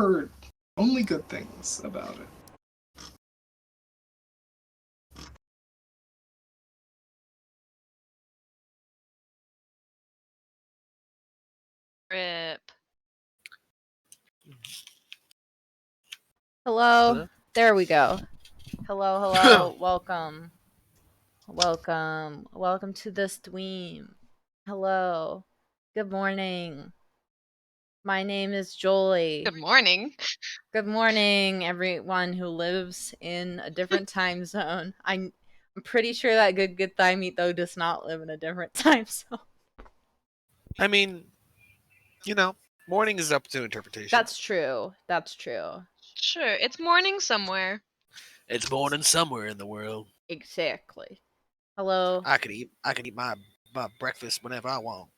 heard only good things about it. Rip. Hello. There we go. Hello. Welcome to the stream. Hello. Good morning. My name is Jolie. Good morning. Good morning, everyone who lives in a different time zone. I'm pretty sure that Good Thymete, though, does not live in a different time zone. I mean, morning is up to interpretation. That's true. Sure, it's morning somewhere. It's morning somewhere in the world. Exactly. Hello. I could eat my breakfast whenever I want.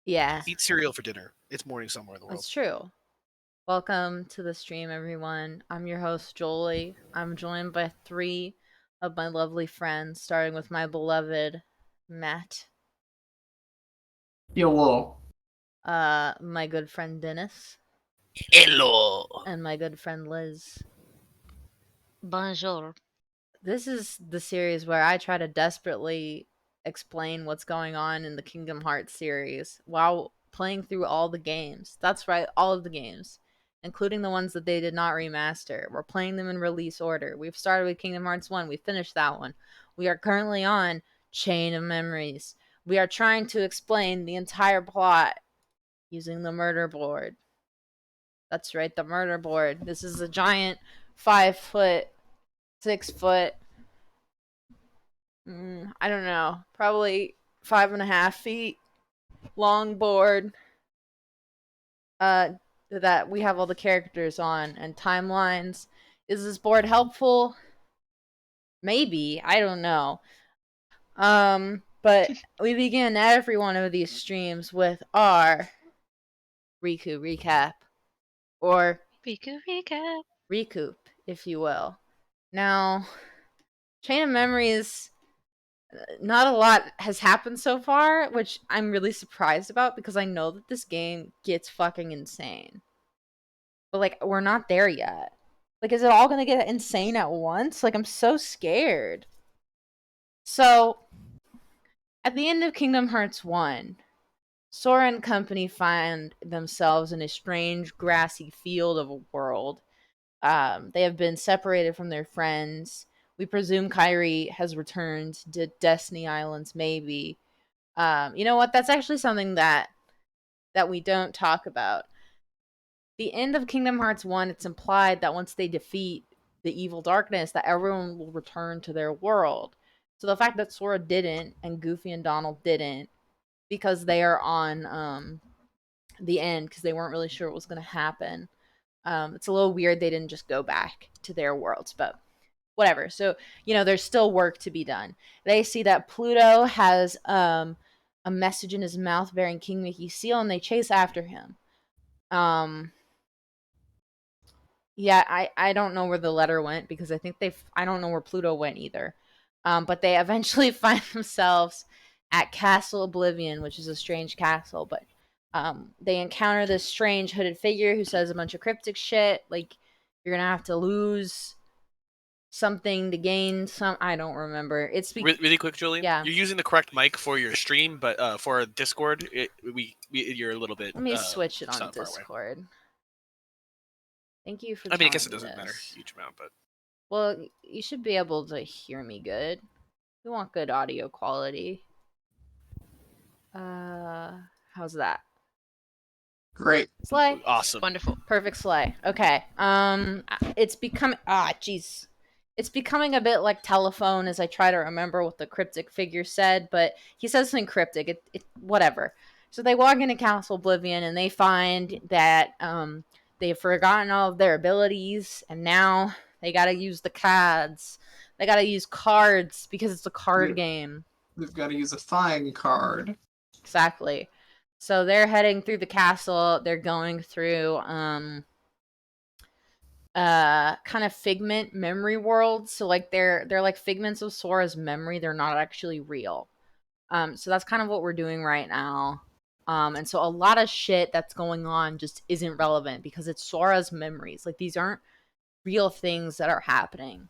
Yeah. Eat cereal for dinner. It's morning somewhere in the world. That's true. Welcome to the stream, everyone. I'm your host, Jolie. I'm joined by 3 of my lovely friends, starting with my beloved Matt. Hello. My good friend Dennis. Hello. And my good friend Liz. Bonjour. This is the series where I try to desperately explain what's going on in the Kingdom Hearts series while playing through all the games. That's right, all of the games, including the ones that they did not remaster. We're playing them in release order. We've started with Kingdom Hearts 1. We finished that one. We are currently on Chain of Memories. We are trying to explain the entire plot using the murder board. That's right, the murder board. This is a giant 5-foot, 6-foot, I don't know, probably 5.5 feet long board that we have all the characters on and timelines. Is this board helpful? Maybe, I don't know. But we begin every one of these streams with our Riku recap, or Riku recap. recoup, if you will. Now, Chain of Memories, not a lot has happened so far, which I'm really surprised about because I know that this game gets fucking insane. But, like, we're not there yet. Like, is it all gonna get insane at once? Like, I'm so scared. So, at the end of Kingdom Hearts 1, Sora and company find themselves in a strange, grassy field of a world. They have been separated from their friends. We presume Kairi has returned to Destiny Islands, maybe. You know what? That's actually something that we don't talk about. The end of Kingdom Hearts 1, it's implied that once they defeat the evil darkness, that everyone will return to their world. So the fact that Sora didn't and Goofy and Donald didn't, because they are on the end, because they weren't really sure what was going to happen. It's a little weird they didn't just go back to their worlds, but whatever. So, there's still work to be done. They see that Pluto has a message in his mouth bearing King Mickey's seal, and they chase after him. Yeah, I don't know where the letter went, because I think I don't know where Pluto went either. But they eventually find themselves at Castle Oblivion, which is a strange castle, but they encounter this strange hooded figure who says a bunch of cryptic shit, like, you're gonna have to lose something to gain some. I don't remember. It's really quick, Julian. Yeah. You're using the correct mic for your stream, but for Discord, you're a little bit. Let me switch it on sound far away. Discord. Thank you for. I mean, I guess it doesn't matter a huge amount, but. Well, you should be able to hear me good. We want good audio quality. How's that? Great. Slay. Awesome. Wonderful. Perfect slay. Okay. It's becoming It's becoming a bit like telephone as I try to remember what the cryptic figure said, but he says something cryptic. It whatever. So they walk into Castle Oblivion and they find that they've forgotten all of their abilities, and now they gotta use the cards. They gotta use cards because it's a card game. They've got to use a fine card. Exactly. So they're heading through the castle. They're going through kind of figment memory worlds. So like they're like figments of Sora's memory. They're not actually real. So that's kind of what we're doing right now. And so a lot of shit that's going on just isn't relevant because it's Sora's memories. Like, these aren't real things that are happening.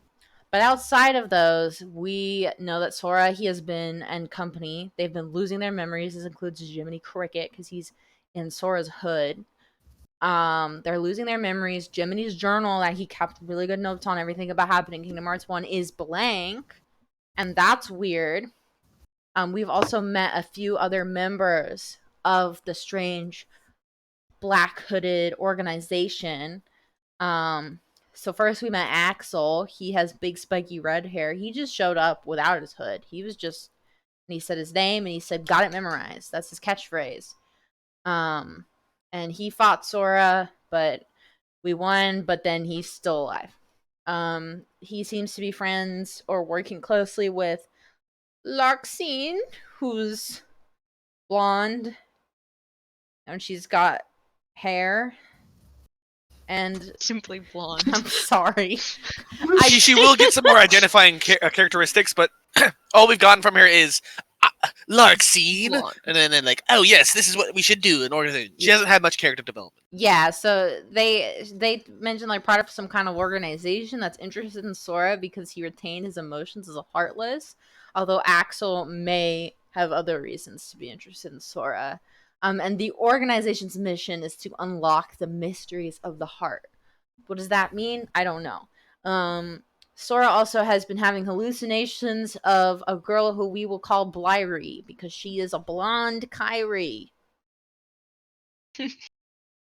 But outside of those, we know that Sora, he has been, and company, they've been losing their memories. This includes Jiminy Cricket, because he's in Sora's hood. They're losing their memories. Jiminy's journal that he kept really good notes on everything about happening in Kingdom Hearts 1 is blank. And that's weird. We've also met a few other members of the strange black hooded organization. So first we met Axel. He has big spiky red hair. He just showed up without his hood. He was just, and he said his name and he said, "Got it memorized." That's his catchphrase. And he fought Sora, but we won, but then he's still alive. He seems to be friends or working closely with Larxene, who's blonde, and she's got hair. And Simply blonde. I'm sorry. She will get some more identifying characteristics, but all we've gotten from her is Larxene, Blonde. and then like, oh yes, this is what we should do in order to. She hasn't had much character development. Yeah, so they mentioned like part of some kind of organization that's interested in Sora because he retained his emotions as a Heartless. Although Axel may have other reasons to be interested in Sora. And the organization's mission is to unlock the mysteries of the heart. What does that mean? I don't know. Sora also has been having hallucinations of a girl who we will call Blyrie because she is a blonde Kyrie.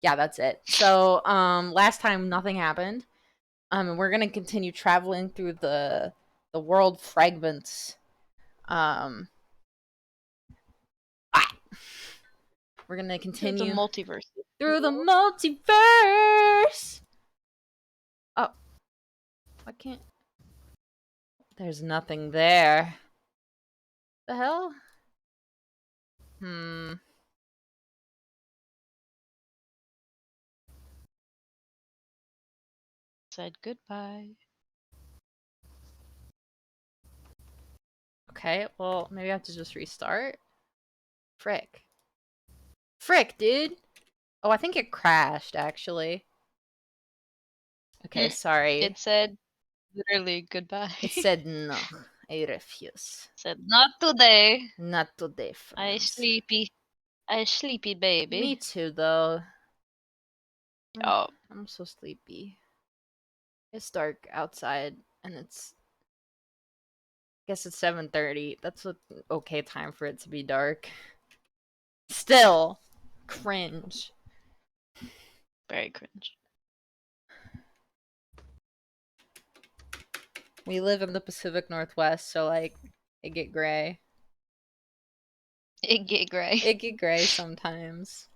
Yeah, that's it. So, last time nothing happened. And we're gonna continue traveling through the world fragments. We're gonna continue The multiverse. through the multiverse. Oh, I can't. There's nothing there. The hell? Said goodbye. Okay, well, maybe I have to just restart. Frick. Frick, dude! Oh, I think it crashed, actually. Okay, sorry. It said literally goodbye. It said no. I refuse. Said not today. Not today, I friends. sleepy baby. Me too, though. Oh. I'm so sleepy. It's dark outside, and it's... I guess it's 7:30. That's an okay time for it to be dark. Still, cringe. Very cringe. We live in the Pacific Northwest, so, like, it get gray. It get gray. It get gray sometimes.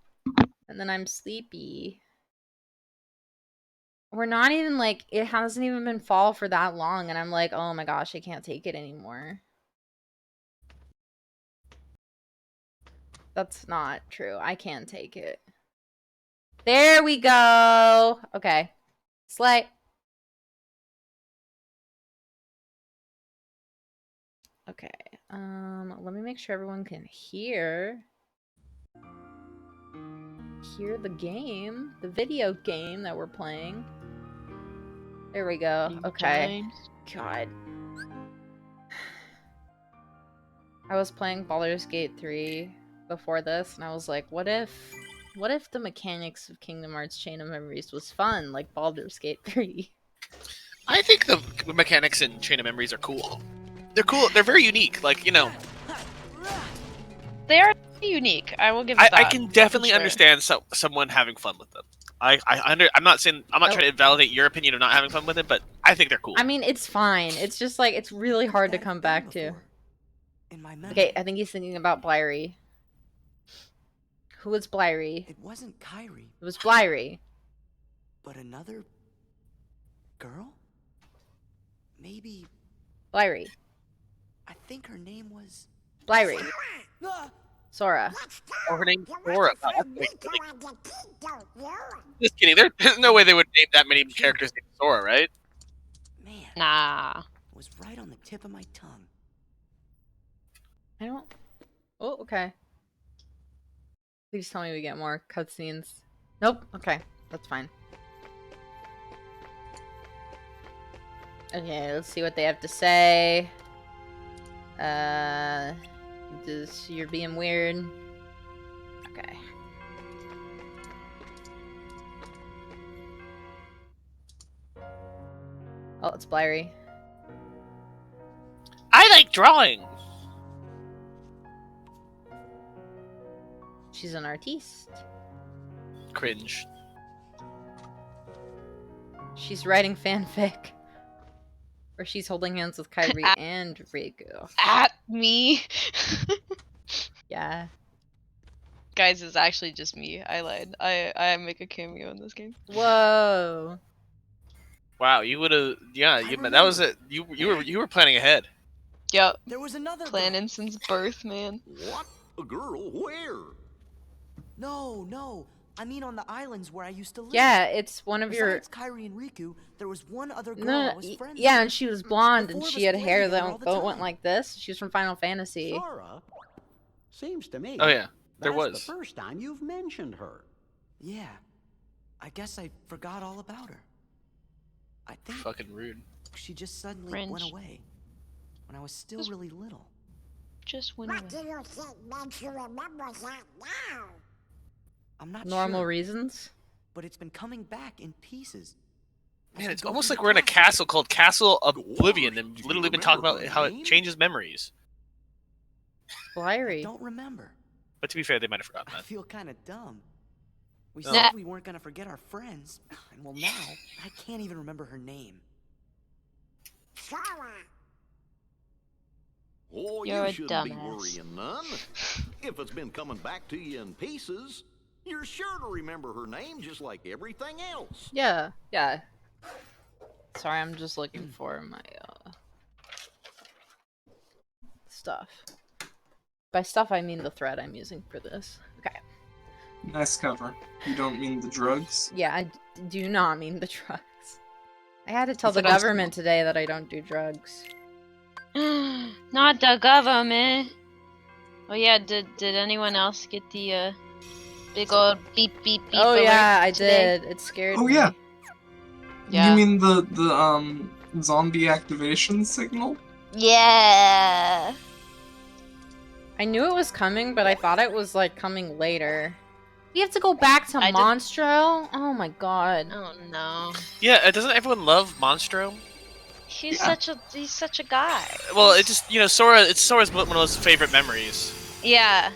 And then I'm sleepy. We're not even, like, it hasn't even been fall for that long, and I'm like, oh my gosh, I can't take it anymore. That's not true. I can take it. There we go! Okay. Slay. Okay. Let me make sure everyone can hear the game, the video game that we're playing. There we go. Okay. God. I was playing Baldur's Gate 3 before this, and I was like, what if the mechanics of Kingdom Hearts Chain of Memories was fun, like Baldur's Gate 3? I think the mechanics in Chain of Memories are cool. They're cool. They're very unique. Like, you know, They are unique. I will give it that. I can definitely sure. understand someone having fun with them. I'm not saying, I'm not trying to invalidate your opinion of not having fun with it, but I think they're cool. I mean, it's fine. It's just like it's really hard to come back to. In my memory. Okay, I think he's thinking about Blyrie. Who was Blyrie? It wasn't Kyrie, It was Blyrie. but another girl? Maybe Blyrie. I think her name was Blyrie. Sora. Oh, her name's Sora. Just kidding. There's no way they would name that many characters named Sora, right? Man, Nah. it was right on the tip of my tongue. I don't... Oh, okay. Please tell me we get more cutscenes. Nope. Okay, that's fine. Okay, let's see what they have to say. You're being weird. Okay. Oh, it's Blairy. I like drawing. She's an artiste. Cringe. She's writing fanfic. Where she's holding hands with Kyrie and Riku. At me. Yeah. Guys, it's actually just me. I lied. I make a cameo in this game. Whoa. Wow, you would have. Yeah, that was it. You were planning ahead. Yep. There was another Planning since birth, man. What? A girl? Where? No. I mean on the islands where I used to live. Yeah, it's one of your. Besides Kyrie and Riku, there was one other girl No, I was friends yeah, with. and she was blonde The and four of she us had played hair together that all the went time. like this. She was from Final Fantasy. Sora? Seems to me. Oh yeah, there that's was. the first time you've mentioned her. Yeah. I guess I forgot all about her. I think Fucking rude. she just suddenly Cringe. went away. When I was still Just- really little. Just went away. What do you think makes you remember that now? I'm not Normal sure, reasons. but it's been coming back in pieces. I Man, could it's go almost through like the we're in a classes. castle called Castle Oblivion, Why? and Do you literally been talking remember about her how it name? changes memories. Blairy. Don't remember. But to be fair, they might have forgotten I that. feel kind of dumb. We No. said we weren't gonna forget our friends, and well now I can't even remember her name. Sora. Oh, You're you a shouldn't be dumbass. worrying none. If it's been coming back to you in pieces, you're sure to remember her name just like everything else. Yeah, yeah. Sorry, I'm just looking for my stuff. By stuff, I mean the thread I'm using for this. Okay. Nice cover. You don't mean the drugs? Yeah, I do not mean the drugs. I had to tell the said I was- government today that I don't do drugs. Not the government. Oh yeah, did anyone else get the big old beep beep beep? Oh yeah, alert I today? did. It scared Oh, me. yeah. Yeah. You mean the zombie activation signal? Yeah. I knew it was coming, but I thought it was like coming later. We have to go back to I did- Monstro? Oh my god. Oh no. Yeah, doesn't everyone love Monstro? He's Yeah. such a guy. Well, it just Sora. It's Sora's one of those favorite memories. Yeah.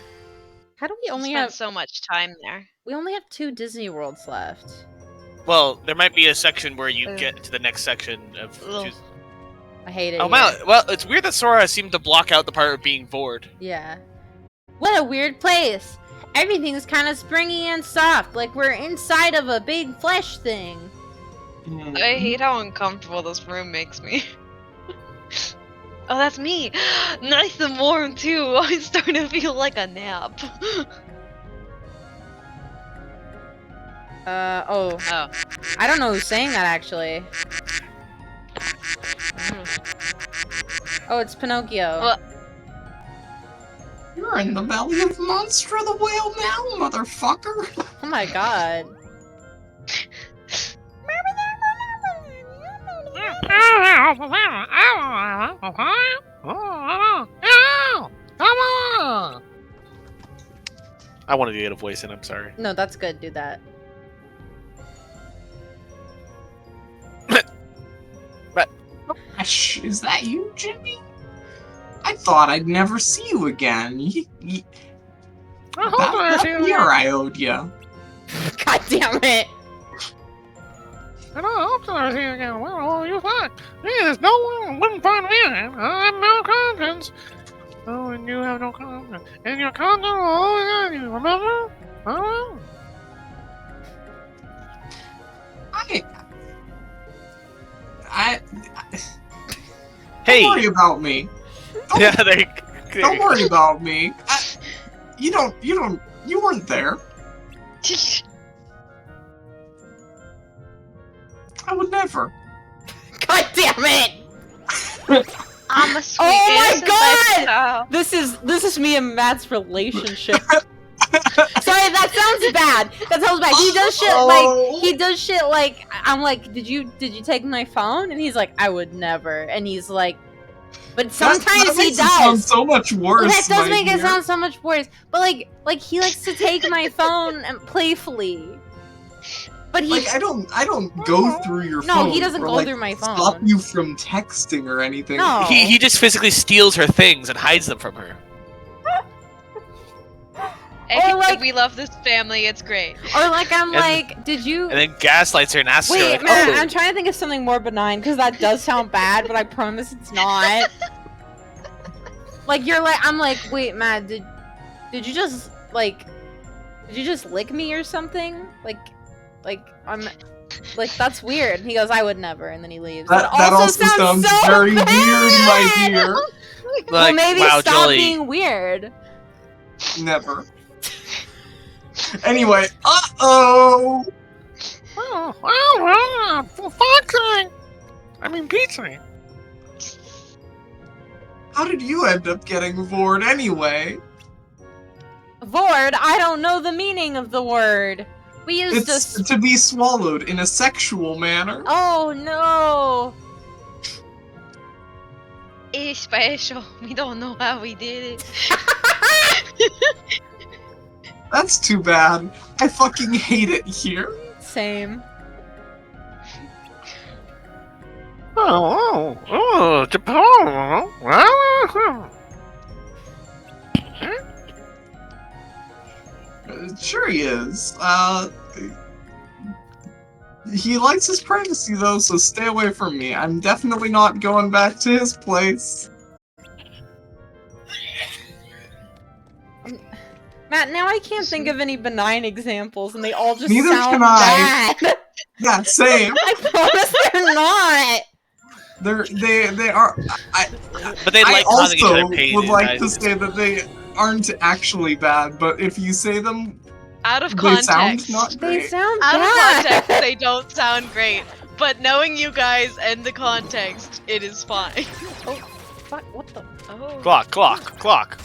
How do we He only spent have so much time there. we only have 2 Disney Worlds left? Well, there might be a section where you Ugh. get to the next section of. Ugh. I hate it. Oh here. wow! Well, it's weird that Sora seemed to block out the part of being bored. Yeah. What a weird place. Everything's kind of springy and soft, like we're inside of a big flesh thing. I hate how uncomfortable this room makes me. Oh, that's me. Nice and warm too. I'm starting to feel like a nap. Oh. Oh. I don't know who's saying that actually. Oh, it's Pinocchio. Well- You're in the belly of Monstro the whale now, motherfucker! Oh my god. I wanted to get a voice in. I'm sorry. No, that's good. Do that. Gosh, is that you, Jimmy? I thought I'd never see you again. About that year I owed you. God damn it. And I hope to see you again. Well, all you thought. There's no one wouldn't find me. I have no conscience. Oh, and you have no conscience. And your conscience will always on you, remember? Oh. Hey! Don't worry about me. Yeah, Don't worry about me. You weren't there. I would never. God damn it. I'm a sweet Oh my innocent God! child. This is me and Matt's relationship. Sorry, sounds bad. That sounds bad. He does shit like I'm like, did you take my phone? And he's like, I would never. And he's like, but sometimes that he makes it sound does. so much worse. That does my make it dear. sound so much worse. But like he likes to take my phone and playfully. But he Like I don't go through your No, phone. he doesn't or, go like, through my Stop phone. you from texting or anything. No. He just physically steals her things and hides them from her. Or, like- we love this family. It's great. Or like I'm And- like, did you And then gaslights her and asks her Wait, like, man, oh, I'm trying to think of something more benign because that does sound bad, but I promise it's not. Like you're like, I'm like, wait, Matt, did you just lick me or something? Like I'm like that's weird. And he goes, I would never, and then he leaves. That also sounds so very bad! weird, my dear. like, Well, maybe wow, stop Jolie. being weird. Never. Anyway, uh-oh! Oh, for fuck's sake! I mean, pizza. How did you end up getting bored anyway? Vord, I don't know the meaning of the word. We used It's to. to be swallowed in a sexual manner. Oh no! It's special. We don't know how we did it. That's too bad. I fucking hate it here. Same. Japan. Sure he is. He likes his privacy though, so stay away from me. I'm definitely not going back to his place. Matt, now I can't think of any benign examples, and they all just Neither sound can I. bad. Yeah, same. I promise they're not. They are. But they I like causing each also other pain. would and like I- to say that they aren't actually bad, but if you say them, Out of they context. sound not They great. sound Out of bad. context, they don't sound great. But knowing you guys and the context, it is fine. Oh, fuck! What the? Oh. Clock.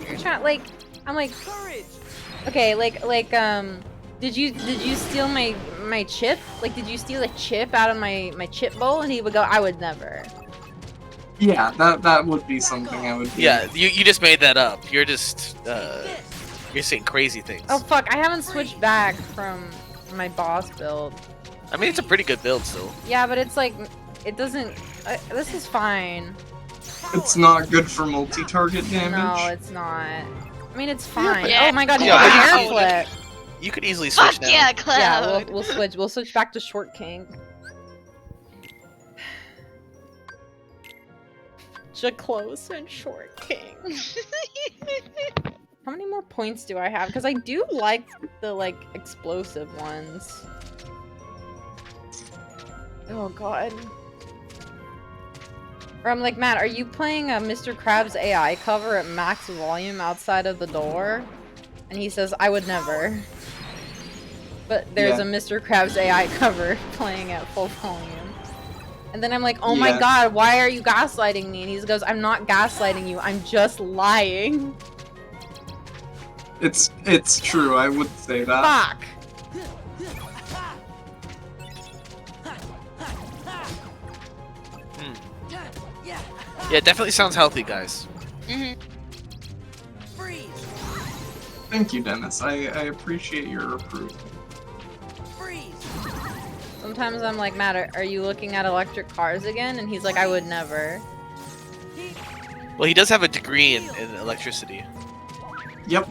You're trying I'm like, okay, did you steal my chip? Like, did you steal a chip out of my chip bowl? And he would go, I would never. Yeah, that would be something I would do. Yeah, you just made that up. You're just you're saying crazy things. Oh fuck! I haven't switched back from my boss build. I mean, it's a pretty good build still. Yeah, but it's like, it doesn't. This is fine. It's not good for multi-target damage. No, it's not. I mean, it's fine. Yeah. Oh my god, you Yeah, got a but hair you- flip. You could easily switch Fuck now. yeah, Cloud! Yeah, we'll switch. We'll switch back to Short King. Jaclose and Short King. How many more points do I have? Because I do like the explosive ones. Oh god. Or I'm like, Matt, are you playing a Mr. Krabs AI cover at max volume outside of the door? And he says, I would never. But there's Yeah. a Mr. Krabs AI cover playing at full volume. And then I'm like, oh my Yeah. god, why are you gaslighting me? And he goes, I'm not gaslighting you, I'm just lying. It's true, I would say that. Fuck. Yeah, it definitely sounds healthy, guys. Mm-hmm. Thank you, Dennis. I appreciate your approval. Sometimes I'm like, Matt, are you looking at electric cars again? And he's like, I would never. Well, he does have a degree in electricity. Yep.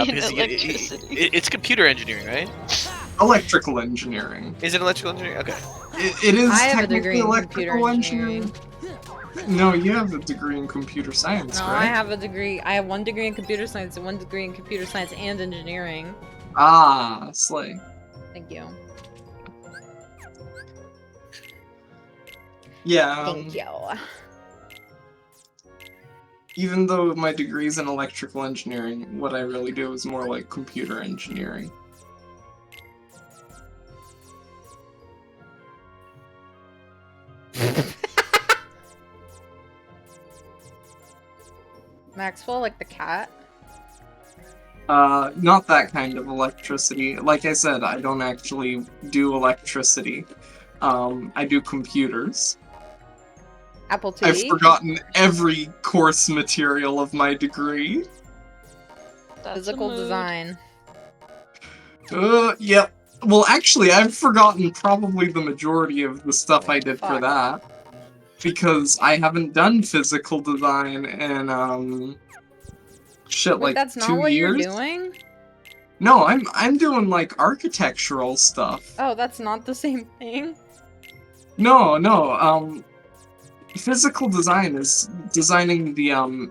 In Because electricity. it's computer engineering, right? Electrical engineering. Is it electrical engineering? Okay. It is I have a technically degree in electrical computer engineering. No, you have a degree in computer science, No, right? I have a degree. I have one degree in computer science and one degree in computer science and engineering. Ah, slay. Thank you. Yeah. Thank you. Even though my degree's in electrical engineering, what I really do is more like computer engineering. Maxwell, like the cat. Not that kind of electricity. Like I said, I don't actually do electricity. I do computers. Apple I've IIe? forgotten every course material of my degree. That's Physical a mood. design. Yep. Well, actually, I've forgotten probably the majority of the stuff I did for Fuck. that. Because I haven't done physical design in, shit, Wait, like that's not 2 what years? you're doing? No, I'm doing, like, architectural stuff. Oh, that's not the same thing? No, physical design is designing the,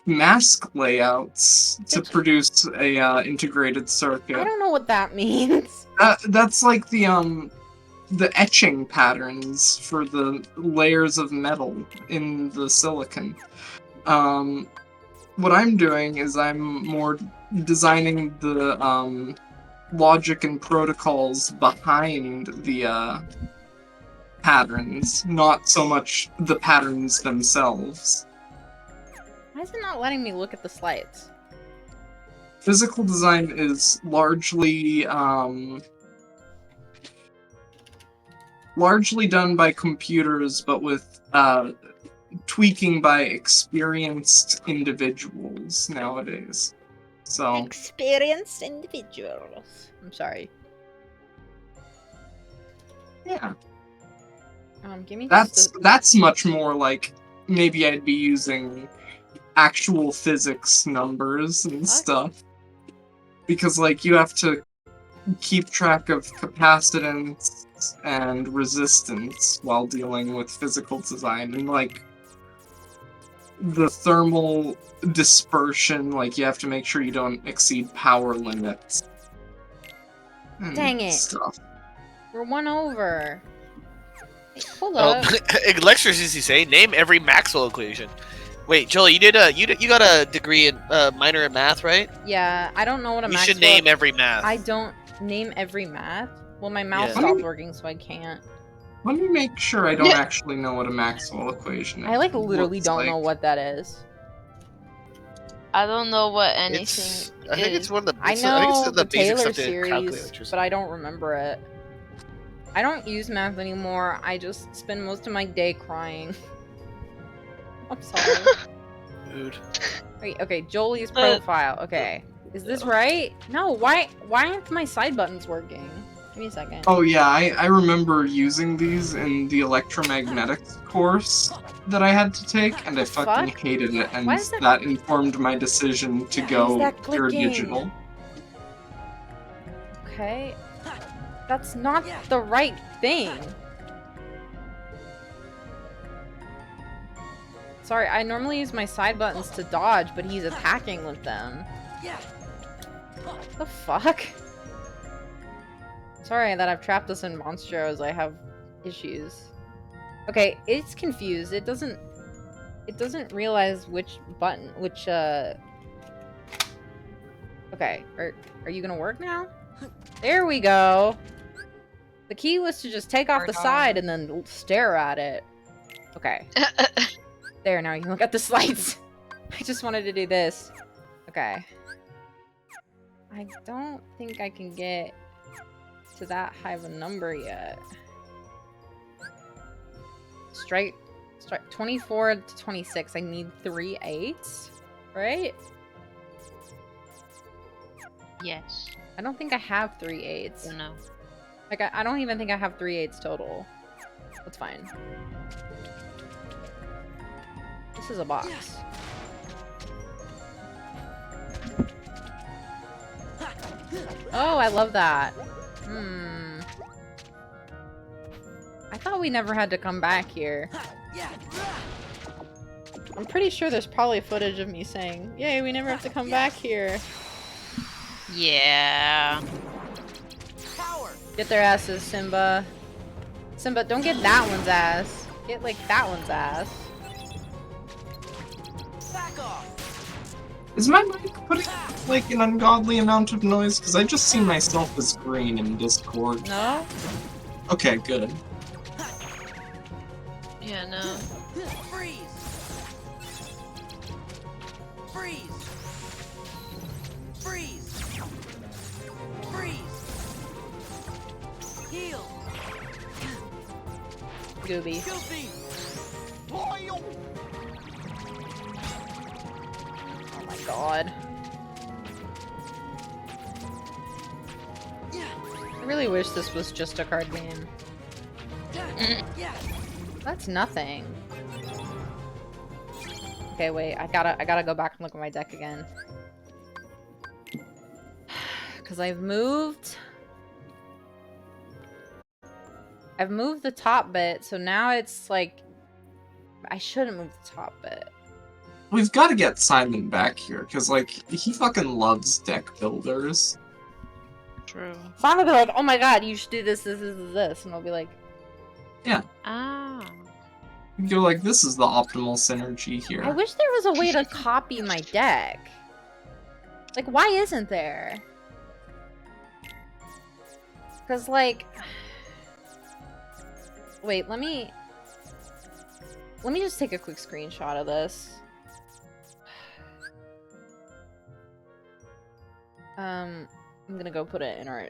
mask layouts to Bitch. produce a, integrated circuit. I don't know what that means. That's like the etching patterns for the layers of metal in the silicon. What I'm doing is I'm more designing the, logic and protocols behind the, patterns, not so much the patterns themselves. Why is it not letting me look at the slides? Physical design is largely done by computers, but with tweaking by experienced individuals nowadays. So Experienced individuals. I'm sorry. yeah, Give me just that's much more like maybe I'd be using actual physics numbers and stuff. Because like you have to keep track of capacitance and resistance while dealing with physical design, and like the thermal dispersion, like you have to make sure you don't exceed power limits. And Dang it. stuff. We're one over. Hey, hold Oh, up. lectures used to say name every Maxwell equation. Wait, Jolie, you got a degree in minor in math, right? Yeah, I don't know what a You Maxwell... should name every math. I don't name every math? Well, my mouse Yeah. stopped working, so I can't. Let me make sure I don't actually know what a Maxwell equation is. I like literally looks don't like. know what that is. I don't know what anything I think it's is. one of the. I I think know it's the basic Taylor stuff to calculate series, electricity. but I don't remember it. I don't use math anymore. I just spend most of my day crying. I'm sorry. Dude. Wait, okay, Jolie's But- profile. Okay. Is this right? No, why aren't my side buttons working? Give me a second. Oh yeah, I remember using these in the electromagnetics course that I had to take, and I fucking Fuck? hated it, and Why is that- that informed my decision to Why go is that pure clicking? digital. Okay. That's not the right thing. Sorry, I normally use my side buttons to dodge, but he's attacking with them. The fuck? Sorry that I've trapped us in Monstros. I have issues. Okay, it's confused. It doesn't realize which button, Okay, are you gonna work now? There we go. The key was to just take off the side and then stare at it. Okay. There, now you can look at the slides. I just wanted to do this. Okay. I don't think I can get to that high of a number yet. Strike 24 to 26. I need 3 8s, right? Yes. I don't think I have 3 8s. Oh, no. Like, I don't even think I have 3 8s total. That's fine. This is a box. Oh, I love that. I thought we never had to come back here. I'm pretty sure there's probably footage of me saying, yay, we never have to come back here. Yeah. Get their asses, Simba. Simba, don't get that one's ass. Get, like, that one's ass. Is my mic putting, like, an ungodly amount of noise? Because I just see myself as green in Discord. No? Okay, good. Yeah, no. Freeze! Freeze! Freeze! Heal. Gooby. Goofy. Loyal. Oh my god. I really wish this was just a card game. That's nothing. Okay, wait. I gotta go back and look at my deck again. Because I've moved the top bit, so now it's like I shouldn't move the top bit. We've got to get Simon back here, because, like, he fucking loves deck builders. True. Simon will be like, oh my god, you should do this, this, and I'll be like, Ah. You're like, this is the optimal synergy here. I wish there was a way to copy my deck. Like, why isn't there? Because, like... Wait, let me just take a quick screenshot of this. I'm gonna go put it in our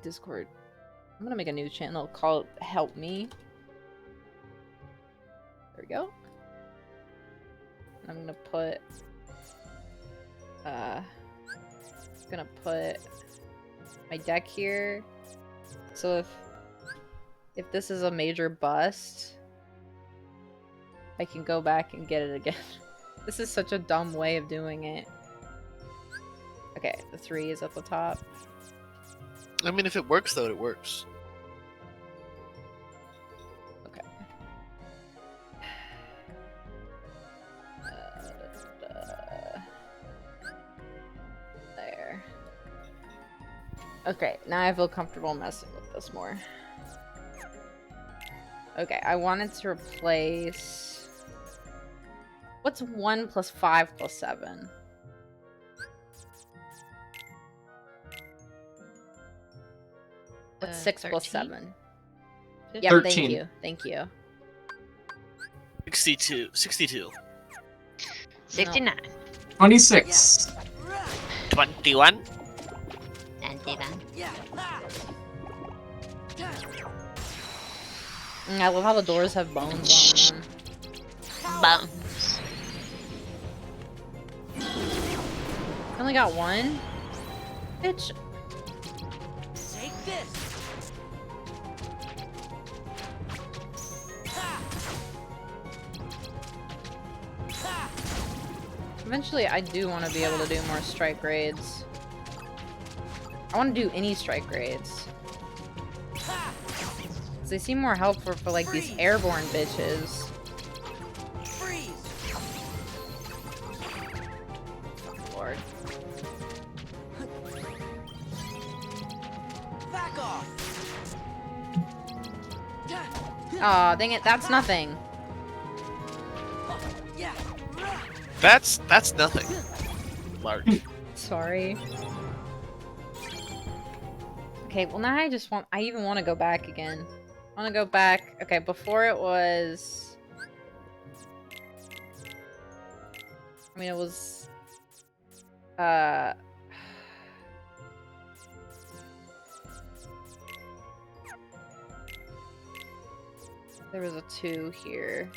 Discord. I'm gonna make a new channel called Help Me. There we go. I'm gonna put my deck here. So if this is a major bust, I can go back and get it again. This is such a dumb way of doing it. Okay, the 3 is at the top. I mean, if it works, though, it works. Okay. There. Okay, now I feel comfortable messing with this more. Okay, I wanted to replace... What's 1 plus 5 plus 7? What's 6 plus 7? Yep, 13. thank you. Thank you. 62. 62. 69. 26. 21. 91. I love how the doors have bones on them. Bones. I only got one? Bitch. Take this. Eventually, I do want to be able to do more strike grades. I want to do any strike grades. Because they seem more helpful for, like, these airborne bitches. Freeze. Lord. Back off. Aw, dang it, that's nothing. That's nothing. Large. Sorry. Okay, well now I even want to go back again. I want to go back. Okay, before it was... I mean, it was... There was a 2 here.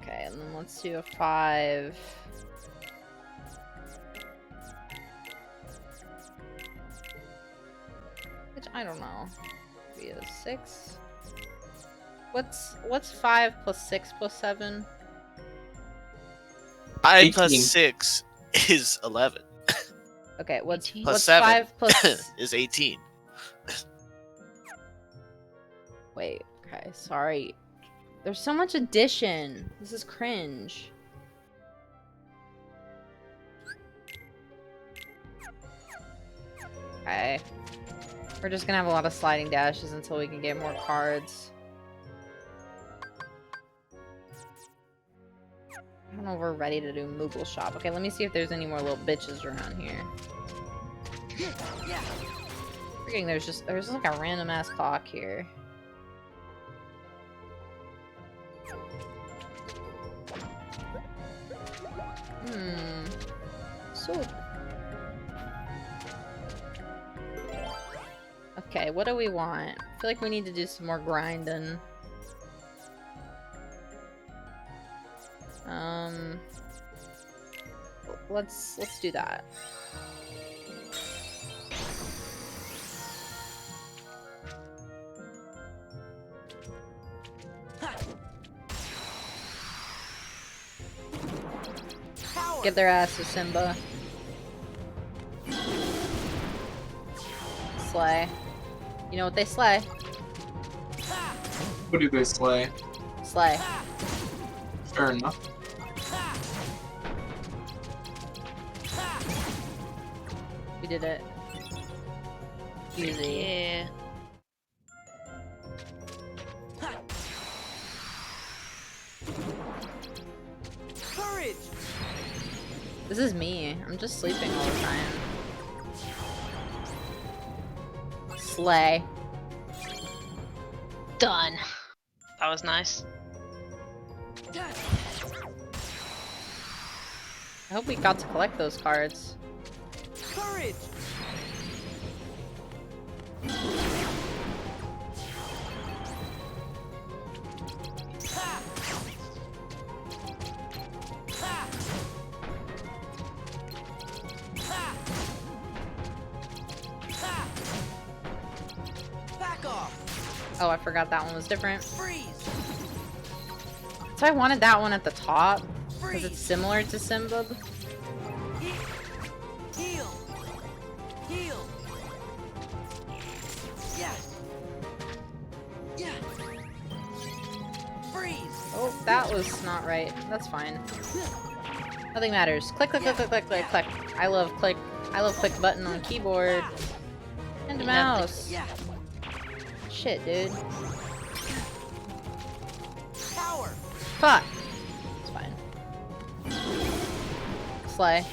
Okay, and then let's do a 5. Which I don't know. Maybe a 6. What's 5 plus 6 plus 7? 5 plus 18. 6 is 11. Okay, what's 7 5 plus... is 18. Wait, okay, sorry. There's so much addition. This is cringe. Okay. We're just gonna have a lot of sliding dashes until we can get more cards. I don't know if we're ready to do Moogle Shop. Okay, let me see if there's any more little bitches around here. Freaking, there's just like a random ass clock here. soup. Okay, what do we want? I feel like we need to do some more grinding. Let's do that. Get their asses, Simba. Slay. You know what they slay? What do they slay? Slay. Fair enough. We did it. Easy. Yeah. Courage! This is me. I'm just sleeping all the time. Slay. Done. That was nice. I hope we got to collect those cards. Courage! Back off! Oh, I forgot that one was different. Freeze! So I wanted that one at the top because Freeze! it's similar to Simba. Heal! Heal! Yes! Yeah! Freeze! Oh, that was not right. That's fine. Nothing matters. Click, click, click, click, click, click, click. I love click button on keyboard. And mouse. Yeah! Shit, dude. Power! Fuck. It's fine. Slay.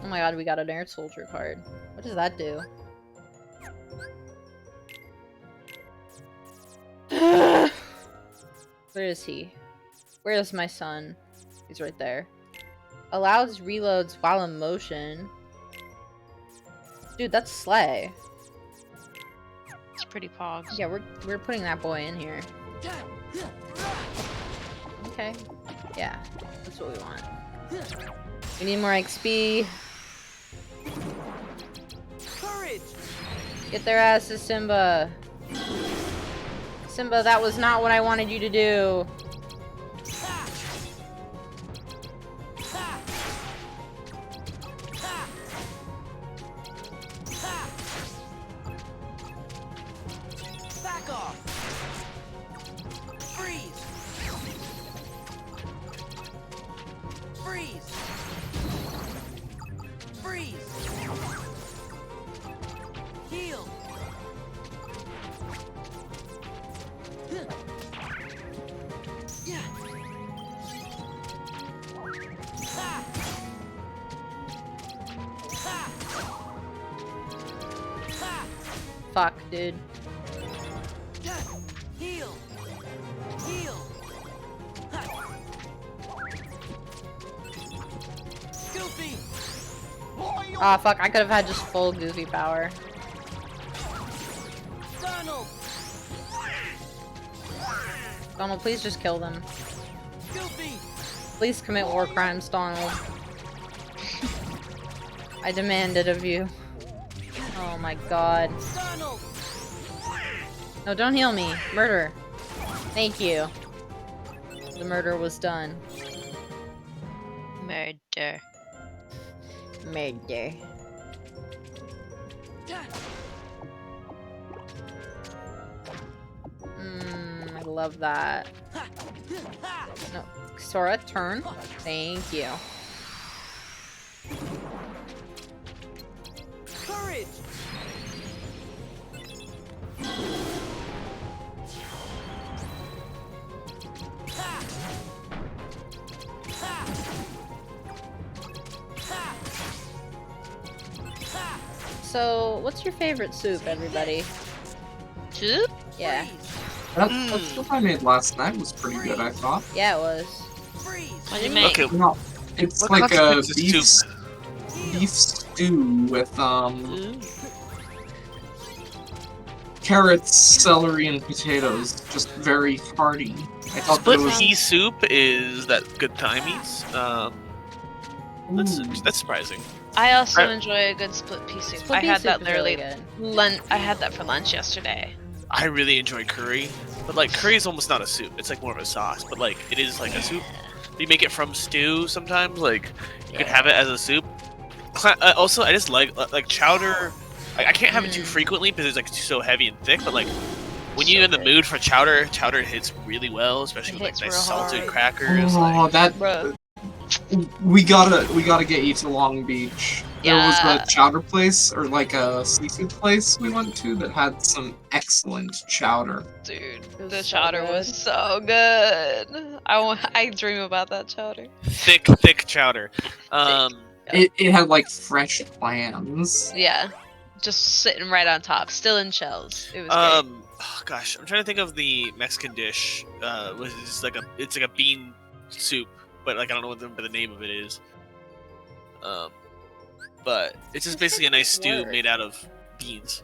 Oh my god, we got an air soldier card. What does that do? Where is he? Where is my son? He's right there. Allows reloads while in motion. Dude, that's slay. It's pretty pogs. Yeah, we're putting that boy in here. Okay. Yeah, that's what we want. We need more XP. Courage! Get their asses, Simba. Simba, that was not what I wanted you to do. Back off! Freeze! Freeze! Freeze! Heal! Yeah! Ha! Ha! Ha! Fuck, dude. Heal! Heal! Goofy! Aw, fuck, I could have had just full Goofy power. Donald! Donald, please just kill them. Goofy! Please commit war crimes, Donald. I demand it of you. Oh my god. Donald! No, don't heal me. Murder. Thank you. The murder was done. Murder. Murder. I love that. No, Sora, turn. Thank you. Courage! So, what's your favorite soup, everybody? Soup? Yeah. Freeze! That soup I made last night was pretty good, I thought. Yeah, it was. What do you make? Okay, No, it's what like a constitutes beef stew with carrots, celery, and potatoes. Just very hearty. I thought split that was pea soup is that good timies. That's surprising. I also enjoy a good split pea soup. Split I pea had soup that is really literally good. I had that for lunch yesterday. I really enjoy curry, but like curry is almost not a soup. It's like more of a sauce, but like it is like a soup. You make it from stew sometimes. Like you can have it as a soup. Also, I just like chowder. I can't have it too frequently because it's like so heavy and thick. But like when you're in the mood for chowder, chowder hits really well, especially with like nice salted crackers. Oh, that Bro. we gotta get you to Long Beach. There was Yeah. a chowder place or like a seafood place we went to that had some excellent chowder. Dude, was the so chowder good. was so good. I dream about that chowder. thick chowder. It had like fresh clams. Yeah, just sitting right on top, still in shells. It was great. Oh, gosh, I'm trying to think of the Mexican dish. It's like a bean soup, but like I don't know what the name of it is. But it's just basically a nice stew made out of beans.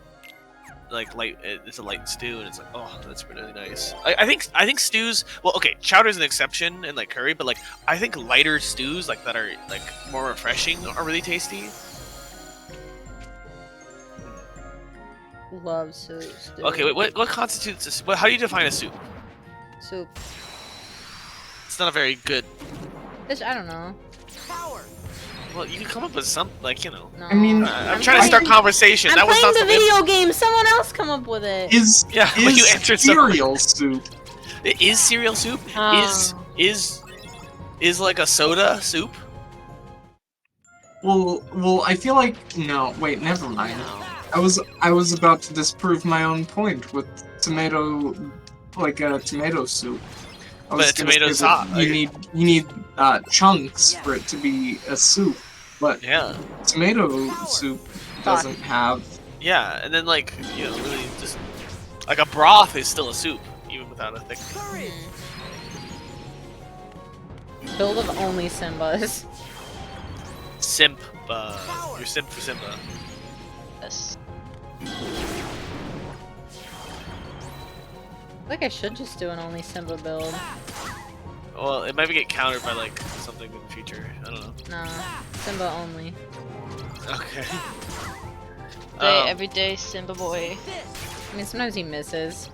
Like it's a light stew, and it's like, oh, that's really nice. I think stews. Well, okay, chowder's an exception, and like curry, but like I think lighter stews like that are like more refreshing are really tasty. Love soup. Dude. Okay, wait, what constitutes a soup? How do you define a soup? Soup. It's not a very good. This I don't know. Well, you can come up with some, like, you know. No. I mean, I'm trying to start conversation. I'm That was playing not the something. video game. Someone else come up with it. Is Yeah, well, you answered so- cereal soup? Is cereal soup? Oh. Is like a soda soup? Well, I feel like no. Wait, never mind. I was about to disprove my own point with tomato, like a tomato soup. I was But gonna tomato say that sauce. you need chunks for it to be a soup, but Yeah. tomato soup doesn't have. Yeah, and then like, you know, really just like a broth is still a soup, even without a thick. Build of only Simbas. Simp. You're simp for Simba. Yes. I think I should just do an only Simba build. Well, it might get countered by like something in the future. I don't know. Nah, Simba only. Okay. Every day, Simba boy. I mean, sometimes he misses.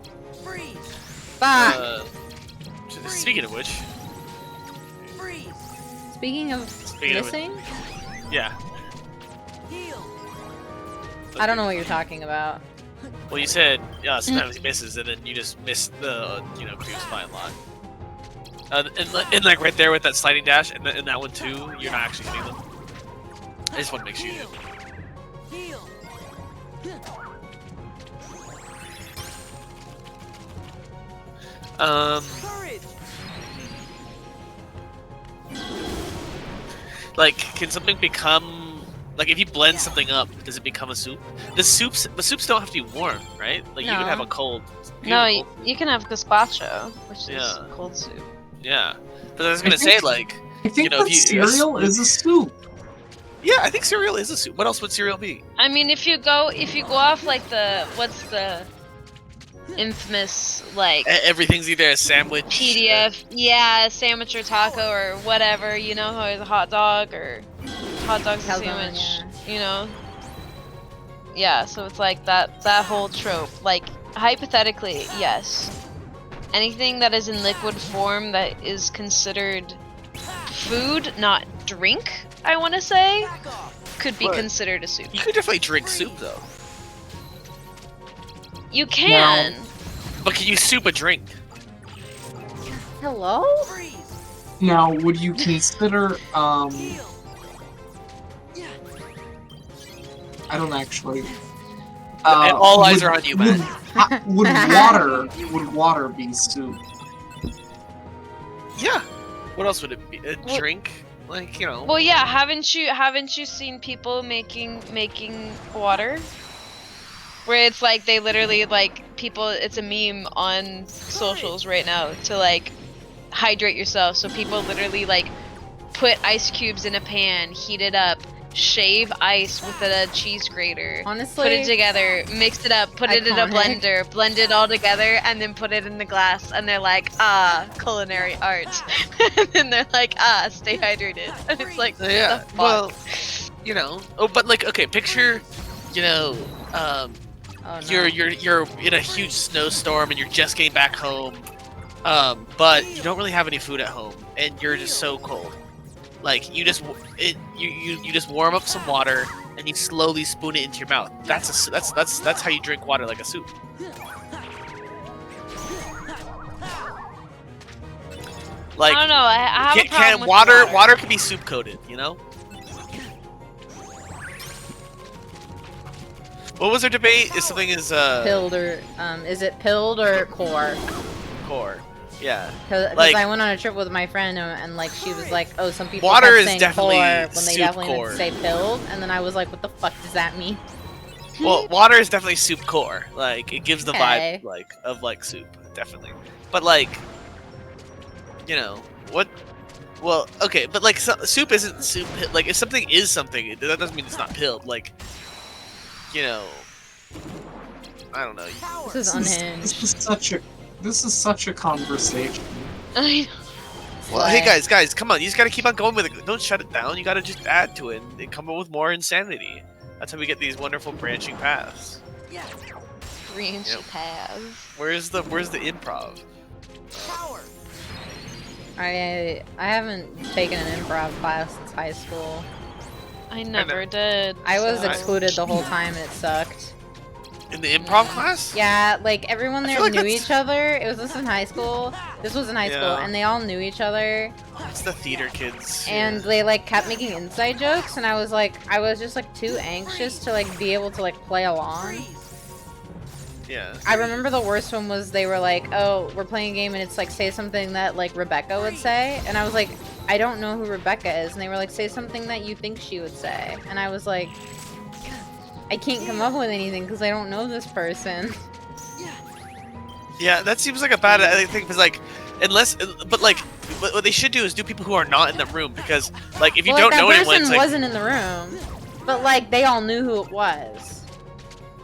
Fuck! Speaking of which, Speaking of Speaking of missing, yeah. I don't know what you're talking about. Well, you said sometimes he misses, and then you just missed the Creeps by a lot. And like right there with that sliding dash, and that one too, you're not actually hitting them. I just want to make sure you do. Like, can something become like if you blend something up, does it become a soup? The soups don't have to be warm, right? Like you can have a cold. No, you can have gazpacho, which is cold soup. Yeah, but I was gonna say like. I think if cereal is a soup. Yeah, I think cereal is a soup. What else would cereal be? I mean, if you go off like what's the infamous like everything's either a sandwich, PDF, yeah, sandwich or taco or whatever, or the hot dog or hot dog sandwich, yeah. So it's like that whole trope. Like hypothetically, yes, anything that is in liquid form that is considered food, not drink, I want to say, could be considered a soup. You could definitely drink soup though. You can. No. But can you soup a drink? Hello? Now, would you consider I don't actually. All eyes are on you, man. Would water be soup? Yeah. What else would it be? A drink? Like, Well, yeah. Haven't you seen people making water? Where it's like they literally like people, it's a meme on socials right now to like hydrate yourself. So people literally like put ice cubes in a pan, heat it up, shave ice with a cheese grater, Honestly, put it together, mix it up, put it in a iconic. blender, blend it all together, and then put it in the glass. And they're like, ah, culinary art. And then they're like, ah, stay hydrated. And it's like, Yeah, the fuck? well, you know. Oh, but like, okay, picture, you know, Oh, no. you're in a huge snowstorm and you're just getting back home, but you don't really have any food at home and you're just so cold. Like you just warm up some water and you slowly spoon it into your mouth. That's how you drink water, like a soup. Like I don't know. I have a problem with water water. can be soup coated, you know? What was our debate? Is something Pilled or is it pilled or core? core? Yeah. Because Like- I went on a trip with my friend and like she was like, oh, some people Water kept is saying definitely core when they soup definitely core. would say pilled, and then I was like, what the fuck does that mean? Well, water is definitely soup core. Like it gives the Okay. vibe of soup, definitely. But like, you know what? Well, okay, but like soup isn't soup. Like if something is something, that doesn't mean it's not pilled. Like, you know, I don't know. This is unhinged. This is such a conversation. I know. Well, hey guys, come on! You just gotta keep on going with it. Don't shut it down. You gotta just add to it and come up with more insanity. That's how we get these wonderful branching paths. Ranch Yep. paths. Where's the improv? I haven't taken an improv class since high school. I never did. I was so- excluded the whole time and it sucked. In the improv class? Yeah, like everyone I there feel like knew that's- each other. It was this in high school. This was in high school, Yeah. and they all knew each other. It's the theater kids. And they like kept making inside jokes, and I was just like too anxious to like be able to like play along. Yeah. I remember the worst one was they were like, oh, we're playing a game and it's like say something that like Rebecca would say, and I was like, I don't know who Rebecca is, and they were like, say something that you think she would say, and I was like, I can't come up with anything because I don't know this person. Yeah, that seems like a bad thing because like, but what they should do is do people who are not in the room because like if you Well, don't like, know that anyone, person it's like, wasn't in the room, but like they all knew who it was.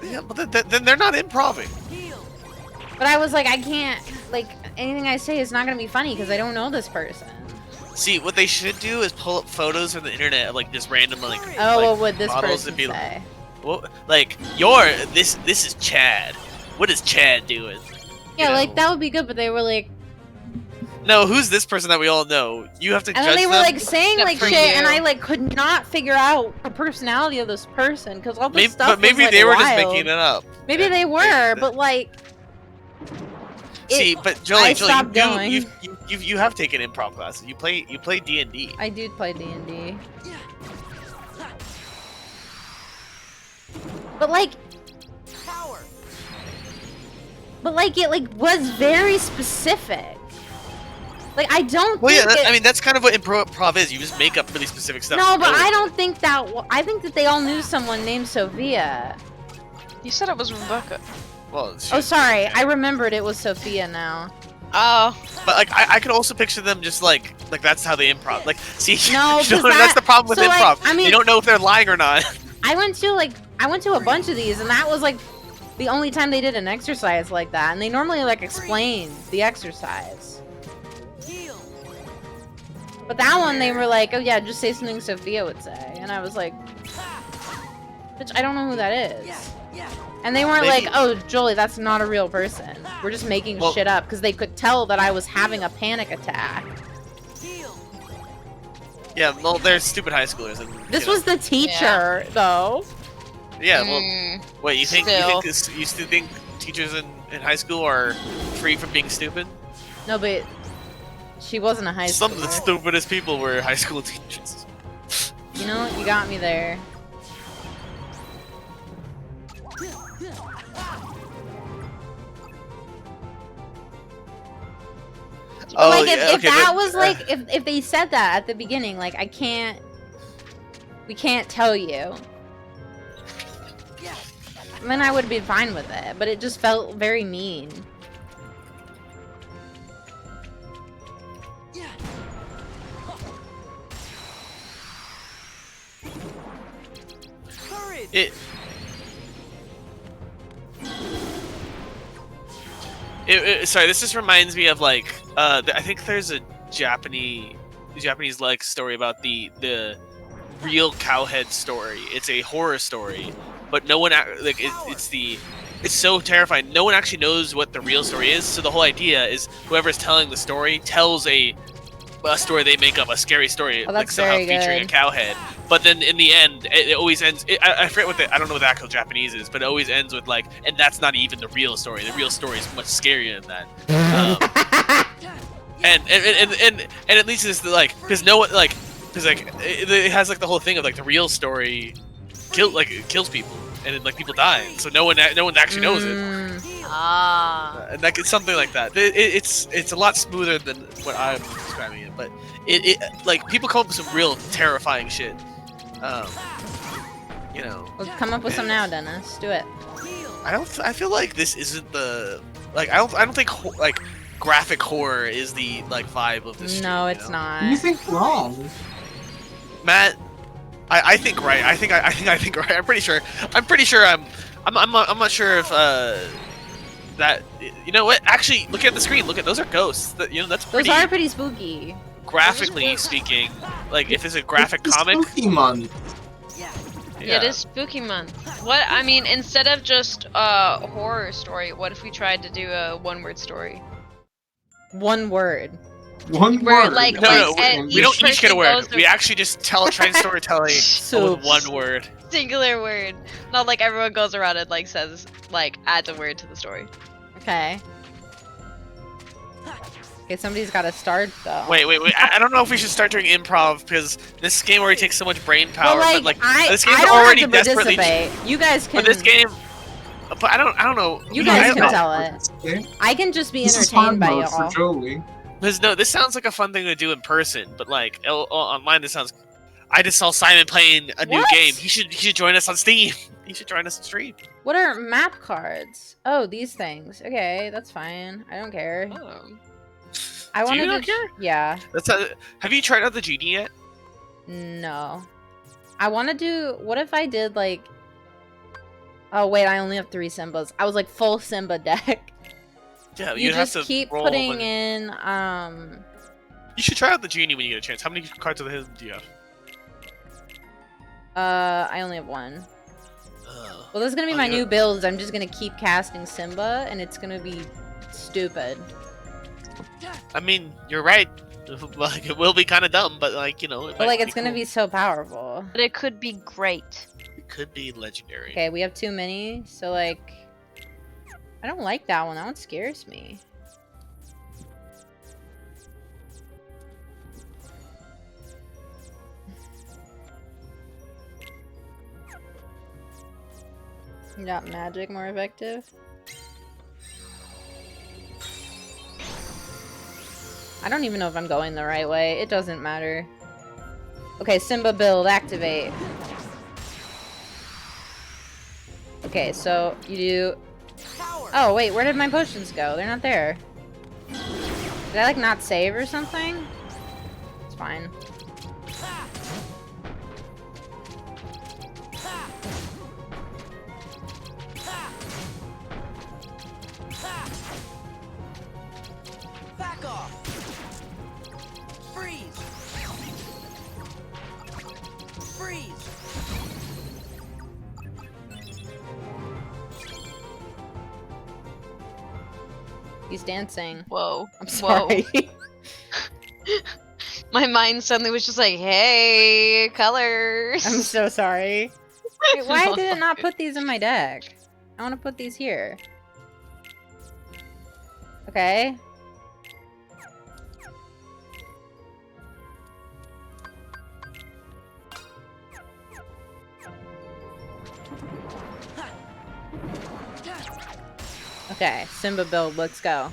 yeah, but then they're not improving. But I was like, I can't, like, anything I say is not gonna be funny because I don't know this person. See, what they should do is pull up photos from the internet of like just random like Oh, like, what would this models person and be say? well, like this is Chad. What is Chad doing? Yeah, You like know? that would be good, but they were like, No, who's this person that we all know? You have to and judge then they were them. like saying Except like for shit, and you. I like could not figure out the personality of this person because all this stuff But maybe was, like, they were just wild. making it up. Maybe they were, Yeah. but like. See, it- but Jolie, I stopped going. you have taken improv classes. You play D&D. I do play D&D. But like, it like was very specific. Like I don't. Well, yeah, think I mean that's kind of what improv is. You just make up really specific stuff. No, but Really. I don't think that. I think that they all knew someone named Sophia. You said it was Rebecca. Well, Oh, sorry. I remembered it was Sophia now. Oh. But like I could also picture them just like that's how they improv. Like, see, No, you know, 'cause that's the problem with so, like, improv. I mean- you don't know if they're lying or not. I went to a bunch of these, and that was like the only time they did an exercise like that. And they normally like explain the exercise. But that one, they were like, oh yeah, just say something Sophia would say. And I was like, bitch, I don't know who that is. And they weren't Maybe- like, oh, Jolie, that's not a real person. We're just making Well- shit up because they could tell that I was having a panic attack. Yeah, well, they're stupid high schoolers. And, This you know. was the teacher, though. Yeah, well, Mm, wait, you still. still think teachers in high school are free from being stupid? No, but she wasn't a high schooler. Some of the stupidest people were high school teachers. You know, you got me there. Oh, like if, yeah, if okay, that but, was like if they said that at the beginning, like we can't tell you. then I would be fine with it, but it just felt very mean. Sorry, this just reminds me of like I think there's a Japanese like story about the real cowhead story. It's a horror story, but no one it's so terrifying. No one actually knows what the real story is. So the whole idea is whoever's telling the story tells a story they make up, a scary story, Oh, like that's somehow very featuring good. a cowhead. But then in the end, it always ends. I forget what I don't know what the actual Japanese is, but it always ends with like, and that's not even the real story. The real story is much scarier than that. And at least it's like, because no one like, because like it has like the whole thing of like the real story kills people and then like people die, so no one actually knows it. And like it's something like that. It's a lot smoother than what I'm describing it, but it like people come up with some real terrifying shit. You know. Well, come up with some now, Dennis. Do it. I feel like this isn't the like I don't think like graphic horror is the like vibe of this. No, stream, it's you know? not. You think wrong? Matt, I think right. I think right. I'm pretty sure. I'm not sure if that, you know what? Actually, look at the screen. Look at those are ghosts. You know, that's Those pretty. are pretty spooky. Graphically speaking, like if it's a graphic It's comic. Spooky month. Yeah, it is spooky month. What I mean, instead of just a horror story, what if we tried to do a one-word story? One word. One Where, word. like, No, and we don't each get a person word. goes We actually just train storytelling with Soups. one word. Singular word. Not like everyone goes around and like says, like, adds a word to the story. Okay. Okay, somebody's got to start though. Wait. I don't know if we should start doing improv because this game already takes so much brain power. Well, but I this game's don't already have to desperately. participate. You guys can. But this game. But I don't know. You guys I- can tell it. Okay. I can just be This is hard entertained by mode for y'all. Jolie. This sounds like a fun thing to do in person, but like online, this sounds. I just saw Simon playing a new What? game. He should join us on Steam. He should join us on stream. What are map cards? Oh, these things. Okay, that's fine. I don't care. Oh. I Do want you to not care? Yeah. Have you tried out the genie yet? No. I want to do. What if I did like? Oh wait, I only have 3 Simbas. I was like full Simba deck. Yeah, You you'd have just to keep roll putting and- in. You should try out the genie when you get a chance. How many cards of his do you have? I only have 1. Ugh. Well, this is gonna be Oh, my you new don't- builds. I'm just gonna keep casting Simba, and it's gonna be stupid. I mean, you're right. Like it will be kind of dumb, but like you know. It But might like, it's gonna cool. be so powerful. But it could be great. It could be legendary. Okay, we have too many, so like, I don't like that one. That one scares me. You got magic more effective? I don't even know if I'm going the right way. It doesn't matter. Okay, Simba build, activate. Okay, so you do... Oh, wait, where did my potions go? They're not there. Did I, like, not save or something? It's fine. Back off! Freeze! Freeze! He's dancing. Whoa. I'm sorry. My mind suddenly was just like, hey, colors. I'm so sorry. Wait, why did it not put these in my deck? I want to put these here. Okay. Okay, Simba build, let's go.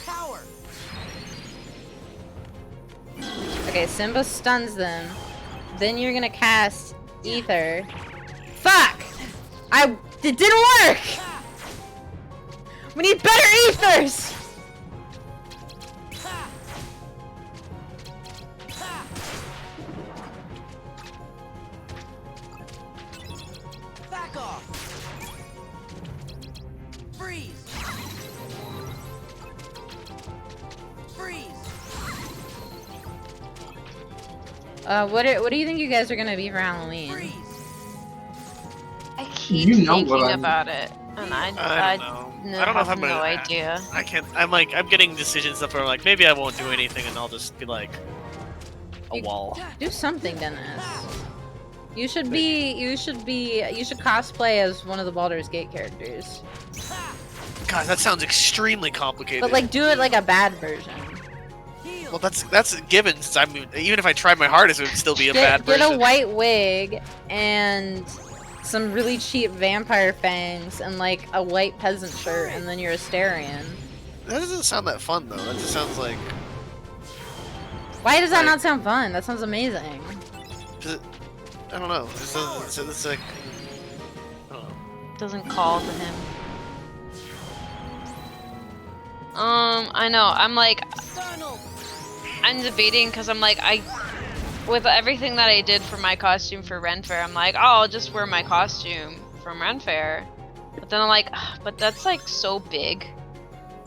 Power! Okay, Simba stuns them. Then you're gonna cast Ether. Fuck! It didn't work! We need better ethers! Back off! Freeze! Freeze! What do you think you guys are gonna be for Halloween? Freeze! I keep You know thinking what about it, and I I don't know. I don't know if have I'm gonna. no idea. I can't. I'm getting decisions stuff where I'm like, maybe I won't do anything, and I'll just be like a wall. Do something, Dennis. You should cosplay as one of the Baldur's Gate characters. God, that sounds extremely complicated. But like, do it like a bad version. well, that's a given. Since even if I tried my hardest, it would still be a bad version. Get a white wig and some really cheap vampire fangs and like a white peasant shirt, and then you're Asterion. That doesn't sound that fun though. That just sounds like. Why does that not sound fun? That sounds amazing. I don't know. It's like. I don't know. Doesn't call to him. I know. I'm debating because I'm like, with everything that I did for my costume for Ren Fair, I'm like, oh, I'll just wear my costume from Ren Fair. But then I'm like, but that's like so big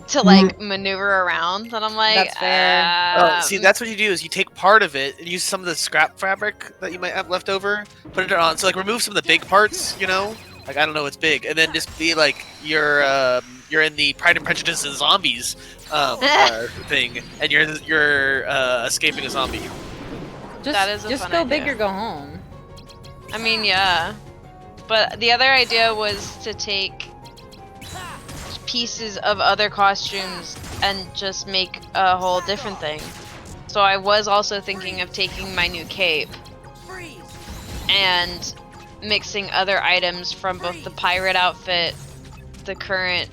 to like maneuver around that I'm like, That's fair. Oh, see, that's what you do is you take part of it and use some of the scrap fabric that you might have left over, put it on. So like remove some of the big parts, you know, like I don't know what's big, and then just be like you're in the Pride and Prejudice and Zombies thing, and you're escaping a zombie. That is a just fun go idea. big or go home. I mean, yeah. But the other idea was to take pieces of other costumes and just make a whole different thing. So I was also thinking of taking my new cape and mixing other items from both the pirate outfit, the current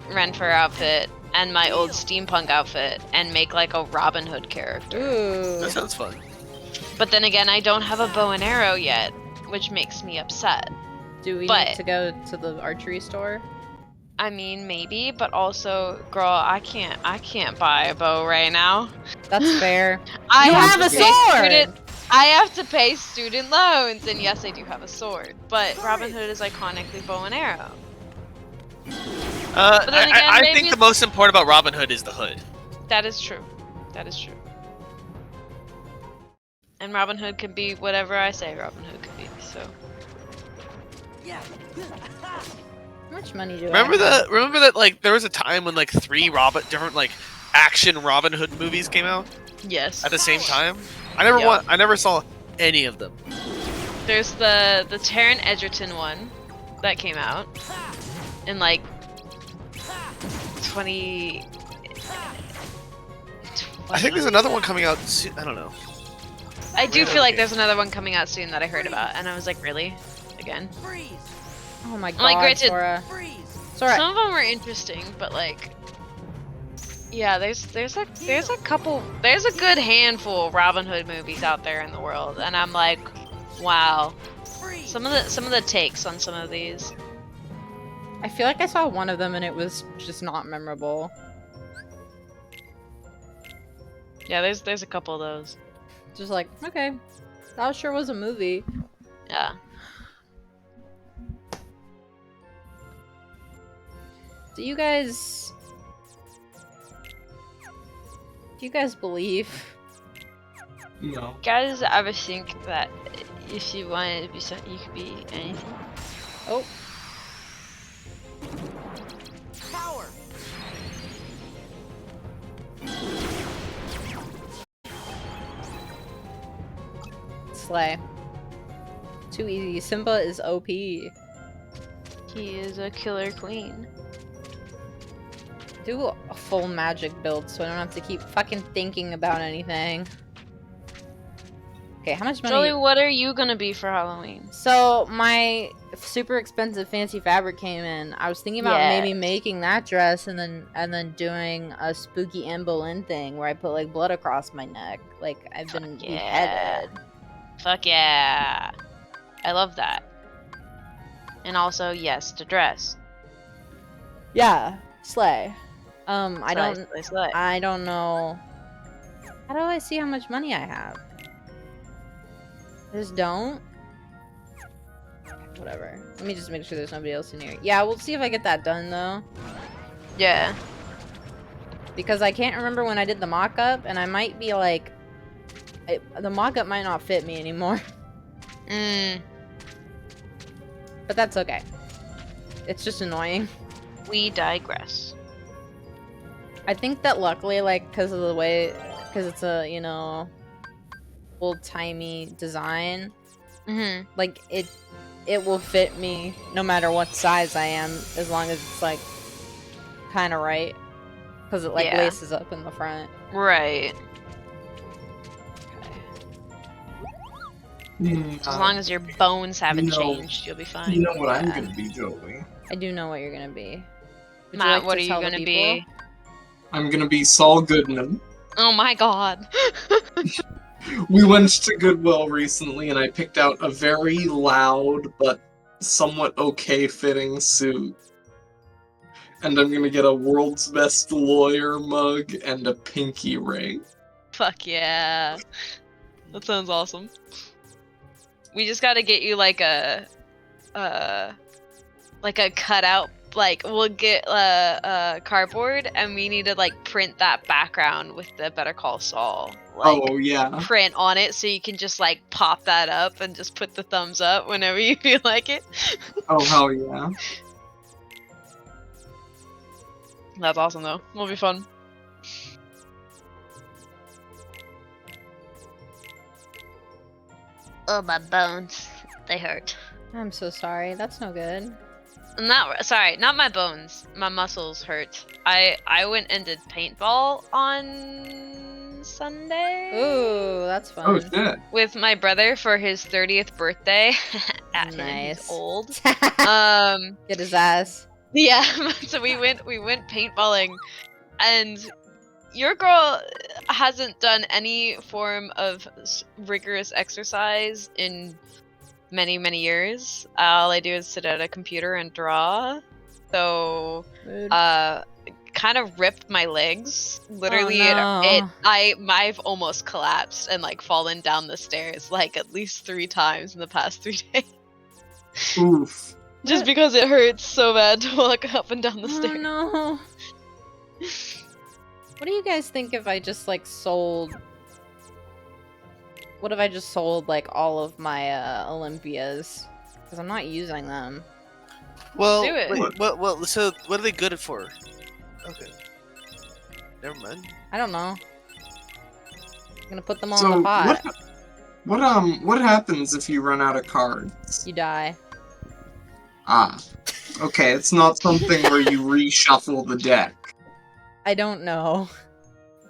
Ren Fair outfit, and my old steampunk outfit, and make like a Robin Hood character. Ooh. That sounds fun. But then again, I don't have a bow and arrow yet, which makes me upset. Do we need to go to the archery store? I mean, maybe, but also, girl, I can't buy a bow right now. That's fair. I You have to a pay sword! I have to pay student loans, and yes, I do have a sword. But Robin Hood is iconically bow and arrow. But then again, I maybe think the most important about Robin Hood is the hood. That is true. That is true. And Robin Hood can be whatever I say Robin Hood could be, so. How much money do Remember I have? Remember that like there was a time when like 3 different like action Robin Hood movies came out Yes. at the same time? I never saw any of them. There's the Taron Egerton one that came out in like 20. I think there's another one coming out soon. I don't know. I do feel like there's another one coming out soon that I heard about, and I was like, really? Again? Oh my god, Like, granted, Sora. Sora. some of them were interesting, but like, yeah, there's a good handful of Robin Hood movies out there in the world, and I'm like, wow. Some of the takes on some of these. I feel like I saw one of them and it was just not memorable. Yeah, there's a couple of those. Just like, okay, that sure was a movie. Yeah. Do you guys believe? No. Guys ever think that if you wanted to be something, you could be anything? Oh. Power! Slay. Too easy. Simba is OP. He is a killer queen. Do a full magic build so I don't have to keep fucking thinking about anything. Okay, how much money? Jolie, what are you gonna be for Halloween? So my super expensive fancy fabric came in. I was thinking about maybe making that dress and then doing a spooky Anne Boleyn thing where I put like blood across my neck, like I've been beheaded. Fuck yeah! I love that. And also, yes, to dress. Yeah, slay. I don't Slay. I don't know. How do I see how much money I have? I just don't. Okay, whatever. Let me just make sure there's nobody else in here. Yeah, we'll see if I get that done though. Yeah. Because I can't remember when I did the mock-up, and I might be like... the mock-up might not fit me anymore. But that's okay. It's just annoying. We digress. I think that luckily, like, because of the way... Because it's a, you know... old-timey design. Mm-hmm. Like, it will fit me no matter what size I am, as long as it's, like, kind of right. Because it, like, Yeah. laces up in the front. Right. As long as your bones haven't changed, you'll be fine. You know what I'm gonna be, Joey? I do know what you're gonna be. Would you Matt, like what to are you tell the gonna people? be? I'm gonna be Saul Goodman. Oh my god. We went to Goodwill recently and I picked out a very loud but somewhat okay fitting suit. And I'm gonna get a world's best lawyer mug and a pinky ring. Fuck yeah. That sounds awesome. We just gotta get you like a cutout, like we'll get cardboard and we need to like print that background with the Better Call Saul like Oh yeah. print on it so you can just like pop that up and just put the thumbs up whenever you feel like it. Oh hell yeah. That's awesome though. It'll be fun. Oh, my bones. They hurt. I'm so sorry. That's no good. Sorry, not my bones. My muscles hurt. I went and did paintball on Sunday. Ooh, that's Oh fun. shit. With my brother for his 30th birthday. At him, he's Nice. old. Get his ass. Yeah, so we went paintballing, and your girl hasn't done any form of rigorous exercise in many, many years. All I do is sit at a computer and draw. So, kind of ripped my legs. Literally, Oh, no. I've almost collapsed and like fallen down the stairs like at least 3 times in the past 3 days. Oof. Just because it hurts so bad to walk up and down the Oh stairs. no. What do you guys think if I just like sold? What if I just sold like all of my Olympias? Because I'm not using them. Well, Do it. wait, well, so what are they good for? Okay. Never mind. I don't know. I'm gonna put them all So in the pot. what happens if you run out of cards? You die. Ah. Okay, it's not something where you reshuffle the deck. I don't know.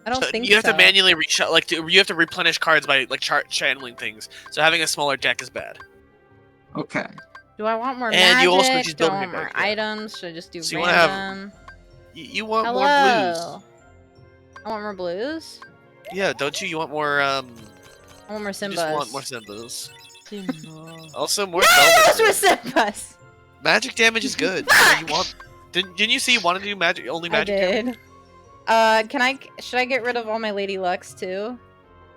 I don't think You have so. to manually you have to replenish cards by like channeling things. So having a smaller deck is bad. Okay. Do I want more And magic? you also just Do I build want your more deck, yeah. items? Should I just do So you wanna have random? You want Hello. more blues. I want more blues. Yeah, don't you? You want more I want more You Simbas. just want more Simbas. Simba. Also more Yes, velvet. more Simbas. Magic damage is good. Fuck! You want didn't you see you wanted to do magic only I magic damage? did. Should I get rid of all my Lady Lucks too?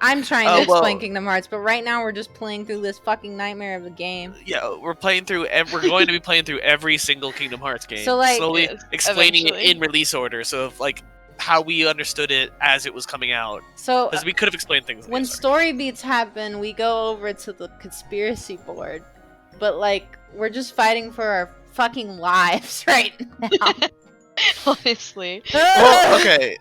I'm trying Oh, to explain well- Kingdom Hearts, but right now we're just playing through this fucking nightmare of a game. Yeah, we're playing through. We're going to be playing through every single Kingdom Hearts game. So, like- slowly Yes, explaining eventually. it in release order. So, like how we understood it as it was coming out, So because we could have explained things. when sorry. story beats happen, we go over to the conspiracy board, but like we're just fighting for our fucking lives right now. Honestly. Well, okay.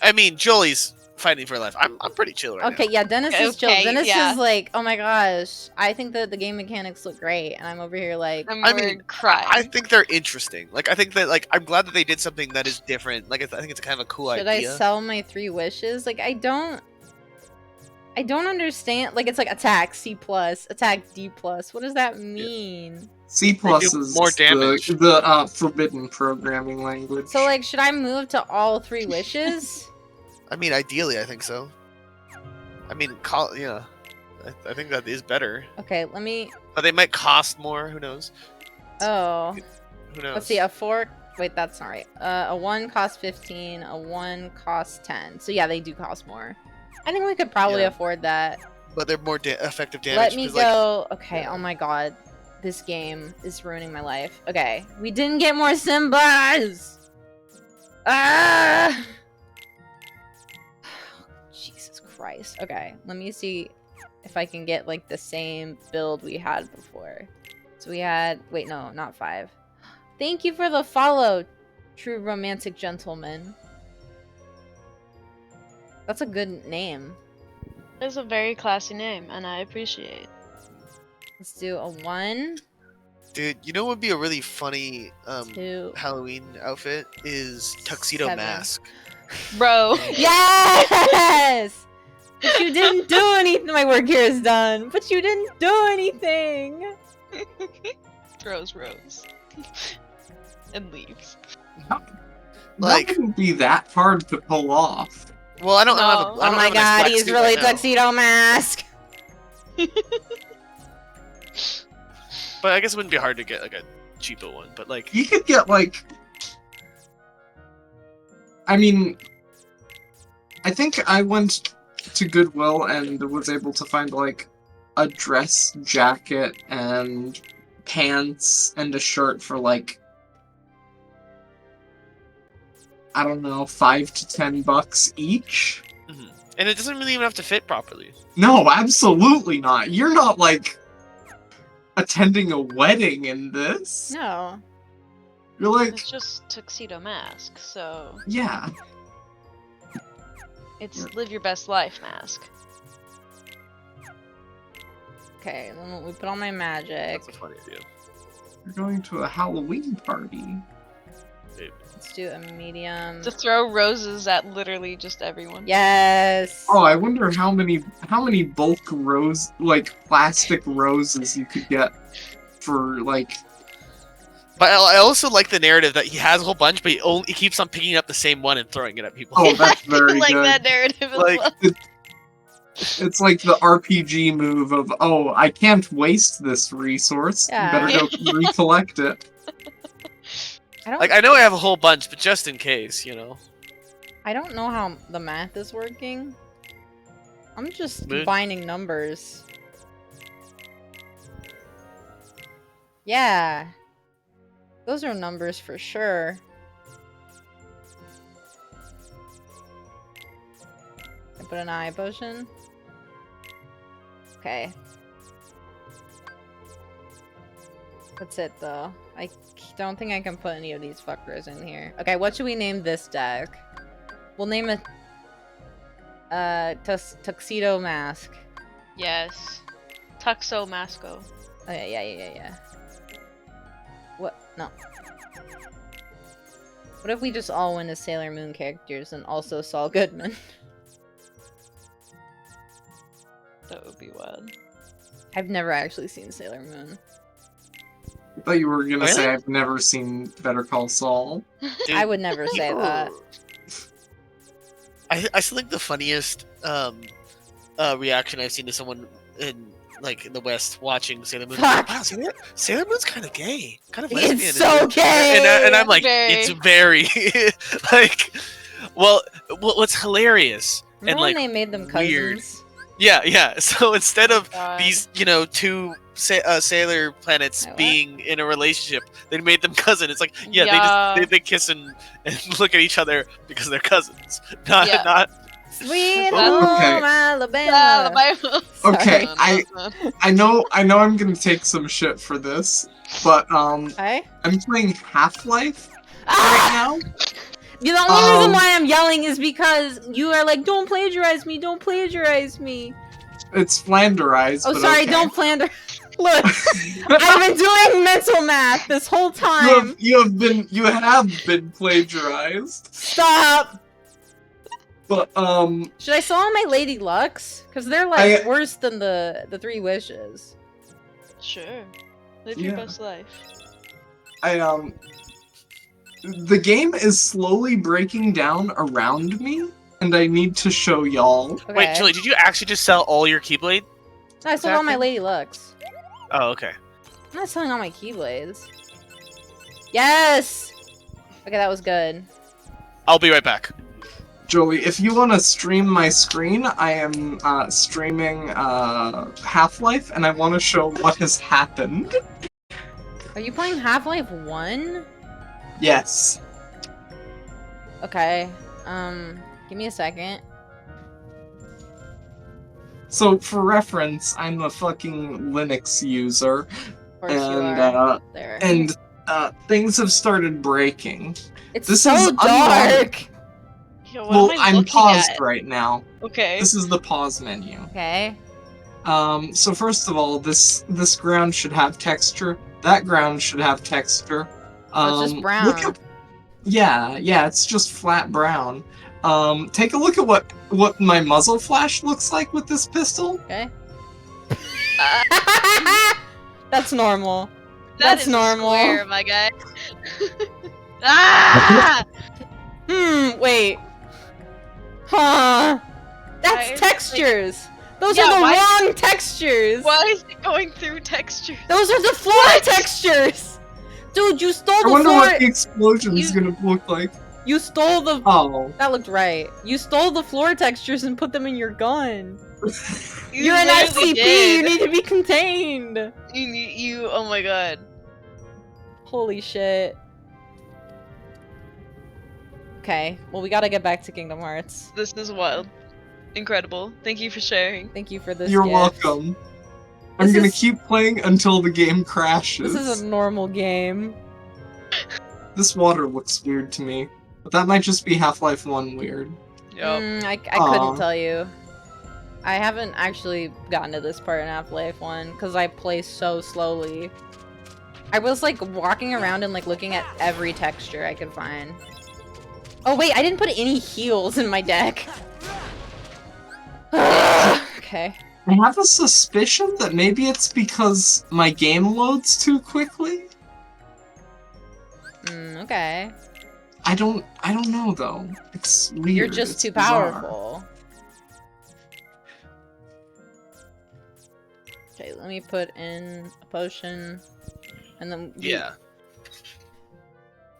I mean, Jolie's fighting for her life. I'm pretty chill right Okay, now. yeah, Dennis is chill. Okay, Dennis yeah. is like, oh my gosh, I think that the game mechanics look great, and I'm over here like, I'm I more mean, crying. I think they're interesting. Like, I think that, like, I'm glad that they did something that is different. Like, I think it's kind of a cool should I idea. sell my 3 wishes? Like, I don't understand. Like, it's like attack C plus, attack D plus. What does that mean? C plus is more damage. the forbidden programming language. So like, should I move to all 3 wishes? I mean, ideally, I think so. I mean, I think that is better. Okay, let me. But they might cost more. Who knows? Oh. Who knows? Let's see, a 4... Wait, that's not right. A 1 costs 15, a 1 costs 10. So yeah, they do cost more. I think we could probably Yeah. afford that. But they're more effective damage. Let me 'cause, like, go... Okay, oh my god. This game is ruining my life. Okay, we didn't get more Simbas! Ah! Jesus Christ. Okay, let me see if I can get, like, the same build we had before. So we had... Wait, no, not 5. Thank you for the follow, true romantic gentleman. That's a good name. It's a very classy name, and I appreciate. Let's do a 1, Dude, you know what would be a really funny 2... Halloween outfit is tuxedo 7. mask. Bro. Yes! But you didn't do anything. My work here is done. But you didn't do anything. Throws Rose. And leaves. Like- that wouldn't be that hard to pull off. Well, I don't have a. No. I Oh don't my have a nice god, black he's suit really right now. tuxedo mask. But I guess it wouldn't be hard to get like a cheapo one. But like, You could get like, I mean, I think I went to Goodwill and was able to find like a dress jacket and pants and a shirt for like, I don't know, $5 to $10 each. and it doesn't really even have to fit properly. No, absolutely not. You're not like attending a wedding in this. No. You're like, It's just tuxedo mask, so yeah. it's live your best life mask. Okay, then we put on my magic. That's a funny idea. You're going to a Halloween party. Let's do a medium. To throw roses at literally just everyone. Yes. Oh, I wonder how many bulk rose, like plastic roses you could get for like. But I also like the narrative that he has a whole bunch, but he keeps on picking up the same one and throwing it at people. Oh, that's very like good. that narrative as Like, well. It's like the RPG move of, oh, I can't waste this resource. Yeah. You better go recollect it. like I know I have a whole bunch, but just in case, you know. I don't know how the math is working. I'm just Moon? combining numbers. Yeah. Those are numbers for sure. I put an eye potion. Okay. That's it though. I don't think I can put any of these fuckers in here. Okay, what should we name this deck? We'll name it Tuxedo Mask. Yes. Tuxo Masco. Okay, yeah. What? No. What if we just all went as Sailor Moon characters and also Saul Goodman? That would be wild. I've never actually seen Sailor Moon. I thought you were gonna Really? say I've never seen Better Call Saul. Dude, I would never say that. I still think the funniest reaction I've seen to someone in the West watching Sailor Moon. Fuck. Wow, Sailor Moon's kind of gay, kind of lesbian. It's so gay! And I'm like, Very. it's very like, well, what's hilarious Remember and when like they made them weird. cousins? Yeah. So instead of God. these, two sailor planets Wait, what? being in a relationship, they made them cousin. It's like, yeah, Yeah. they kiss and look at each other because they're cousins. Not Yeah. not. Sweet Oh, home okay. Alabama. Okay, Sorry. I know I'm gonna take some shit for this, but Hey? I'm playing Half-Life Ah! right now. The only reason Um, why I'm yelling is because you are like, don't plagiarize me, don't plagiarize me. It's flanderized. Oh, but sorry, okay. don't slander. Look, I've been doing mental math this whole time. You have been plagiarized. Stop. But Should I sell my Lady Lux? Because they're like I- worse than the 3 wishes. Sure. Live your Yeah. best life. the game is slowly breaking down around me, and I need to show y'all. Okay. Wait, Julie, did you actually just sell all your Keyblade? No, I sold all my Lady Lux. Oh, okay. I'm not selling all my Keyblades. Yes! Okay, that was good. I'll be right back. Joey, if you want to stream my screen, I am streaming Half-Life, and I want to show what has happened. Are you playing Half-Life 1? Yes. Okay. Give me a second. So, for reference, I'm a fucking Linux user, Of course you are. There. and things have started breaking. It's this so is dark! Yo, what Well, am I I'm looking paused at? right now. Okay. This is the pause menu. Okay. So first of all, this ground should have texture. That ground should have texture. So it's just brown. Look at, yeah, it's just flat brown. Take a look at what my muzzle flash looks like with this pistol. Okay. That's normal. That That's is a normal. square, my guy. Ah! Wait. Huh. That's Why is it, textures. Those Yeah, are the why- wrong textures. Why is it going through textures? Those are the floor textures. Dude, you stole I the wonder floor. what the explosion is You- gonna look like. You stole the. Oh. That looked right. You stole the floor textures and put them in your gun. You You're an literally SCP. did. You need to be contained. You. Oh my god. Holy shit. Okay. Well, we gotta get back to Kingdom Hearts. This is wild. Incredible. Thank you for sharing. Thank you for this. You're gift. welcome. I'm This gonna is- keep playing until the game crashes. This is a normal game. This water looks weird to me, but that might just be Half-Life 1 weird. Yup. I Aw. couldn't tell you. I haven't actually gotten to this part in Half-Life 1 because I play so slowly. I was like walking around and like looking at every texture I could find. Oh wait, I didn't put any heals in my deck. Okay. I have a suspicion that maybe it's because my game loads too quickly. Okay. I don't know though. It's weird. You're just it's too bizarre. powerful. Okay, let me put in a potion. And then Yeah.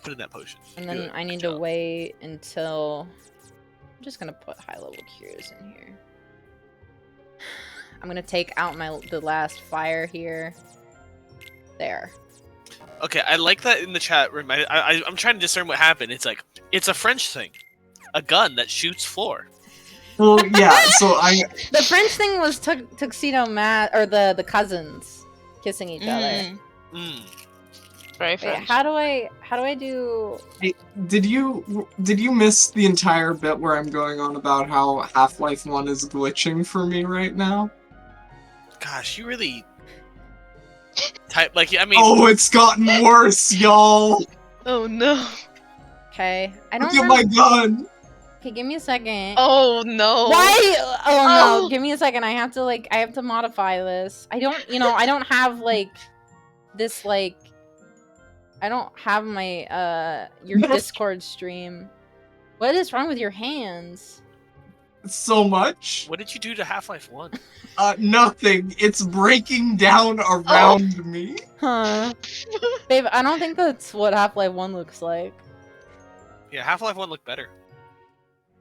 Put in that potion. And then Good. I need Good to job. wait until... I'm just gonna put high-level cures in here. I'm gonna take out the last fire here. There. Okay, I like that in the chat room. I'm trying to discern what happened. It's like, it's a French thing. A gun that shoots floor. Well, yeah. So The French thing was Tuxedo Mask, or the cousins kissing each other. Mm. Very Wait, French. how do I do... did you miss the entire bit where I'm going on about how Half-Life 1 is glitching for me right now? Gosh, you really type like I mean. Oh, it's gotten worse, y'all. Oh no. Okay, I don't Look at my remember... gun. Okay, give me a second. Oh no. Why? Oh no, Oh. give me a second. I have to modify this. I don't have like this like I don't have my your Discord stream. What is wrong with your hands? So much. What did you do to Half-Life 1? Nothing. It's breaking down around me. Huh. Babe, I don't think that's what Half-Life 1 looks like. Yeah, Half-Life 1 looked better.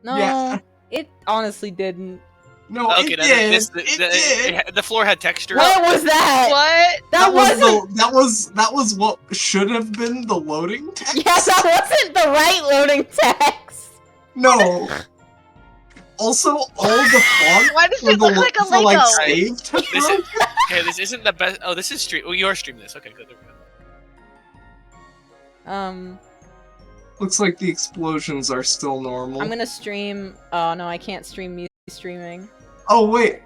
No, Yeah. it honestly didn't. No, Okay, it now did. the, It did. the floor had texture. What was that? What? That wasn't. That was what should have been the loading text. Yeah, that wasn't the right loading text. No. Also, all the font Why does for it look like a for, like, Lego? saved. This is, okay, this isn't the best. Oh, this is stream. Oh, you're streaming this. Okay, good. There we go. Looks like the explosions are still normal. I'm gonna stream. Oh no, I can't stream me streaming. Oh wait.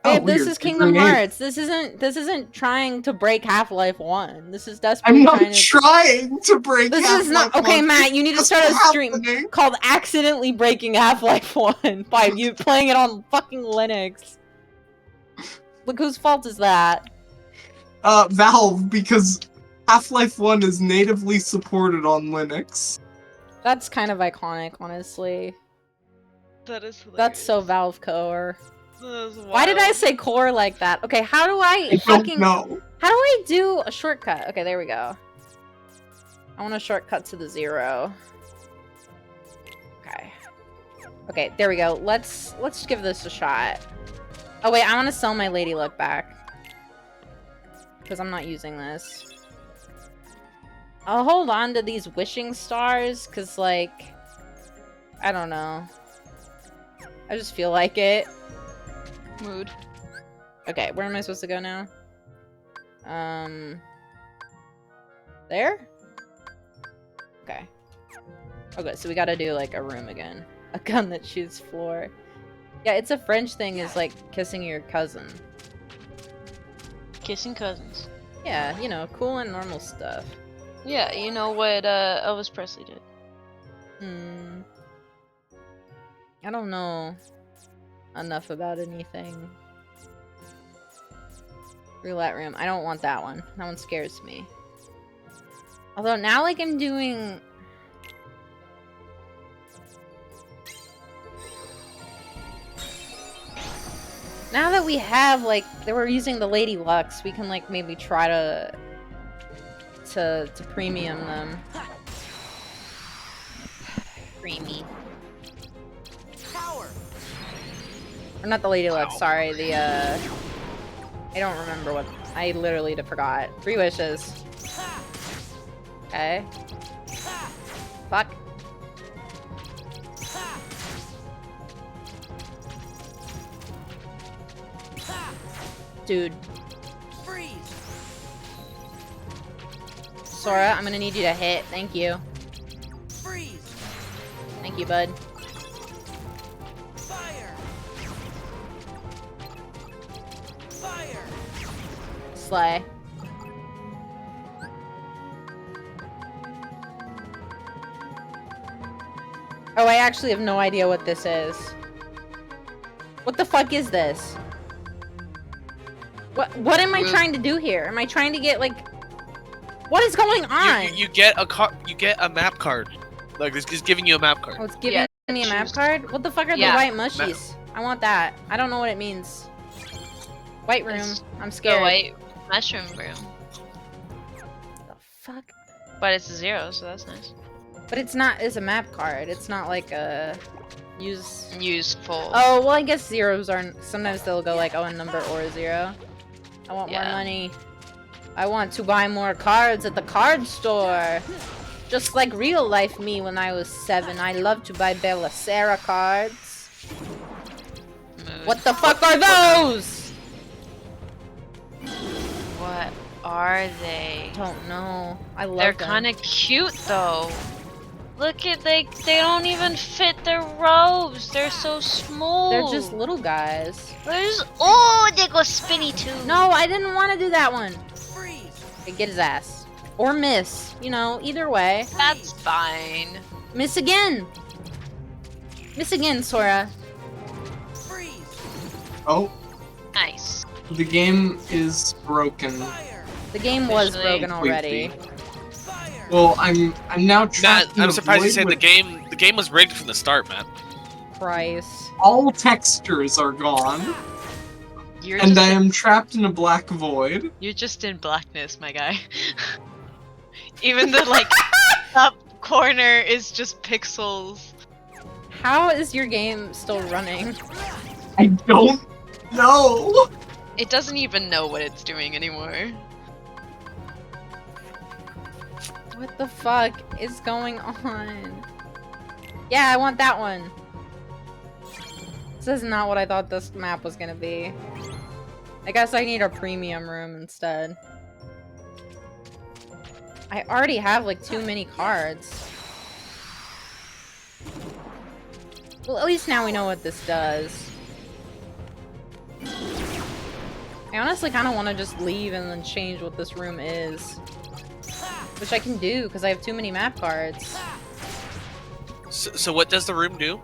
Babe, Oh, this weird. is Kingdom Grenade. Hearts. This isn't trying to break Half-Life 1. This is I'm desperately not trying to. trying to break. This is not Half-Life okay, 1. Matt. You need to It's start a stream happening. called "Accidentally Breaking Half-Life 1" by you playing it on fucking Linux. Look, whose fault is that? Valve, because Half-Life 1 is natively supported on Linux. That's kind of iconic, honestly. That is hilarious. That's so Valve core. That is Why did I wild. say core like that? Okay, how do I I fucking don't know. how do I do a shortcut? Okay, there we go. I want a shortcut to the 0. Okay. Okay, there we go. Let's give this a shot. Oh wait, I want to sell my Lady Luck back. Because I'm not using this. I'll hold on to these wishing stars, because, like, I don't know. I just feel like it. Mood. Okay, where am I supposed to go now? There? Okay. Okay, so we gotta do, like, a room again. A gun that shoots floor. Yeah, it's a French thing, is like kissing your cousin. Kissing cousins. Yeah, you know, cool and normal stuff. Yeah, you know what Elvis Presley did. I don't know enough about anything. Roulette room. I don't want that one. That one scares me. Although now, like, I'm doing... Now that we have, like, that we're using the Lady Lucks, we can, like, maybe try to premium them. Creamy. Power. Or not the Lady Lucks, sorry, the, I don't remember what... I literally forgot. 3 wishes. Okay. Fuck. Dude. Freeze. Sora, I'm gonna need you to hit. Thank you. Freeze. Thank you, bud. Fire. Fire. Slay. Oh, I actually have no idea what this is. What the fuck is this? What am I trying to do here? Am I trying to get, like... What is going on? You get a map card. Like, it's just giving you a map card. Oh, it's giving me a map card? What the fuck are the white mushies? I want that. I don't know what it means. White room. I'm scared. The white mushroom room. The fuck? But it's a 0, so that's nice. But it's not, it's a map card. It's not like a useful. Oh, well, I guess zeros aren't, sometimes they'll go like, oh, a number or a 0. I want more money. I want to buy more cards at the card store. Just like real life me when I was 7. I love to buy Belisara cards. Mood. What the fuck are those? What are they? Don't know. I love They're them. kind of cute though. Look at they don't even fit their robes. They're so small. They're just little guys. Oh, they go spinny too. No, I didn't want to do that one. Freeze. Okay, get his ass. Or miss. You know, either way. That's fine. Miss again. Miss again, Sora. Freeze. Oh, Nice. the game is broken. Fire. The game was Officially. broken already. Fire. Well, I'm now trapped. I'm in a surprised you void said with the game was rigged from the start, man. Price. all textures are gone, You're and just I am trapped in a black void. You're just in blackness, my guy. Even the like top corner is just pixels. How is your game still running? I don't know. It doesn't even know what it's doing anymore. What the fuck is going on? Yeah, I want that one. This is not what I thought this map was gonna be. I guess I need a premium room instead. I already have like too many cards. Well, at least now we know what this does. I honestly kind of want to just leave and then change what this room is. Which I can do, because I have too many map cards. So what does the room do?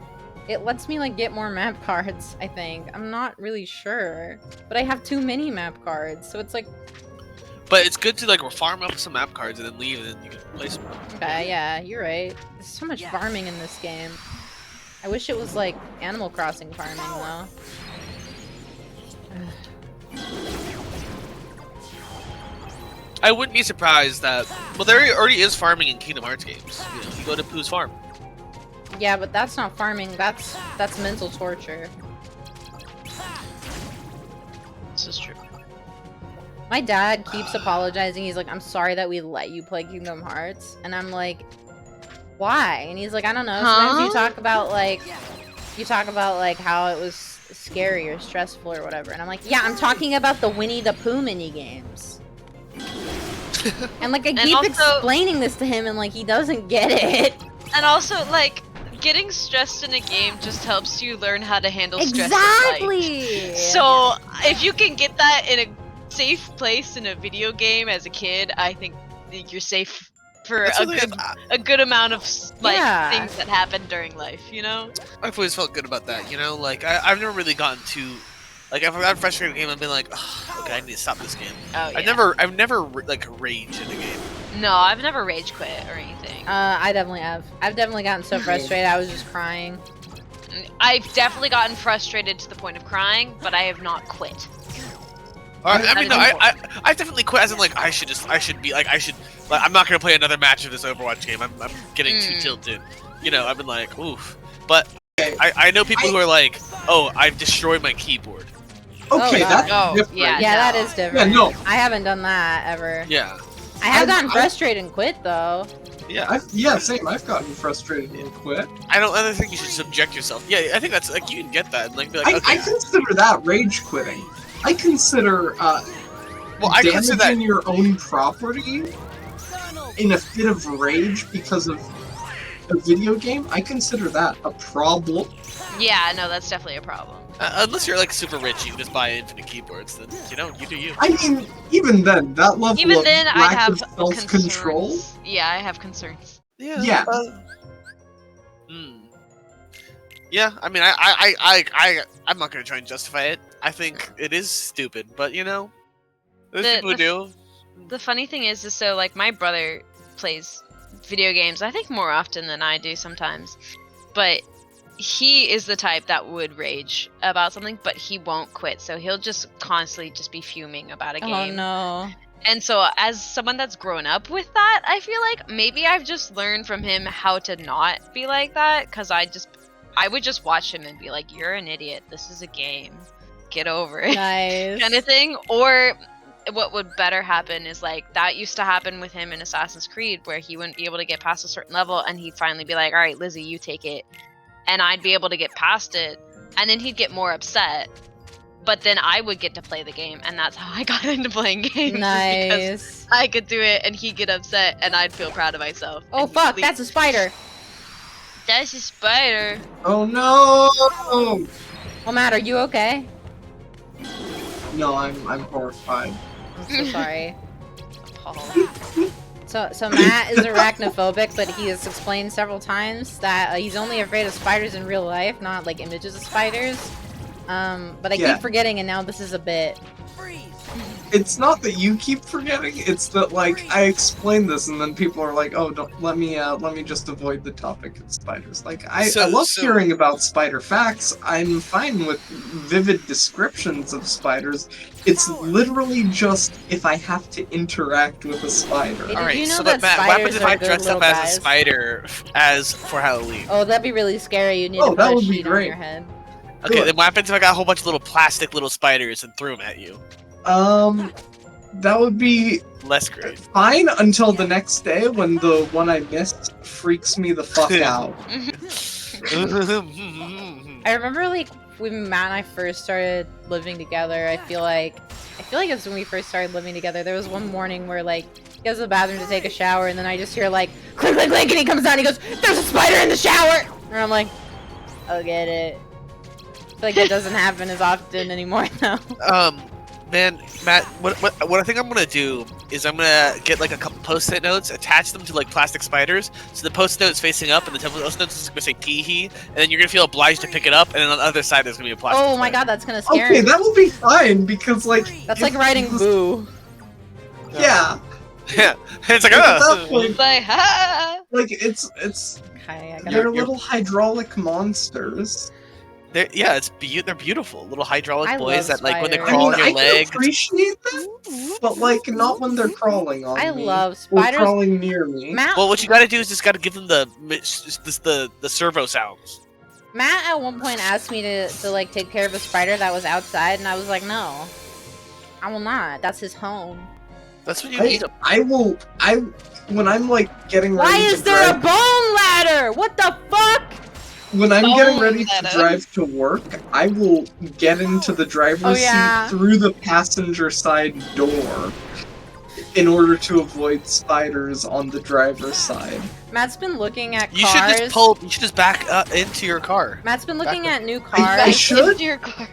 It lets me, like, get more map cards, I think. I'm not really sure. But I have too many map cards, so it's like... But it's good to, like, farm up some map cards and then leave, and then you can play some more. Okay, yeah, you're right. There's so much farming in this game. I wish it was, like, Animal Crossing farming, though. I wouldn't be surprised that. Well, there already is farming in Kingdom Hearts games. You know, you go to Pooh's farm. Yeah, but that's not farming. That's mental torture. This is true. My dad keeps apologizing. He's like, "I'm sorry that we let you play Kingdom Hearts," and I'm like, "Why?" And he's like, "I don't know. Sometimes you talk about like how it was scary or stressful or whatever," and I'm like, "Yeah, I'm talking about the Winnie the Pooh mini games." And like I keep also- explaining this to him, and like he doesn't get it. And also, like, getting stressed in a game just helps you learn how to handle stress in life. Exactly. So, if you can get that in a safe place in a video game as a kid, I think you're safe for a good amount of like things that happen during life, you know? I've always felt good about that, you know? Like, I've never really gotten too... Like, if I've gotten frustrated in a game, I've been like, oh, okay, I need to stop this game. Oh, yeah. I've never, like, raged in a game. No, I've never rage quit or anything. I definitely have. I've definitely gotten so frustrated, I was just crying. I've definitely gotten frustrated to the point of crying, but I have not quit. I mean, no, I definitely quit as in, like, I'm not gonna play another match of this Overwatch game. I'm getting too tilted. You know, I've been like, oof. But I know people who are like, oh, I've destroyed my keyboard. Okay, that's different. Yeah, that is different. Yeah, no. I haven't done that ever. Yeah. I have gotten frustrated and quit though. Yeah. Same. I've gotten frustrated and quit. I don't think you should subject yourself. Yeah, I think that's like you can get that. And, like, be like, okay. I consider that rage quitting. I consider damaging your own property in a fit of rage because of a video game. I consider that a problem. Yeah, no, that's definitely a problem. Unless you're like super rich, you can just buy infinite keyboards. Then you do you. I mean, even then, that level of I have self-control. concerns. Yeah, I have concerns. Yeah. Yeah. Yeah, I mean, I'm not gonna try and justify it. I think it is stupid, but you know, there's people who do. The funny thing is so like my brother plays video games. I think more often than I do sometimes, but he is the type that would rage about something, but he won't quit. So he'll just constantly just be fuming about a game. Oh no. And so as someone that's grown up with that, I feel like maybe I've just learned from him how to not be like that, because I would just watch him and be like, you're an idiot. This is a game. Get over it. Nice. Kind of thing. Or what would better happen is like that used to happen with him in Assassin's Creed, where he wouldn't be able to get past a certain level and he'd finally be like, all right, Lizzie, you take it. And I'd be able to get past it. And then he'd get more upset. But then I would get to play the game, and that's how I got into playing games. Nice. Because I could do it, and he'd get upset, and I'd feel proud of myself. Oh fuck, that's a spider. That's a spider. Oh no! Well, Matt, are you okay? No, I'm horrified. I'm so sorry. Paul. So Matt is arachnophobic, but he has explained several times that he's only afraid of spiders in real life, not like images of spiders. But I keep forgetting, and now this is a bit. It's not that you keep forgetting, it's that, like, I explain this and then people are like, oh, don't let me just avoid the topic of spiders. Like, I love hearing about spider facts. I'm fine with vivid descriptions of spiders. It's literally just if I have to interact with a spider. Hey, Alright, you know so that Matt, what happens if I spiders are dress good up little as guys? a spider for Halloween? Oh, that'd be really scary. You need Oh, to that put a would be sheet on great. your head. Okay, Good. then what happens if I got a whole bunch of little plastic little spiders and threw them at you? That would be Less great. fine until the next day when the one I missed freaks me the fuck out. I remember like when Matt and I first started living together. I feel like it's when we first started living together. There was one morning where like he goes to the bathroom to take a shower, and then I just hear like click click click, and he comes down. And he goes, "There's a spider in the shower," and I'm like, "I'll get it." I feel like that doesn't happen as often anymore now. Man, Matt, what I think I'm gonna do is I'm gonna get like a couple post-it notes, attach them to like plastic spiders, so the post-it note's facing up, and the post-it note's gonna say tee-hee, and then you're gonna feel obliged to pick it up, and then on the other side there's gonna be a plastic Oh my spider. god, that's gonna scare Okay, me. that will be fine because like That's like writing boo. Yeah. Yeah, it's like, At that point, It's like, ha! like it's Okay, I got your little hydraulic monsters. Yeah, they're beautiful little hydraulic I boys love that like when they spiders. I crawl mean, on your I leg. can appreciate that, but like not when they're crawling on I me love or spiders. crawling near me. Matt, Well, what you gotta do is just gotta give them the servo sounds. Matt at one point asked me to like take care of a spider that was outside, and I was like, no, I will not. That's his home. That's what you need. When I'm like getting Why ready is to there a drive, bone ladder? What the fuck? when I'm Oh, getting ready to Madam. drive to work, I will get into the driver's Oh, yeah. seat through the passenger side door in order to avoid spiders on the driver's side. Matt's been looking at You cars. should just back up into your car. Matt's been looking Back at new I cars. should? Into your car.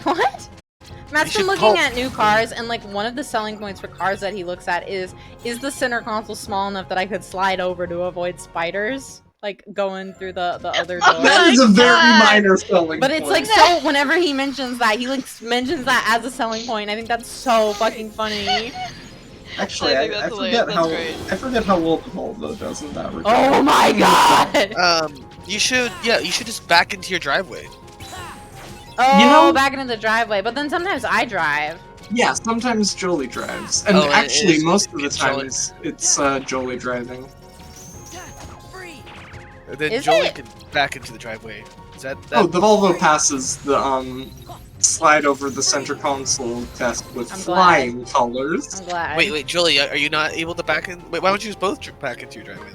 What? Matt's You been should looking pull- at new cars, and like one of the selling points for cars that he looks at is the center console small enough that I could slide over to avoid spiders, like going through the other door. That is a very minor selling But it's like point. so. Whenever he mentions that, he like mentions that as a selling point. I think that's so fucking funny. Actually, I think I that's forget hilarious. how That's great. I forget how well the Volvo does in that regard. Oh my god! You should just back into your driveway. Oh, You know- back into the driveway. But then sometimes I drive. Yeah, sometimes Jolie drives, and Oh, it actually is- most of the it's time Jolie. it's Jolie driving. And then Is Jolie it? can back into the driveway. Is that? Oh, the Volvo passes the slide over the center console test with I'm flying colors. I'm glad. Wait, Jolie, are you not able to back in? Wait, why don't you just both back into your driveway?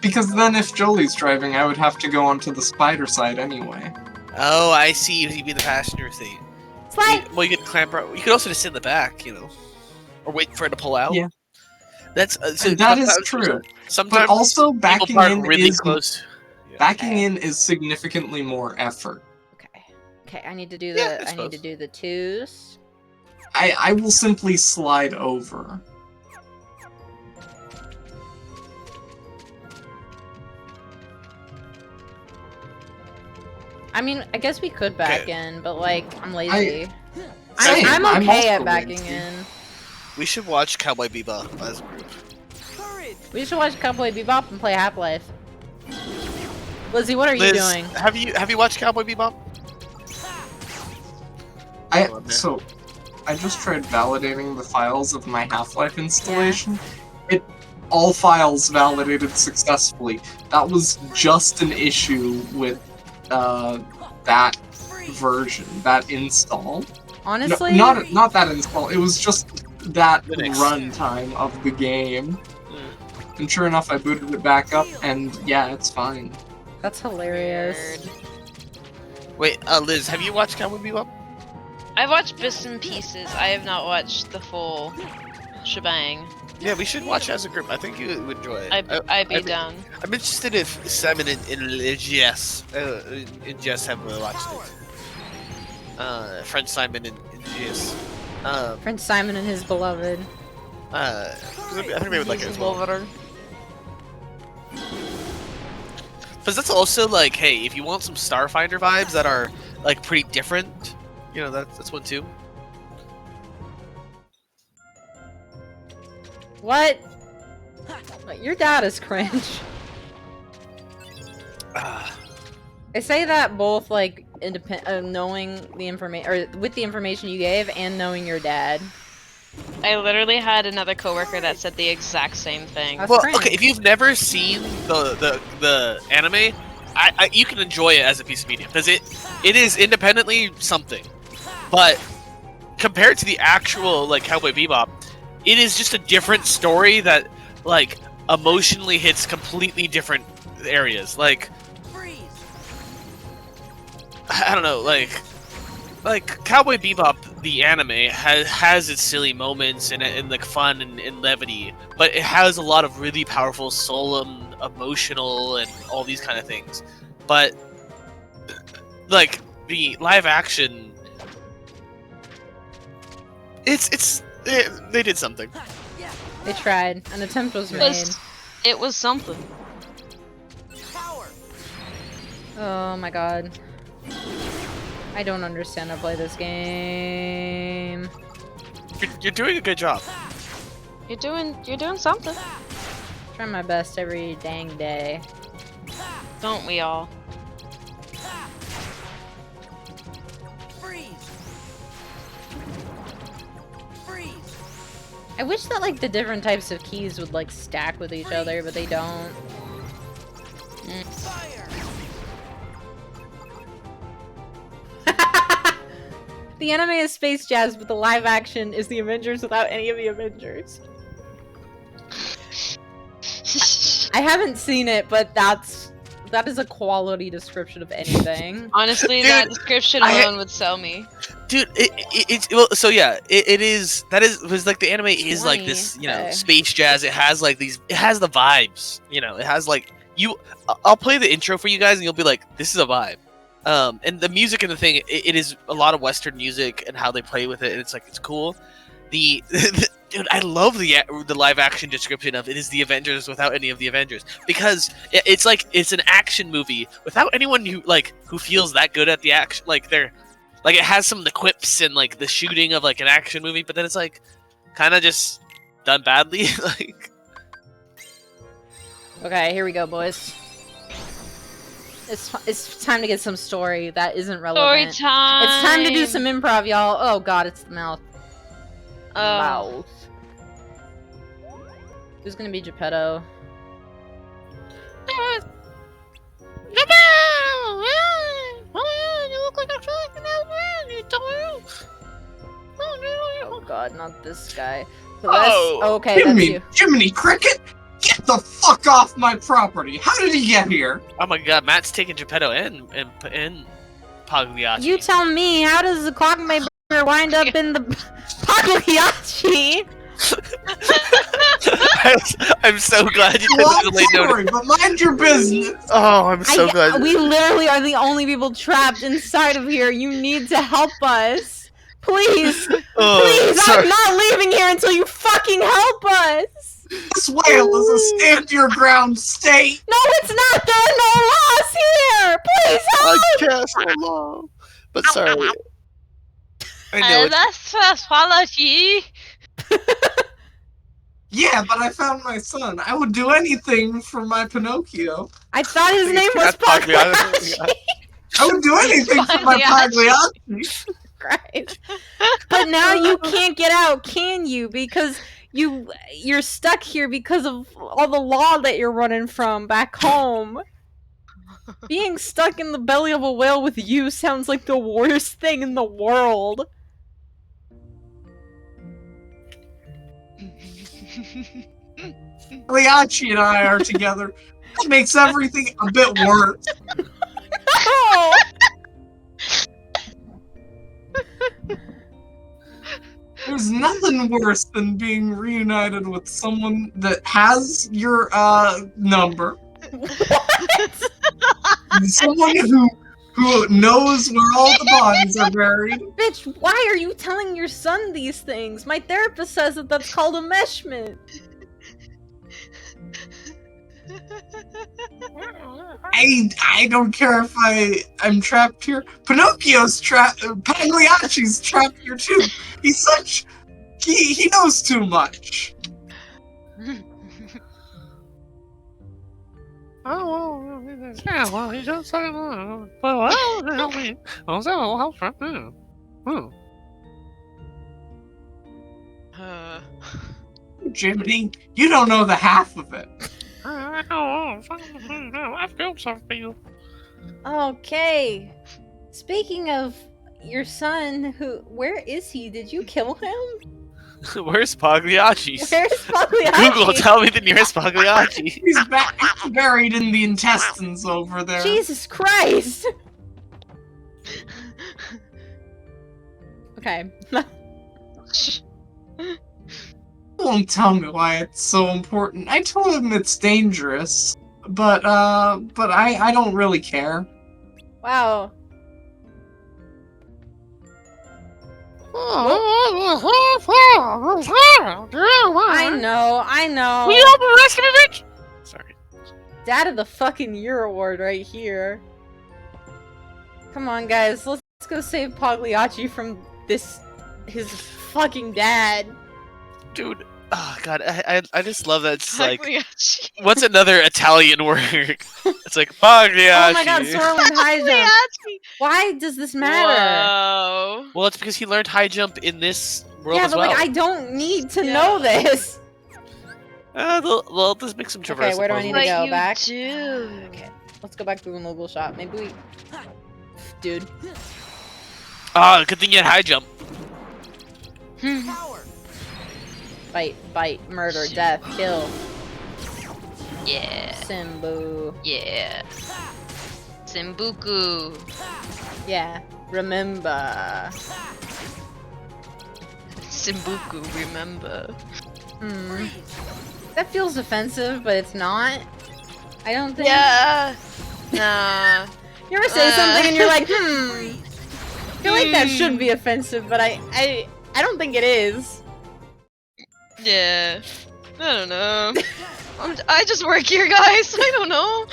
Because then if Jolie's driving, I would have to go onto the spider side anyway. Oh, I see. You'd be in the passenger seat. Slide. Well, you could clamp out. You could also just sit in the back, or wait for it to pull out. Yeah. That's so And that is sometimes- true. Sometimes But also people backing park in really is close. Yeah. backing in is significantly more effort. Okay. Okay. I need to do Yeah, the. I I need to suppose. do the twos. I will simply slide over. I mean, I guess we could back Okay. in, but like, I'm lazy. Same, I'm I'm okay also at backing lazy. in. We should watch Cowboy Bebop as a group. We should watch Cowboy Bebop and play Half-Life. Lizzie, what are you Liz, doing? have you watched Cowboy Bebop? So, I just tried validating the files of my Half-Life installation. All files validated successfully. That was just an issue with that version, that install. Honestly, No, not that install. It was just that Linux. runtime of the game. Mm. And sure enough, I booted it back up, and yeah, it's fine. that's hilarious. Wait, Liz, have you watched Cowboy Bebop? I've watched bits and pieces. I have not watched the full shebang. Yeah, we should watch it as a group. I think you would enjoy it. I'd be I'd be- down. I'm interested if Simon and Jess have watched it. Friend Simon and Jess. Prince Simon and his beloved. 'Cause I think they would like it as well. But that's also like, hey, if you want some Starfinder vibes that are like pretty different, that's one too. What? What, your dad is cringe. Ah, I say that both like knowing the information or with the information you gave and knowing your dad. I literally had another coworker that said the exact same thing. That's well, cringe. okay, if you've never seen the anime, you can enjoy it as a piece of media because it is independently something, but compared to the actual like Cowboy Bebop, it is just a different story that like emotionally hits completely different areas. Like, I don't know, like Cowboy Bebop, the anime has its silly moments and like fun and levity, but it has a lot of really powerful solemn, emotional, and all these kind of things. But like the live action, they did something. They tried. An attempt was made. It was something. Oh my god. I don't understand how to play this game. You're doing a good job. You're doing something. Try my best every dang day. Don't we all? I wish that like the different types of keys would like stack with each other, but they don't. The anime is Space Jazz, but the live action is the Avengers without any of the Avengers. I haven't seen it, but that is a quality description of anything. Honestly, Dude, that description alone would sell me. Dude, it's well, so yeah, it is. That is was like the anime is like 20, this, you know, okay. Space Jazz. It has like these. It has the vibes. You know, it has like you. I'll play the intro for you guys, and you'll be like, "This is a vibe." And the music and the thing, it is a lot of Western music and how they play with it, and it's like it's cool. The dude, I love the live action description of it is the Avengers without any of the Avengers, because it's like it's an action movie without anyone who feels that good at the action. Like they're like it has some of the quips and like the shooting of like an action movie, but then it's like kind of just done badly. Like Okay, here we go, boys. It's time to get some story that isn't relevant. Story time. It's time to do some improv, y'all. Oh god, it's the mouth. Oh. Mouth. Who's gonna be Geppetto? Oh god, not this guy. Okay, that's you. Jiminy Cricket! Get the fuck off my property! How did he get here? oh my god, Matt's taking Geppetto and Pagliacci. You tell me, how does the Clockmaker wind up in the Pagliacci? I'm so glad you Long took the late story, notice. but mind your business! Oh, I'm so glad. We literally are the only people trapped inside of here. You need to help us. Please! Oh, Please! sorry. I'm not leaving here until you fucking help us! This whale is a stand-your-ground state! No, it's not! There are no laws here! Please I help! guess so long. But sorry. I know it's That's astrology. Yeah, but I found my son. I would do anything for my Pinocchio. I thought his name was That's Pagliacci. Pagliacci. I would do anything for my Pagliacci. Christ. But now you can't get out, can you? Because you're stuck here because of all the law that you're running from back home. Being stuck in the belly of a whale with you sounds like the worst thing in the world. Pagliacci and I are together. That makes everything a bit worse. No! There's nothing worse than being reunited with someone that has your number. What? Someone who knows where all the bodies are buried. Bitch, why are you telling your son these things? My therapist says that that's called enmeshment. I don't care if I'm trapped here. Pinocchio's trapped. Pagliacci's trapped here too. He's such. He knows too much. Oh, well, yeah, well, he just said, well, I mean, also, I'll try to. Jiminy, you don't know the half of it. I feel sorry for you. Okay. Speaking of your son, where is he? Did you kill him? Where's Pagliacci? Where's Pagliacci? Google, tell me the nearest Pagliacci. He's buried in the intestines over there. Jesus Christ! Okay. Won't tell me why it's so important. I told him it's dangerous, but I don't really care. Wow. I know. Will you open the rest of the bitch? Sorry. Dad of the fucking year award right here. Come on, guys, let's go save Pagliacci from his fucking dad. Dude, oh god, I just love that it's like, Pagliacci. what's another Italian word? It's like Pagliacci. Oh my god, Sorlin high jump. Why does this matter? Whoa. Well, it's because he learned high jump in this world Yeah, as but well. like I don't need to Yeah. know this. Well, let's make some traversal Okay, where do I need to puzzles. go? you Back? do. Okay, let's go back to the mobile shop. Maybe we... Dude. Ah, good thing you had high jump. Power. Bite, murder, death, kill. Yeah. Simbu. Yeah. Simbuku. Yeah, remember. Simbuku, remember. That feels offensive, but it's not. I don't think. Yeah. Nah. You ever say something and you're like, I feel like that should be offensive, but I don't think it is. Yeah. I don't know. I just work here, guys. I don't know.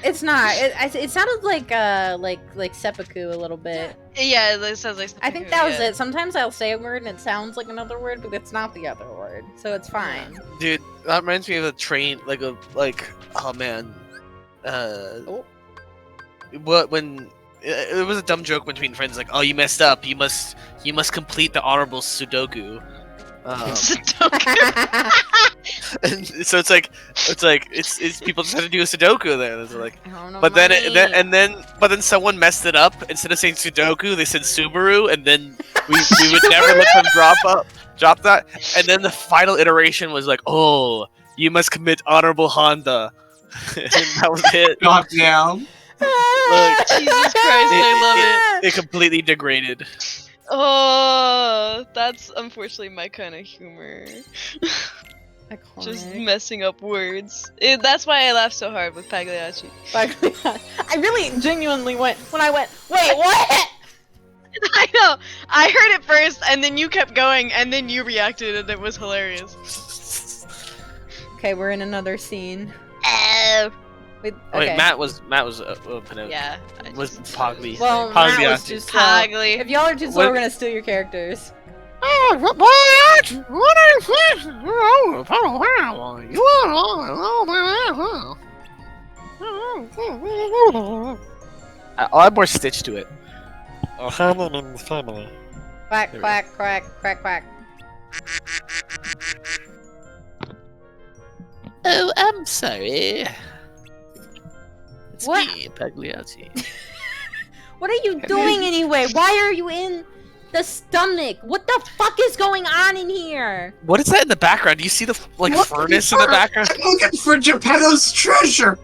It's not. It sounded like seppuku a little bit. Yeah, that sounds like. I think that was it. Sometimes I'll say a word and it sounds like another word, but it's not the other word, so it's fine. Dude, that reminds me of a train, oh man. What, when, it was a dumb joke between friends, like, oh, you messed up, you must complete the honorable Sudoku. And so it's people just have to do a Sudoku there. It's like, but then someone messed it up. Instead of saying Sudoku, they said Subaru, and then we would never let them drop that. And then the final iteration was like, oh, you must commit honorable Honda, and that was it. God damn. Jesus Christ, I love it. It completely degraded. Oh, that's unfortunately my kind of humor. Iconic. Just messing up words. That's why I laughed so hard with Pagliacci. I really genuinely went when I went, wait, what? I know! I heard it first, and then you kept going, and then you reacted, and it was hilarious. Okay, we're in another scene. Wait, Wait, okay. Matt was Pinocchio. Yeah. Was Pogli. Well, Matt was Pagliacci. too slow. Pogli. If y'all are too slow, What- we're gonna steal your characters. I'll add more Stitch to it. Quack, quack, quack, quack, quack. Oh, I'm sorry. It's What? me, Pagliacci. What are you doing anyway? Why are you in the stomach? What the fuck is going on in here? What is that in the background? Do you see the What furnace in the background? I'm looking for Geppetto's treasure.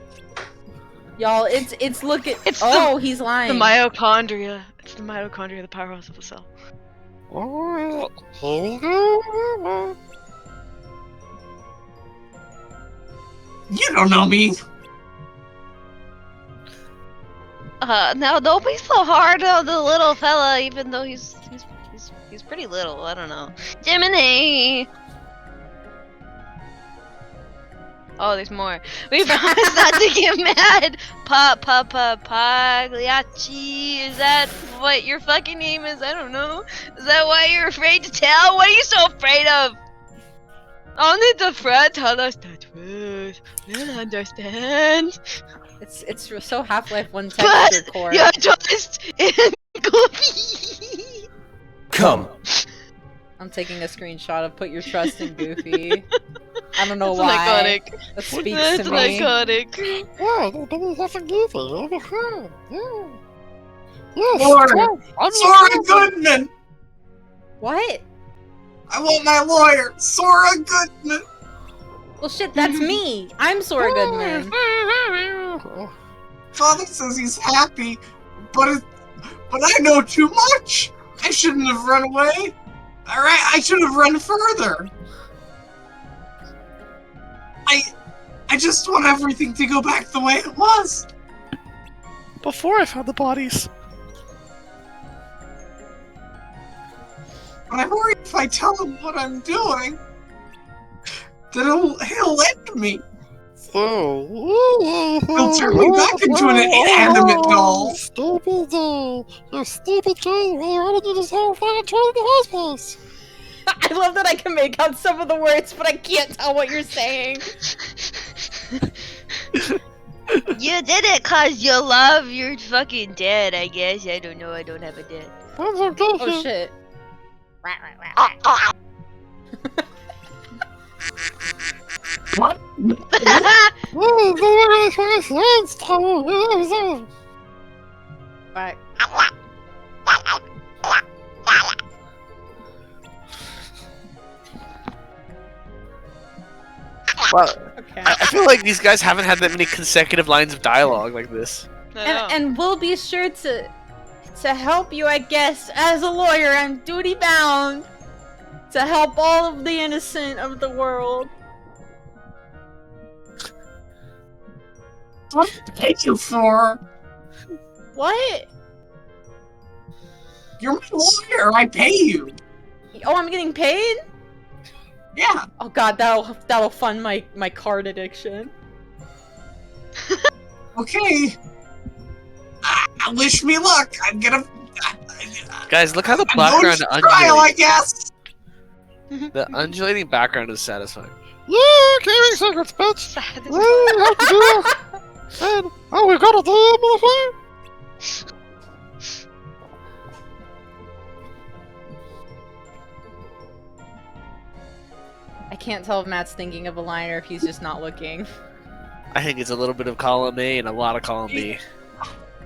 Y'all, it's looking. It's oh, he's The lying. mitochondria. It's the mitochondria, the powerhouse of the cell. You don't know me. Now don't be so hard on the little fella, even though he's pretty little. I don't know. Jiminy. Oh, there's more. We promise not to get mad. Pagliacci. Is that what your fucking name is? I don't know. Is that why you're afraid to tell? What are you so afraid of? Only the friend tell us the truth. We'll understand. It's so Half-Life 1 But texture core. your trust in Goofy. Come. I'm taking a screenshot of put your trust in Goofy. I don't know That's why. iconic. That speaks That's to me. iconic. Sora Goodman. What? I want my lawyer, Sora Goodman. Well, shit, that's me. I'm Sora Goodman. Father says he's happy, but I know too much. I shouldn't have run away. All right, I should have run further. I just want everything to go back the way it was. Before I found the bodies. But I'm worried if I tell him what I'm doing, that he'll end me. He'll turn me back into an inanimate doll. Stupid doll! You stupid kid! We wanted you to say fucking turn to the hospice! I love that I can make out some of the words, but I can't tell what you're saying. You did it cause you love your fucking dad, I guess. I don't know, I don't have a dad. That's okay, Oh shit. What? Right. Well, Okay. I feel like these guys haven't had that many consecutive lines of dialogue like this. I know. And we'll be sure to help you, I guess, as a lawyer. I'm duty bound to help all of the innocent of the world. What did I pay you for? What? You're my lawyer. I pay you. Oh, I'm getting paid? Yeah. Oh god, that'll fund my card addiction. Okay. Wish me luck. I'm gonna. Guys, look how the I'm going background to trial, I undulates. guess. The undulating background is satisfying. Yeah, keeping secrets, bitch. Sad. We have to do it. And, oh, we gotta do it, motherfucker. I can't tell if Matt's thinking of a line or if he's just not looking. I think it's a little bit of column A and a lot of column B.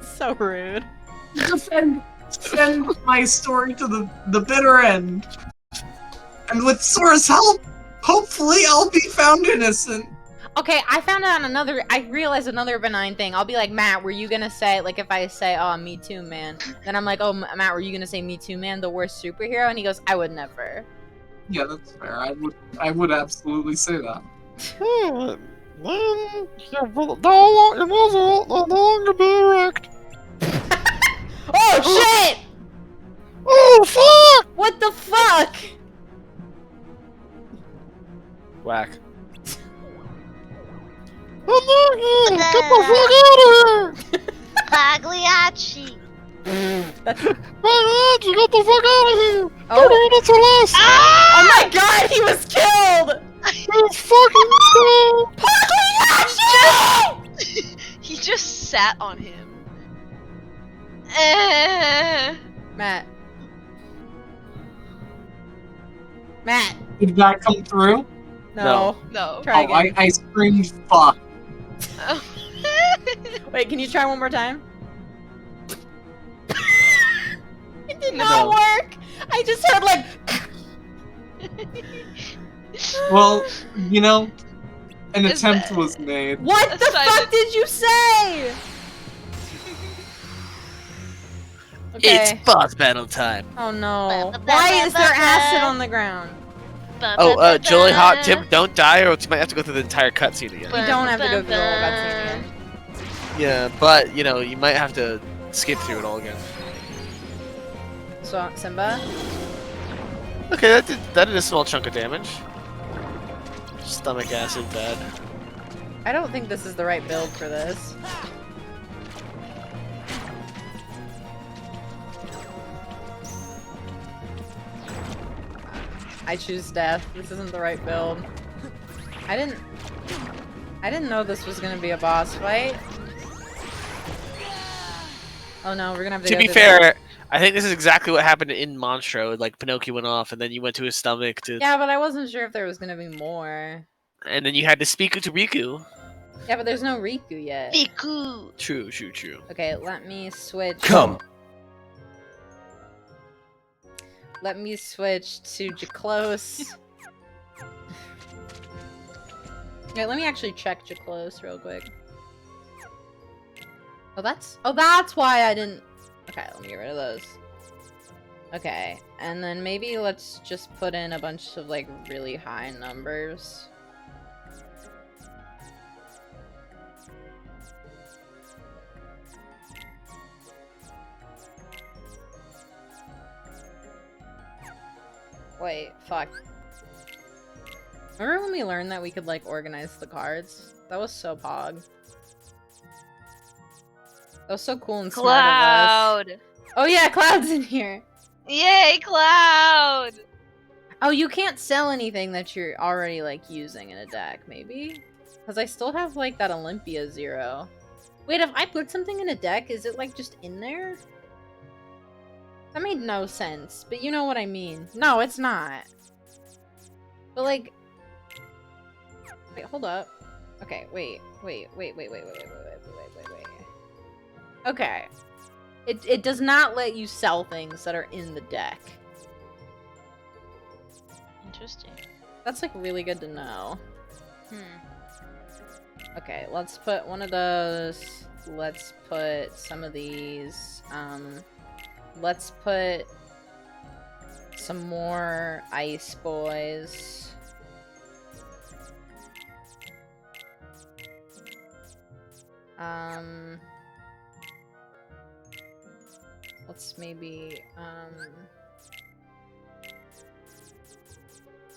So rude. Send my story to the bitter end. And with Sora's help, hopefully I'll be found innocent. Okay, I realized another benign thing. I'll be like, Matt, were you gonna say, like, if I say, oh, me too, man, then I'm like, oh, Matt, were you gonna say me too, man, the worst superhero? And he goes, I would never. Yeah, that's fair. I would absolutely say that. Then, it wasn't no longer be erect. Oh, shit! Oh, fuck! What the fuck? Whack. Get the fuck out of here! Pagliacci. Pagliacci, get the fuck out of here! Oh. 30 minutes or less! Oh my god, he was killed! You fucking Pagliacci! He just sat on him. Matt. Matt. Did that come through? No. No. Try Oh, again. I screamed fuck. Oh. Wait, can you try one more time? It did No. not work! I just heard like... Well, you know, an Is attempt that- was made. What the Aside fuck it- did you say? It's Okay. boss battle time. Oh no. Why is there acid on the ground? Oh, Julie Hot Tip, don't die or you might have to go through the entire cutscene again. You don't have to go through the whole cutscene again. Yeah, but, you know, you might have to skip through it all again. So, Simba? Okay, that did a small chunk of damage. Stomach acid bad. I don't think this is the right build for this. I choose death. This isn't the right build. I didn't know this was gonna be a boss fight. Oh no, we're gonna have to To go be through fair, I think this is exactly what happened in Monstro. Like, Pinocchio went off, and then you went to his stomach to... Yeah, but I wasn't sure if there was gonna be more. And then you had to speak to Riku. Yeah, but there's no Riku yet. Biku. True, true, true. Okay, let me switch. Come. Let me switch to Jaclose. Okay, let me actually check Jaclose real quick. Oh, that's why I didn't... Okay, let me get rid of those. Okay, and then maybe let's just put in a bunch of, like, really high numbers. Wait, fuck. Remember when we learned that we could, like, organize the cards? That was so pog. That was so cool and smart of us. Cloud. Oh yeah, Cloud's in here! Yay, Cloud. Oh, you can't sell anything that you're already, like, using in a deck, maybe? Because I still have, like, that Olympia 0. Wait, if I put something in a deck, is it, like, just in there? That made no sense, but you know what I mean. No, it's not. But like... Wait, hold up. Okay, wait. Okay. It does not let you sell things that are in the deck. Interesting. That's like really good to know. Okay, let's put one of those. Let's put some of these. Let's put some more ice boys. Let's maybe,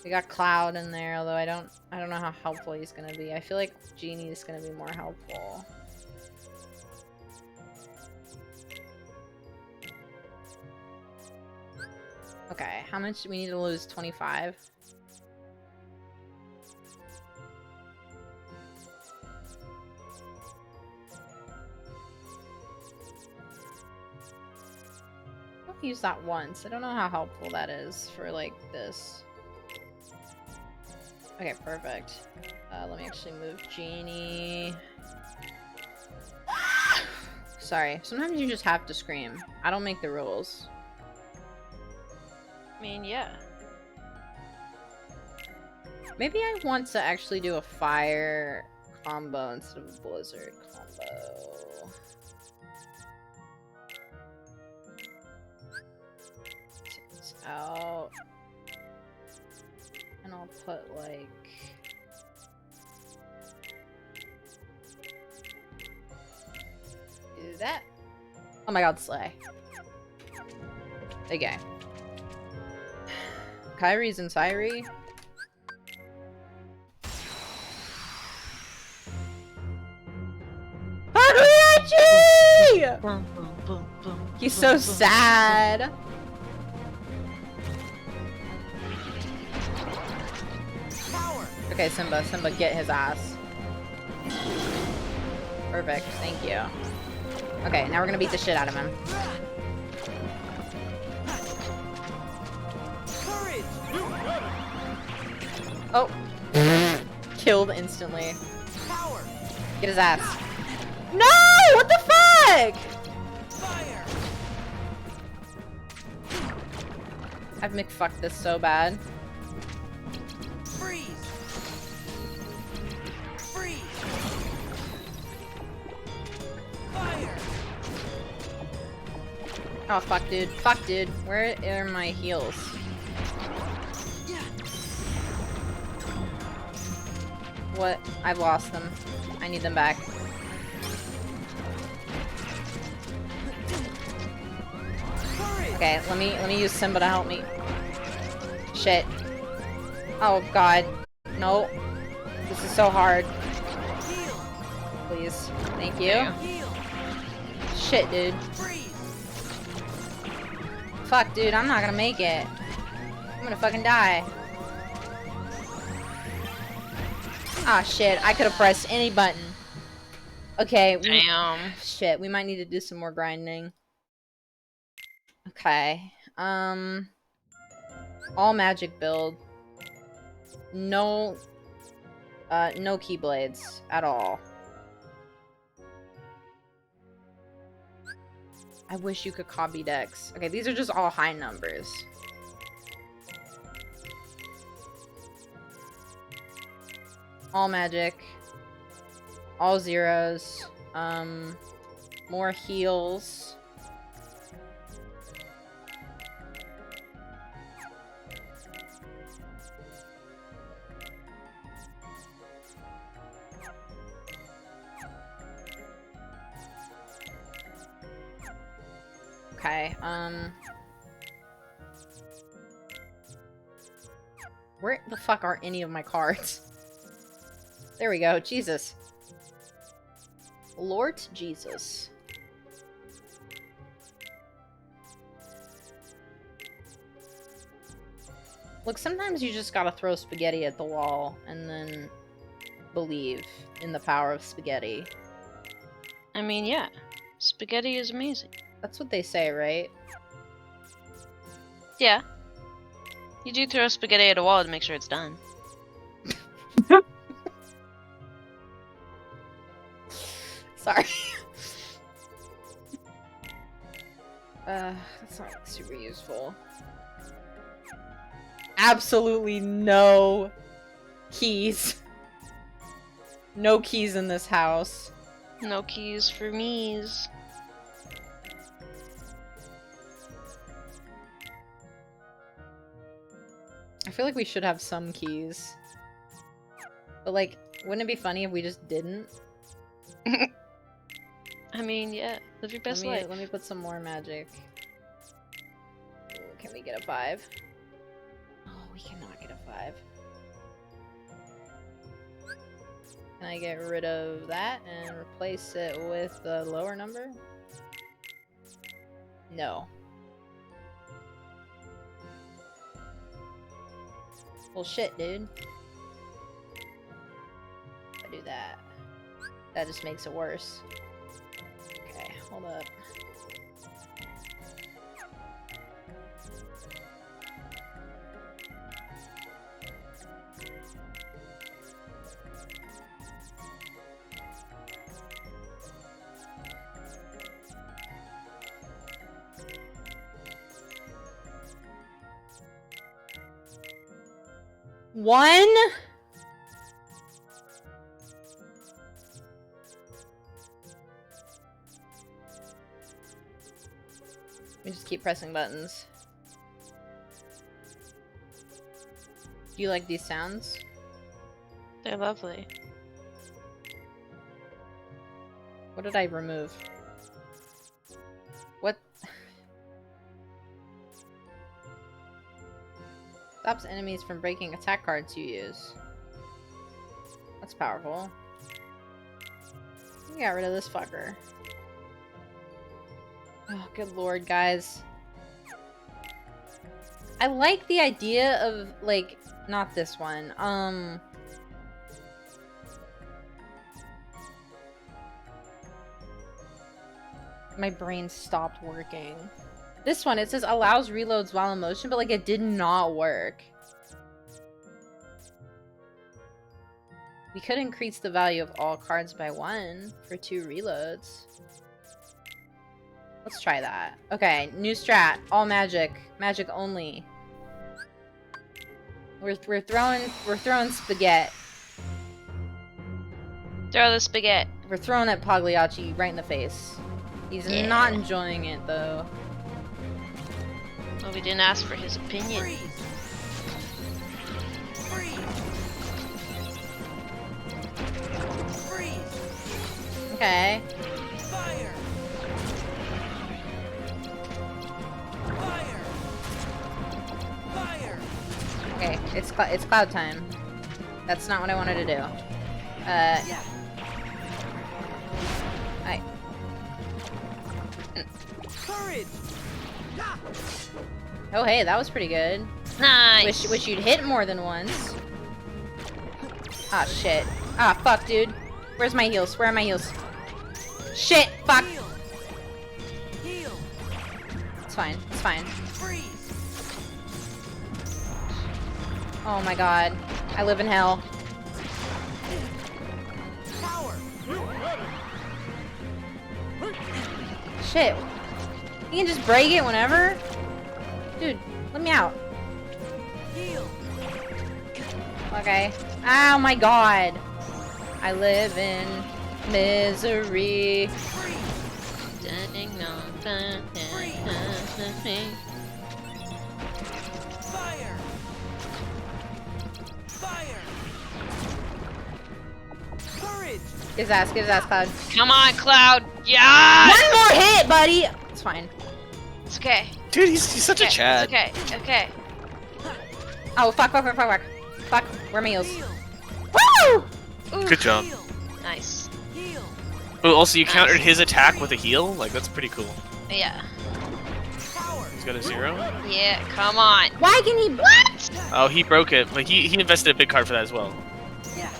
we got Cloud in there, although I don't know how helpful he's gonna be. I feel like Genie is gonna be more helpful. Okay, how much do we need to lose? 25? I've used that once. I don't know how helpful that is for, like, this. Okay, perfect. Let me actually move Genie. Sorry, sometimes you just have to scream. I don't make the rules. I mean, yeah. Maybe I want to actually do a fire combo instead of a blizzard combo. Take this out. And I'll put, like... do that. Oh my god, Slay. Okay. Kyrie's and Syrie. Pagliacci! He's so sad. Okay, Simba, get his ass. Perfect, thank you. Okay, now we're gonna beat the shit out of him. Oh. Killed instantly. Get his ass. No! What the fuck? I've McFucked this so bad. Freeze! Freeze! Fire! Oh, fuck, dude. Fuck, dude. Where are my heals? What? I've lost them. I need them back. Okay, let me use Simba to help me. Shit. Oh god. No. This is so hard. Please. Thank you. Shit, dude. Fuck, dude, I'm not gonna make it. I'm gonna fucking die. Ah, shit. I could have pressed any button. Okay. Damn. Shit, we might need to do some more grinding. Okay. All magic build. No... no keyblades at all. I wish you could copy decks. Okay, these are just all high numbers. All magic. All zeros. More heals. Okay, where the fuck are any of my cards? There we go, Jesus. Lord Jesus. Look, sometimes you just gotta throw spaghetti at the wall and then believe in the power of spaghetti. I mean, yeah. Spaghetti is amazing. That's what they say, right? Yeah. You do throw spaghetti at a wall to make sure it's done. Sorry. That's not super useful. Absolutely no keys. No keys in this house. No keys for me's. I feel like we should have some keys. But like, wouldn't it be funny if we just didn't? I mean, yeah, live your best life. Let me put some more magic. Ooh, can we get a 5? Oh, we cannot get a 5. Can I get rid of that and replace it with the lower number? No. Well, shit, dude. If I do that, that just makes it worse. Okay, hold up. One? We just keep pressing buttons. Do you like these sounds? They're lovely. What did I remove? What? Stops enemies from breaking attack cards you use. That's powerful. We got rid of this fucker. Oh, good lord, guys. I like the idea of, like, not this one. My brain stopped working. This one, it says allows reloads while in motion, but like it did not work. We could increase the value of all cards by 1 for 2 reloads. Let's try that. Okay, new strat. All magic. Magic only. We're throwing spaghetti. Throw the spaghetti. We're throwing at Pagliacci right in the face. He's not enjoying it though. Well, we didn't ask for his opinion. Freeze. Freeze. Freeze. Okay. Fire. Fire. Fire. Okay, it's cloud time. That's not what I wanted to do. Yeah. Courage. Oh hey, that was pretty good. Nice. Wish you'd hit more than once. Ah shit. Ah fuck, dude. Where's my heals? Where are my heals? Shit! Fuck! Heal. Heal. It's fine. It's fine. Freeze. Oh my god. I live in hell. Power. Shit. You can just break it whenever? Dude, let me out. Heal. Okay. Oh my god. I live in misery. Fire. Fire. Courage. Give his ass, Cloud. Come on, Cloud. Yeah. One more hit, buddy! It's fine. It's okay. Dude, he's such a Okay, Chad. Okay. Okay. Oh, fuck. Fuck. Where are my heals? Heal. Woo! Ooh. Good job. Heal. Nice. Heal. Oh, also, you Nice. countered his attack with a heal? Like, that's pretty cool. Yeah. Power. He's got a 0. Yeah. Come on. Why can he- What? Oh, he broke it. Like, he invested a big card for that as well. Yeah.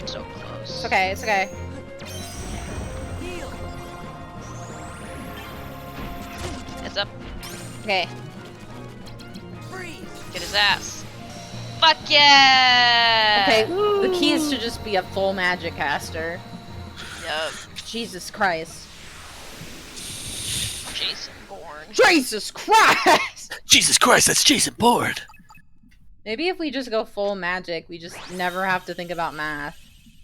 So close. It's okay, it's okay. Heal. Heads up. Okay. Get his ass. Fuck yeah! Okay, the key is to just be a full magic caster. Yup. Jesus Christ. Jason Bourne. Jesus Christ! Jesus Christ, that's Jason Bourne. Maybe if we just go full magic, we just never have to think about math.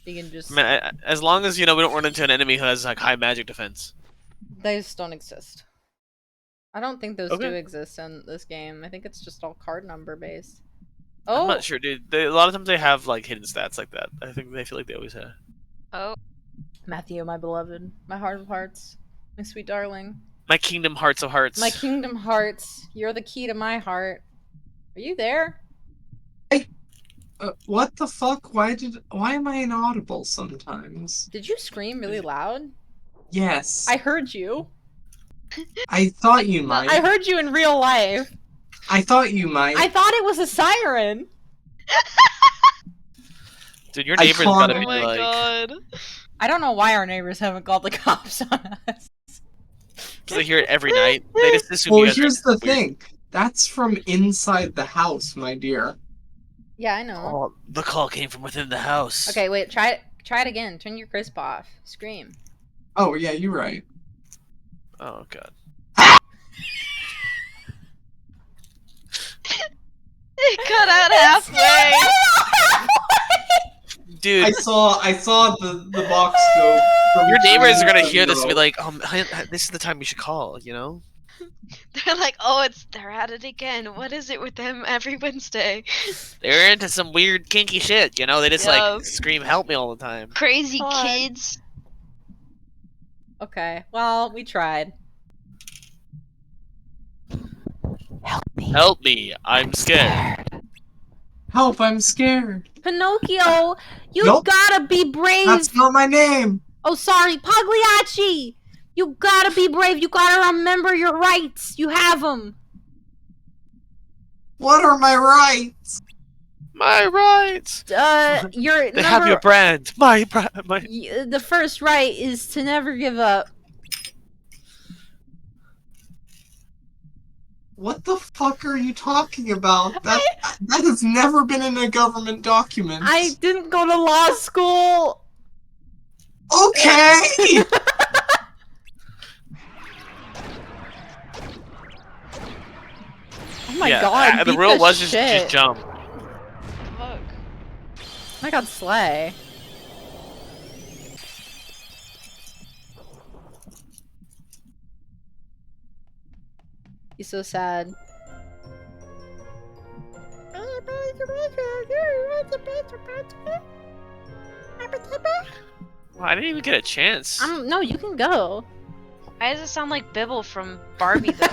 We can just... Man, as long as, you know, we don't run into an enemy who has, like, high magic defense. Those don't exist. I don't think those Okay. do exist in this game. I think it's just all card number based. I'm Oh! not sure, dude. A lot of times they have, like, hidden stats like that. I think they feel like they always have. Oh. Matthew, my beloved. My heart of hearts. My sweet darling. My Kingdom Hearts of Hearts. My kingdom hearts. You're the key to my heart. Are you there? What the fuck? Why am I inaudible sometimes? Did you scream really loud? Yes. I heard you. I thought you might. I heard you in real life. I thought you might. I thought it was a siren. Dude, your I neighbor's called- gotta Oh be my like... god. I don't know why our neighbors haven't called the cops on us. Because they hear it every night. They just assume Well, you guys are here's the weird. thing. That's from inside the house, my dear. Yeah, I know. Oh, the call came from within the house. Okay, wait. Try it again. Turn your crisp off. Scream. Oh, yeah, you're right. Oh, God. It cut out halfway. Dude, I saw the box go. from your neighbors are gonna 0 hear this and be 0. like, this is the time you should call, you know? They're like, oh, they're at it again. What is it with them every Wednesday? They're into some weird kinky shit, you know? They just Yeah. like scream help me all the time. Crazy God. kids. Okay. Well, we tried. Help me, I'm scared. Help! I'm scared. Pinocchio, you Nope. gotta be brave. That's not my name. Oh, sorry, Pagliacci. You gotta be brave. You gotta remember your rights. You have them. What are my rights? My rights. Your They have your brand. My brand. My. The first right is to never give up. What the fuck are you talking about? That has never been in a government document. I didn't go to law school. Okay. Oh my yeah, god. the beat rule the was just shit. jump. Fuck. Oh my god, Slay. He's so sad. Well, I didn't even get a chance. No, you can go. Why does it sound like Bibble from Barbie though?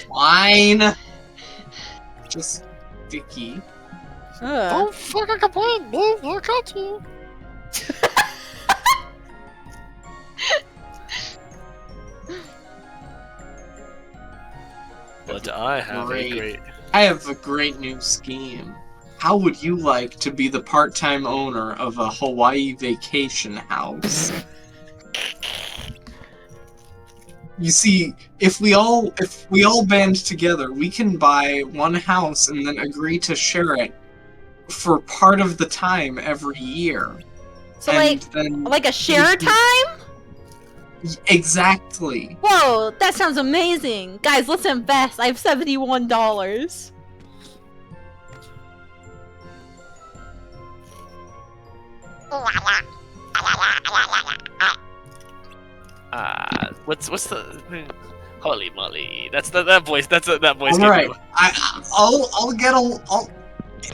Fine. Just Vicky. Don't fucking complain, dude. I got you. But I have Great. a great. I have a great new scheme. How would you like to be the part-time owner of a Hawaii vacation house? You see, if we all band together, we can buy one house and then agree to share it for part of the time every year. So And then like a share time? exactly. Whoa, that sounds amazing. Guys, let's invest. I have $71. What's the? Holy moly! That's that voice. That voice. All came right, out. I'll get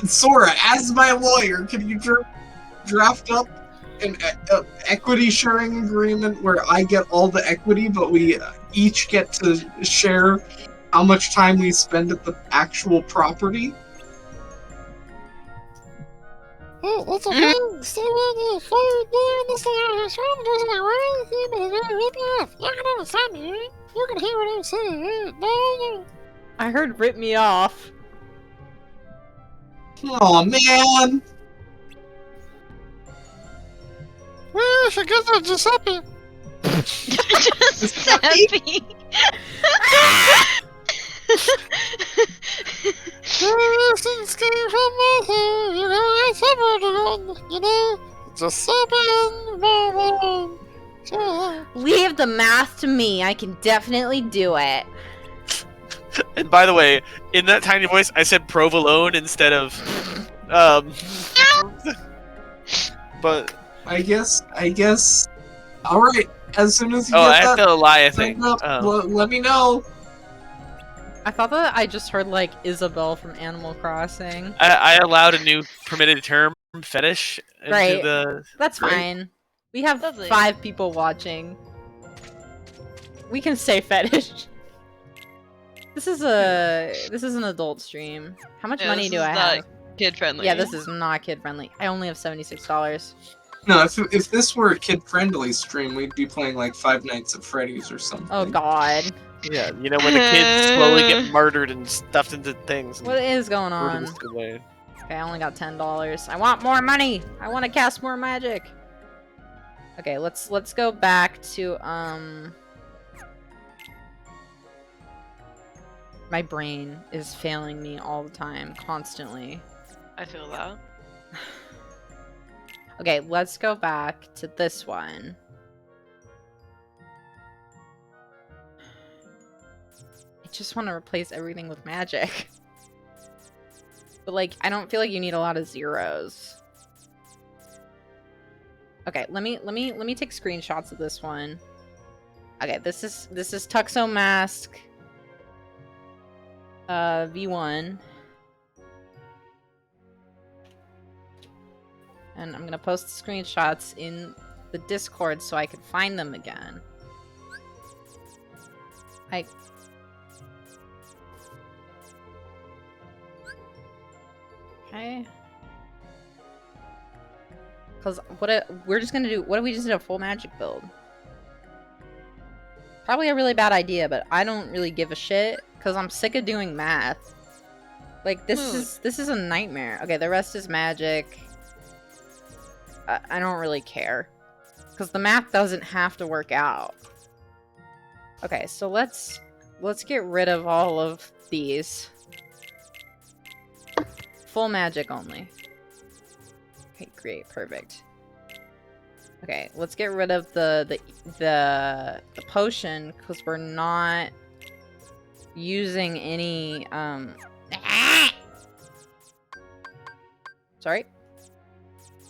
Sora, as my lawyer, can you draft up an equity sharing agreement where I get all the equity, but we each get to share how much time we spend at the actual property? Oh, that's okay. Stay right there. Fire down this area. Sean doesn't like right here, but it's gonna rip you off. You can understand me, right? You can hear what I'm saying, right? No. I heard rip me off. Oh man! Well, she gets a Giuseppe. Giuseppe. Since came from mother, you know, it's somewhere you know, Giuseppe and Mama. Leave the math to me. I can definitely do it. And by the way, in that tiny voice, I said provolone instead of, but I guess. Alright, as soon as you I get have that to lie. I signed think. up, let me know. I thought that I just heard like Isabel from Animal Crossing. I allowed a new permitted term, fetish, into Right. the. That's fine. We have Lovely. 5 people watching. We can say fetish. This is an adult stream. How much money do I have? Kid friendly. Yeah, this is not kid friendly. I only have $76. No, if this were a kid-friendly stream, we'd be playing like Five Nights at Freddy's or something. Oh god. Yeah, you know when the kids slowly get murdered and stuffed into things. And What is going on? murdered away. Okay, I only got $10. I want more money. I want to cast more magic. Okay, let's go back to my brain is failing me all the time, constantly. I feel that. Okay, let's go back to this one. I just want to replace everything with magic. But like, I don't feel like you need a lot of zeros. Okay, let me take screenshots of this one. Okay, this is Tuxo Mask V1. And I'm gonna post the screenshots in the Discord so I can find them again. Okay. Cause we're just gonna do, what if we just did a full magic build? Probably a really bad idea, but I don't really give a shit because I'm sick of doing math. Like this is a nightmare. Okay, the rest is magic. I don't really care because the math doesn't have to work out. Okay, so let's get rid of all of these. Full magic only. Okay, great, perfect. Okay, let's get rid of the potion because we're not using any sorry.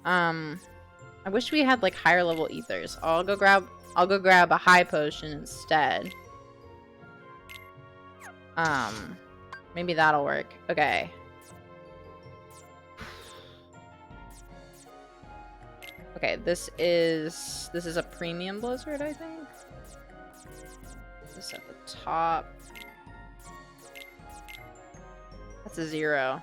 I wish we had like higher level ethers. I'll go grab a high potion instead. Maybe that'll work. Okay. Okay, this is a premium blizzard, I think. This at the top. That's a 0.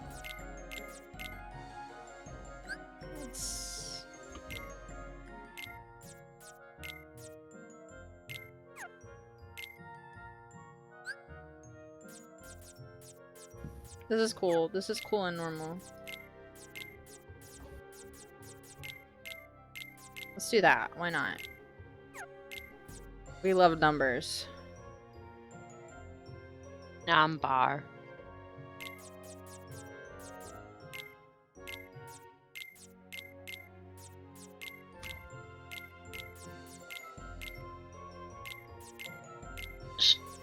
This is cool. This is cool and normal. Let's do that. Why not? We love numbers. Number.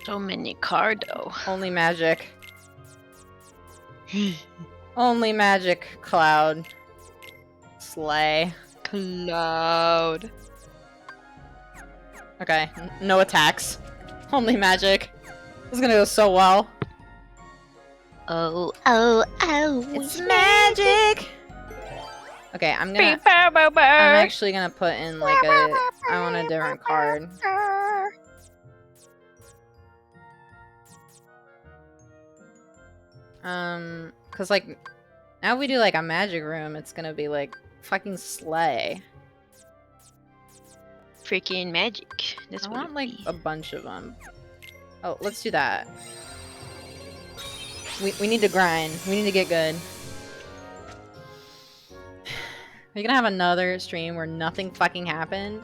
So many cardo. Only magic. Only magic, Cloud. Slay. Cloud. Okay, no attacks. Only magic. This is gonna go so well. Oh, oh, oh. It's magic! Okay, I'm actually gonna put in like I want a different card. Cause like, now if we do like a magic room, it's gonna be like fucking slay. Freaking magic. That's I what want it like be. a bunch of them. Oh, let's do that. We need to grind. We need to get good. you gonna have another stream where nothing fucking happened?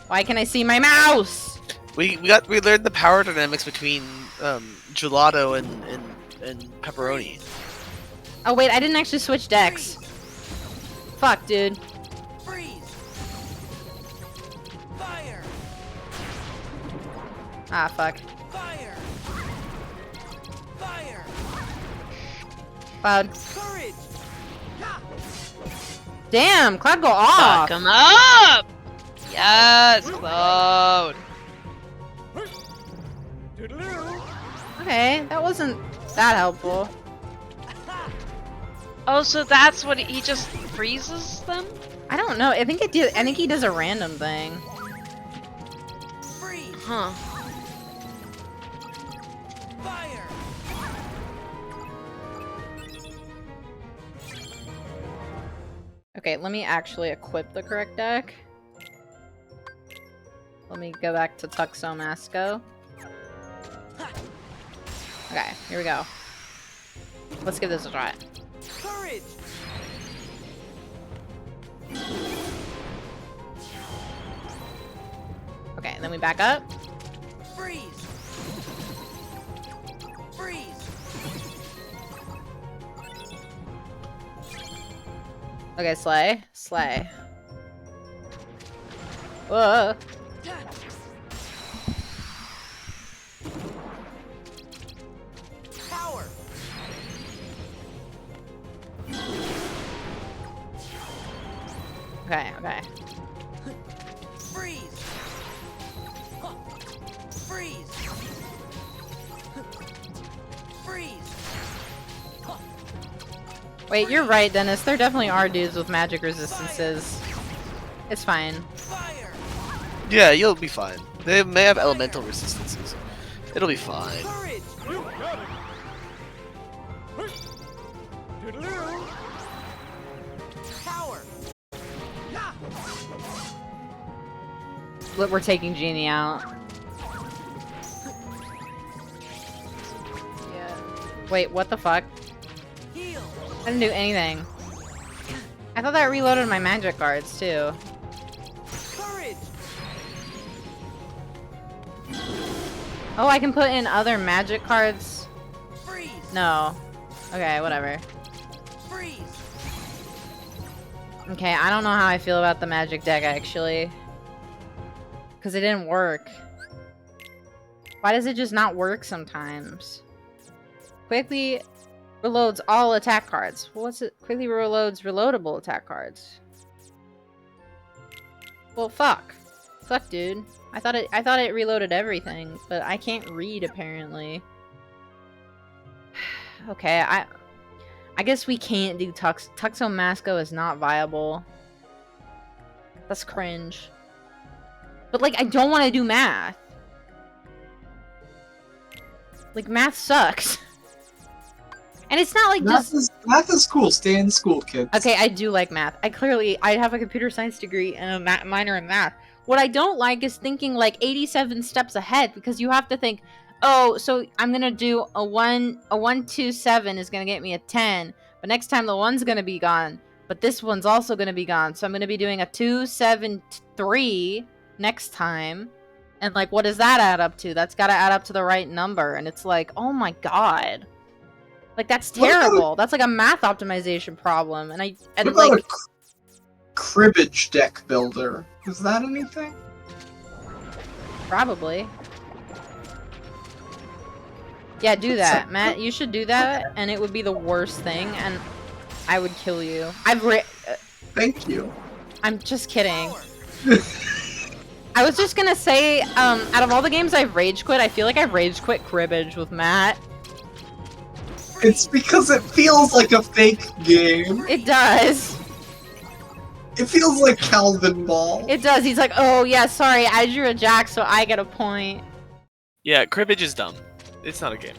Why can I see my mouse? We learned the power dynamics between gelato and pepperoni. Oh wait, I didn't actually switch decks. Fuck, dude. Freeze! Fire! Ah, fuck. Fire! Fire! Cloud. Courage! Damn, Cloud go off. Fuck him up! Yes, Cloud. Okay, that wasn't that helpful. Oh, so that's what he just freezes them? I don't know. I think he does a random thing. Freeze! Huh. Fire! Okay, let me actually equip the correct deck. Let me go back to Tuxo Masco. Okay, here we go. Let's give this a try. Courage! Okay, and then we back up. Freeze! Freeze! Okay, slay. Slay. Whoa. Power! Okay, okay. Freeze! Freeze! Freeze! Wait, you're right, Dennis. There definitely are dudes with magic resistances. It's fine. Fire! Yeah, you'll be fine. They may have elemental resistances. It'll be fine. Courage! You got it! Toodaloo! Power! We're taking Genie out. Yeah. Wait, what the fuck? Heal! I didn't do anything. I thought that reloaded my magic cards, too. Courage! Oh, I can put in other magic cards? Freeze! No. Okay, whatever. Freeze! Okay, I don't know how I feel about the magic deck, actually. Because it didn't work. Why does it just not work sometimes? Quickly reloads all attack cards. Well, what's it? Quickly reloads reloadable attack cards. Well, fuck. Fuck, dude. I thought it reloaded everything, but I can't read apparently. Okay, I guess we can't do Tuxo Masco is not viable. That's cringe. But like, I don't want to do math. Like, math sucks. And it's not like math is cool. Stay in school, kids. Okay, I do like math. I have a computer science degree and a minor in math. What I don't like is thinking like 87 steps ahead, because you have to think, oh, so I'm gonna do a 1, 2, 7 is gonna get me a 10, but next time the 1's gonna be gone, but this one's also gonna be gone, so I'm gonna be doing a 2, 7, 3 next time. And like, what does that add up to? That's gotta add up to the right number, and it's like, oh my god. Like, that's terrible. That's like a math optimization problem, and what about a cribbage deck builder? Is that anything? Probably. Yeah, do that, Matt. You should do that, and it would be the worst thing, and I would kill you. Thank you. I'm just kidding. I was just gonna say, out of all the games I've rage quit, I feel like I've rage quit cribbage with Matt. It's because it feels like a fake game. It does. It feels like Calvin Ball. It does. He's like, oh yeah, sorry, I drew a jack, so I get a point. Yeah, cribbage is dumb. It's not a game.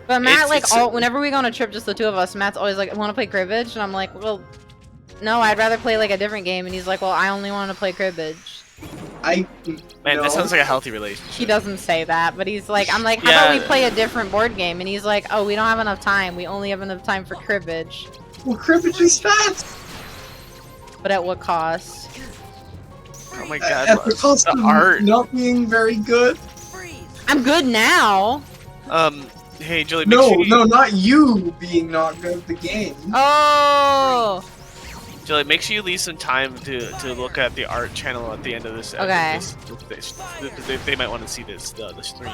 But Matt, whenever we go on a trip, just the two of us, Matt's always like, want to play cribbage? And I'm like, well, no, I'd rather play like a different game. And he's like, well, I only want to play cribbage. Man, that sounds like a healthy relationship. He doesn't say that, but he's like, I'm like, how about we play a different board game? And he's like, oh, we don't have enough time. We only have enough time for cribbage. Well, cribbage is fast! But at what cost? Oh my god, At the cost the of art. not being very good? I'm good now! Hey, Julie, make No, sure you, no, not you being not good at the game. Oh! Julie, make sure you leave some time to look at the art channel at the end of this. Okay. They might want to see this the stream.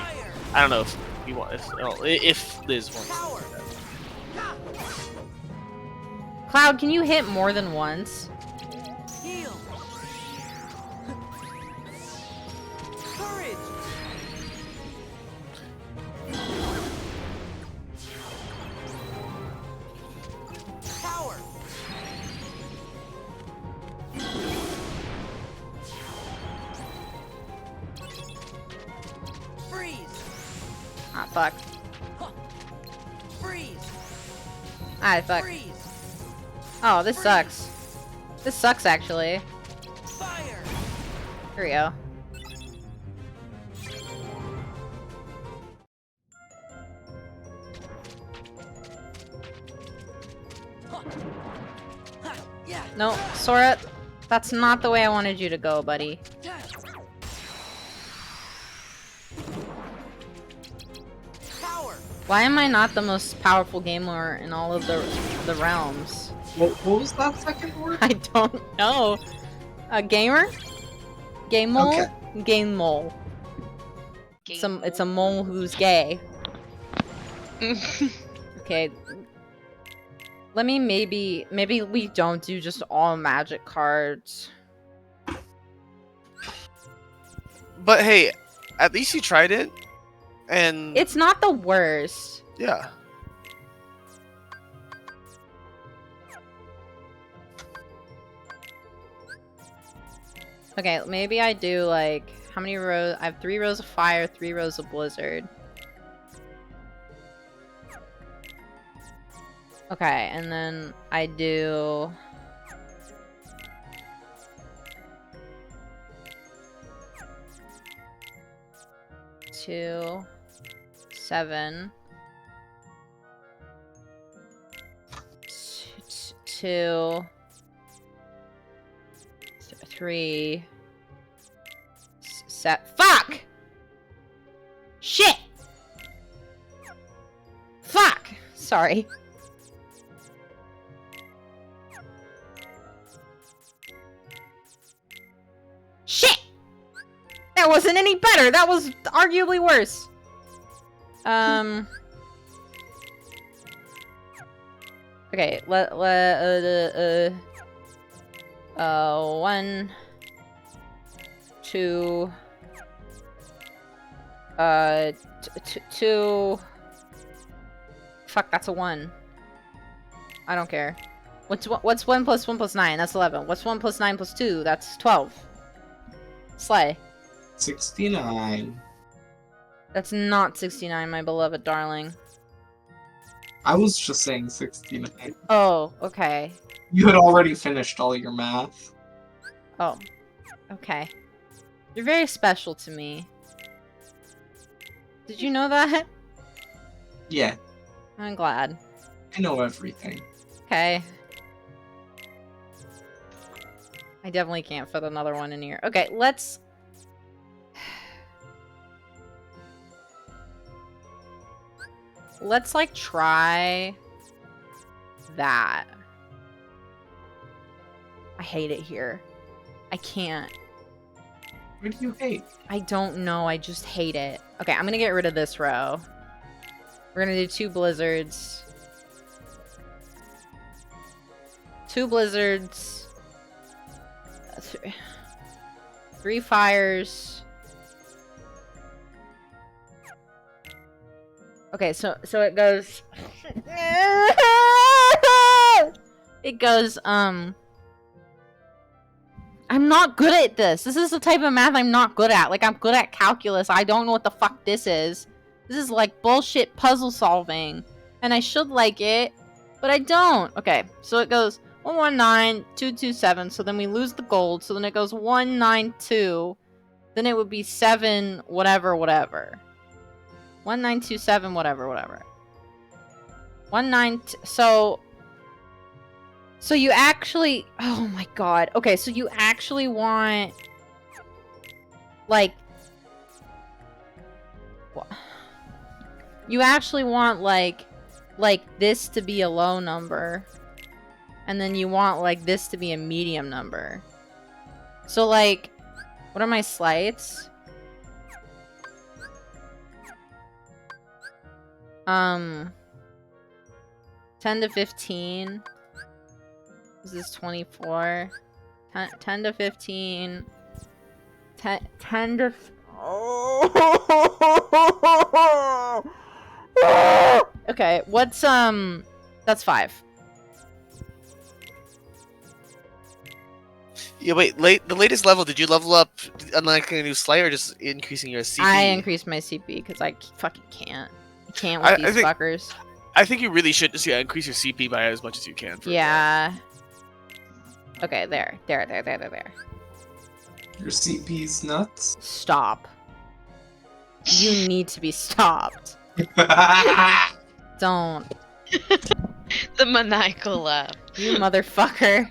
I don't know if you want if Liz wants. Cloud, can you hit more than once? Heal. Courage. Power. Freeze. Ah, fuck. Freeze. Ah, fuck. Freeze. Oh, this sucks. This sucks, actually. Fire. Here we go. Yeah. No, Sora, that's not the way I wanted you to go, buddy. Power. Why am I not the most powerful gamer in all of the realms? What was that second word? I don't know. A gamer? Game mole? Okay. Game mole. It's a mole who's gay. Okay. Let me maybe we don't do just all magic cards. But hey, at least you tried it, and It's not the worst. yeah. Okay, maybe I do like how many rows? I have 3 rows of fire, 3 rows of blizzard. Okay, and then I do 2, 7, 2, 3, fuck! Shit! Fuck! Sorry. Shit! That wasn't any better! That was arguably worse. Okay, 1, 2, 2. Fuck, that's a 1. I don't care. What's 1 plus 1 plus 9? That's 11. What's 1 plus 9 plus 2? That's 12. Slay. 69. That's not 69, my beloved darling. I was just saying 69. Oh, okay. You had already finished all your math. Oh, okay. You're very special to me. Did you know that? Yeah, I'm glad. I know everything. Okay. I definitely can't fit another one in here. Okay, let's... Let's, like, try that. I hate it here. I can't. What do you hate? I don't know, I just hate it. Okay, I'm gonna get rid of this row. We're gonna do 2 blizzards. 2 blizzards. 3 fires. Okay, so it goes... It goes, I'm not good at this. This is the type of math I'm not good at. Like, I'm good at calculus. I don't know what the fuck this is. This is like bullshit puzzle solving. And I should like it, but I don't. Okay, so it goes 119, 227. So then we lose the gold. So then it goes 192. Then it would be 7 whatever whatever. 1927 whatever whatever. So So you actually... Oh my god. Okay, so you actually want... Like... You actually want, like this to be a low number. And then you want, like, this to be a medium number. So, like... What are my slights? 10 to 15. This is 24. 10 to 15. 10 to... Oh! Okay, what's, that's 5. Yeah, wait, the latest level, did you level up unlocking a new Slayer or just increasing your CP? I increased my CP because I fucking can't. I can't with these fuckers. I think you really should just increase your CP by as much as you can. Yeah. Okay, there. Your CP's nuts? Stop. You need to be stopped. Don't. The maniacal laugh. You motherfucker.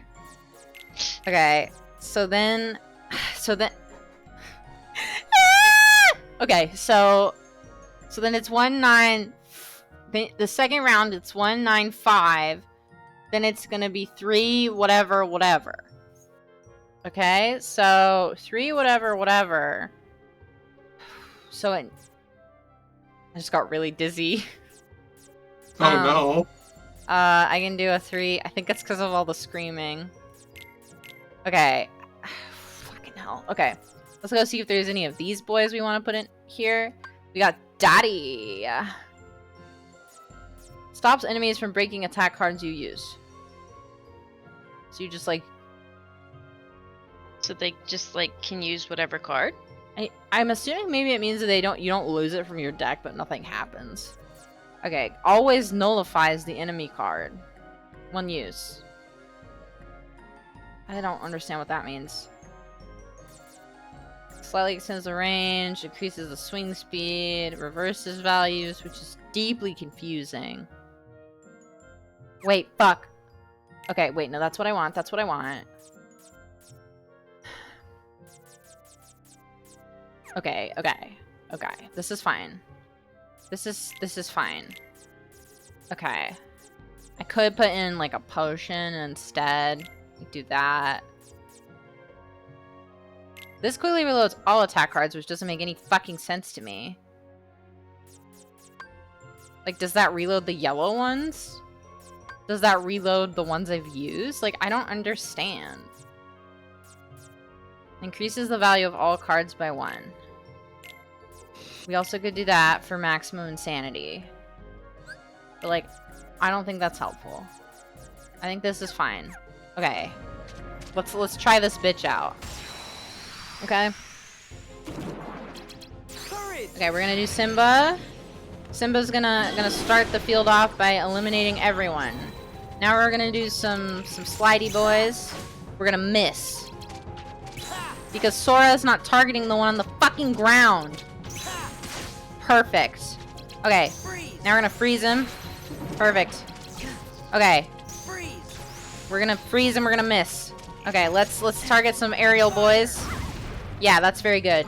Okay, so then... Okay, so then it's 1-9... The second round, it's 1-9-5. Then it's gonna be 3 whatever whatever. Okay, so 3 whatever whatever. So I just got really dizzy. Oh no. I can do a 3. I think it's because of all the screaming. Okay. Fucking hell. Okay. Let's go see if there's any of these boys we want to put in here. We got Daddy. Stops enemies from breaking attack cards you use. So you just like... So they just like can use whatever card? I'm assuming maybe it means that you don't lose it from your deck, but nothing happens. Okay. Always nullifies the enemy card. 1 use. I don't understand what that means. Slightly extends the range, increases the swing speed, reverses values, which is deeply confusing. Wait, fuck. Okay, wait, no, that's what I want. That's what I want. Okay. This is fine. This is fine. Okay. I could put in, like, a potion instead. Do that. This quickly reloads all attack cards, which doesn't make any fucking sense to me. Like, does that reload the yellow ones? Does that reload the ones I've used? Like, I don't understand. Increases the value of all cards by 1. We also could do that for maximum insanity. But, like, I don't think that's helpful. I think this is fine. Okay. Let's try this bitch out. Okay. Okay, we're gonna do Simba. Simba's gonna start the field off by eliminating everyone. Now we're gonna do some slidey boys. We're gonna miss. Because Sora's not targeting the one on the fucking ground. Perfect. Okay. Now we're gonna freeze him. Perfect. Okay. We're gonna freeze and we're gonna miss. Okay, let's target some aerial boys. Yeah, that's very good.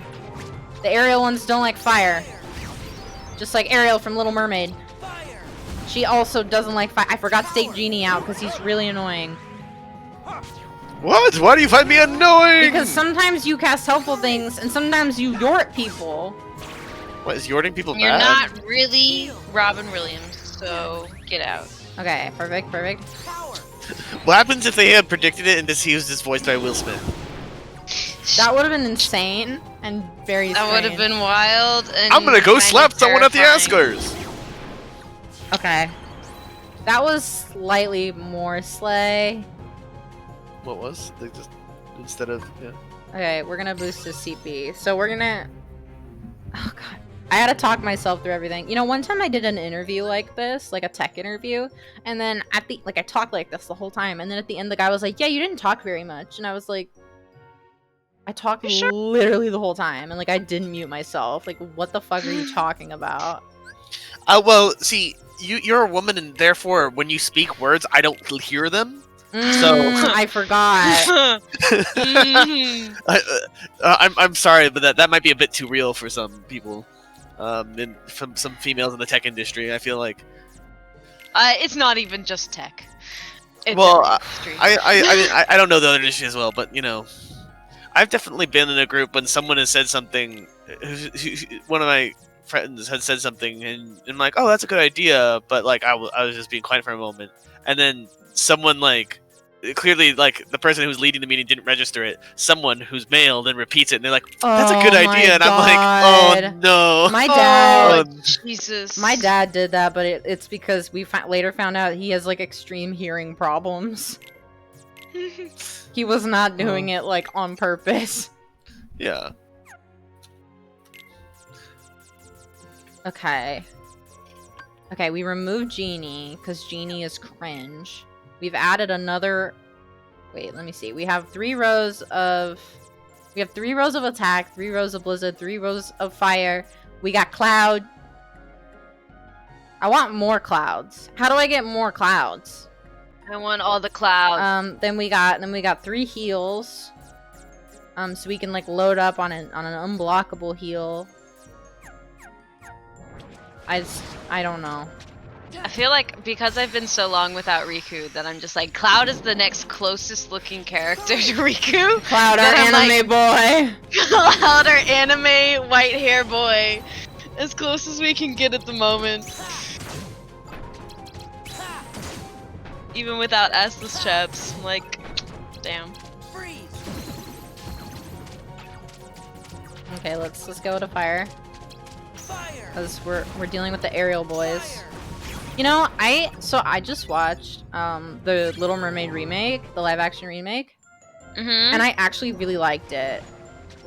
The aerial ones don't like fire. Just like Ariel from Little Mermaid. She also doesn't like fire. I forgot to take Genie out because he's really annoying. What? Why do you find me annoying? Because sometimes you cast helpful things and sometimes you yort people. What, is yording people You're bad? not really Robin Williams, so get out. Okay, perfect. What happens if they had predicted it and just used this voice by Will Smith? That would have been insane and very strange. That would have been wild and I'm gonna go kinda slap someone at the terrifying. Oscars! Okay. That was slightly more slay. What was? Like just instead of, yeah. Okay, we're gonna boost his CP. So we're gonna... Oh god. I had to talk myself through everything. You know, one time I did an interview like this, like a tech interview, and then at the... Like, I talked like this the whole time, and then at the end the guy was like, yeah, you didn't talk very much. And I was like... I talked literally the whole time, and like, I didn't mute myself. Like, what the fuck are you talking about? Well, see, you're a woman, and therefore, when you speak words, I don't hear them. I forgot. I'm sorry, but that might be a bit too real for some people, and from some females in the tech industry. I feel like. It's not even just tech. It's Well, every industry. I don't know the other industry as well, but you know, I've definitely been in a group when someone has said something. One of my friends had said something, and I'm like, "Oh, that's a good idea," but like I was just being quiet for a moment, and then someone like. Clearly, like the person who's leading the meeting didn't register it. Someone who's male then repeats it, and they're like, "That's a good idea," and I'm like, "Oh no!" My dad, Jesus. my dad did that, but it's because we later found out he has like extreme hearing problems. He was not doing it like on purpose. Yeah. Okay. Okay, we removed Genie because Genie is cringe. We've added another. Wait, let me see. We have 3 rows of. We have 3 rows of attack, 3 rows of blizzard, 3 rows of fire. We got cloud. I want more clouds. How do I get more clouds? I want all the clouds. Then we got 3 heals. So we can like load up on an unblockable heal. I don't know. I feel like because I've been so long without Riku that I'm just like, Cloud is the next closest looking character to Riku. Cloud, our anime boy. Cloud, our anime white hair boy. As close as we can get at the moment. Even without assless chaps. I'm like, damn. Okay, let's go to fire. Because we're dealing with the aerial boys. You know, I just watched the Little Mermaid remake, the live action remake, and I actually really liked it.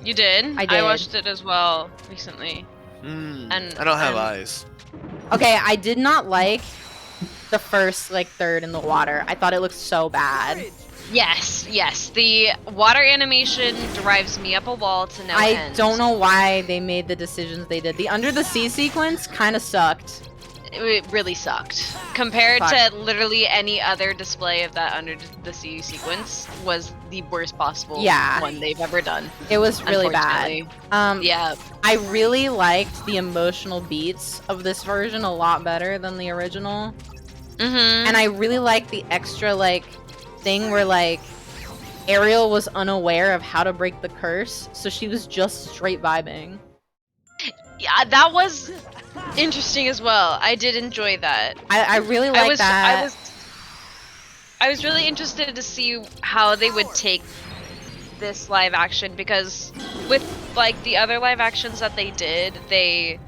You did? I did. I watched it as well recently. And I don't have eyes. Okay, I did not like the first like third in the water. I thought it looked so bad. Yes. The water animation drives me up a wall to no end. I don't know why they made the decisions they did. The under the sea sequence kind of sucked. It really sucked. Compared to literally any other display of that under the sea sequence was the worst possible one they've ever done. It was really bad. Yeah. I really liked the emotional beats of this version a lot better than the original. And I really liked the extra like thing where like Ariel was unaware of how to break the curse, so she was just straight vibing. Yeah, that was interesting as well. I did enjoy that. I really like that. I was really interested to see how they would take this live action, because with like the other live actions that they did, they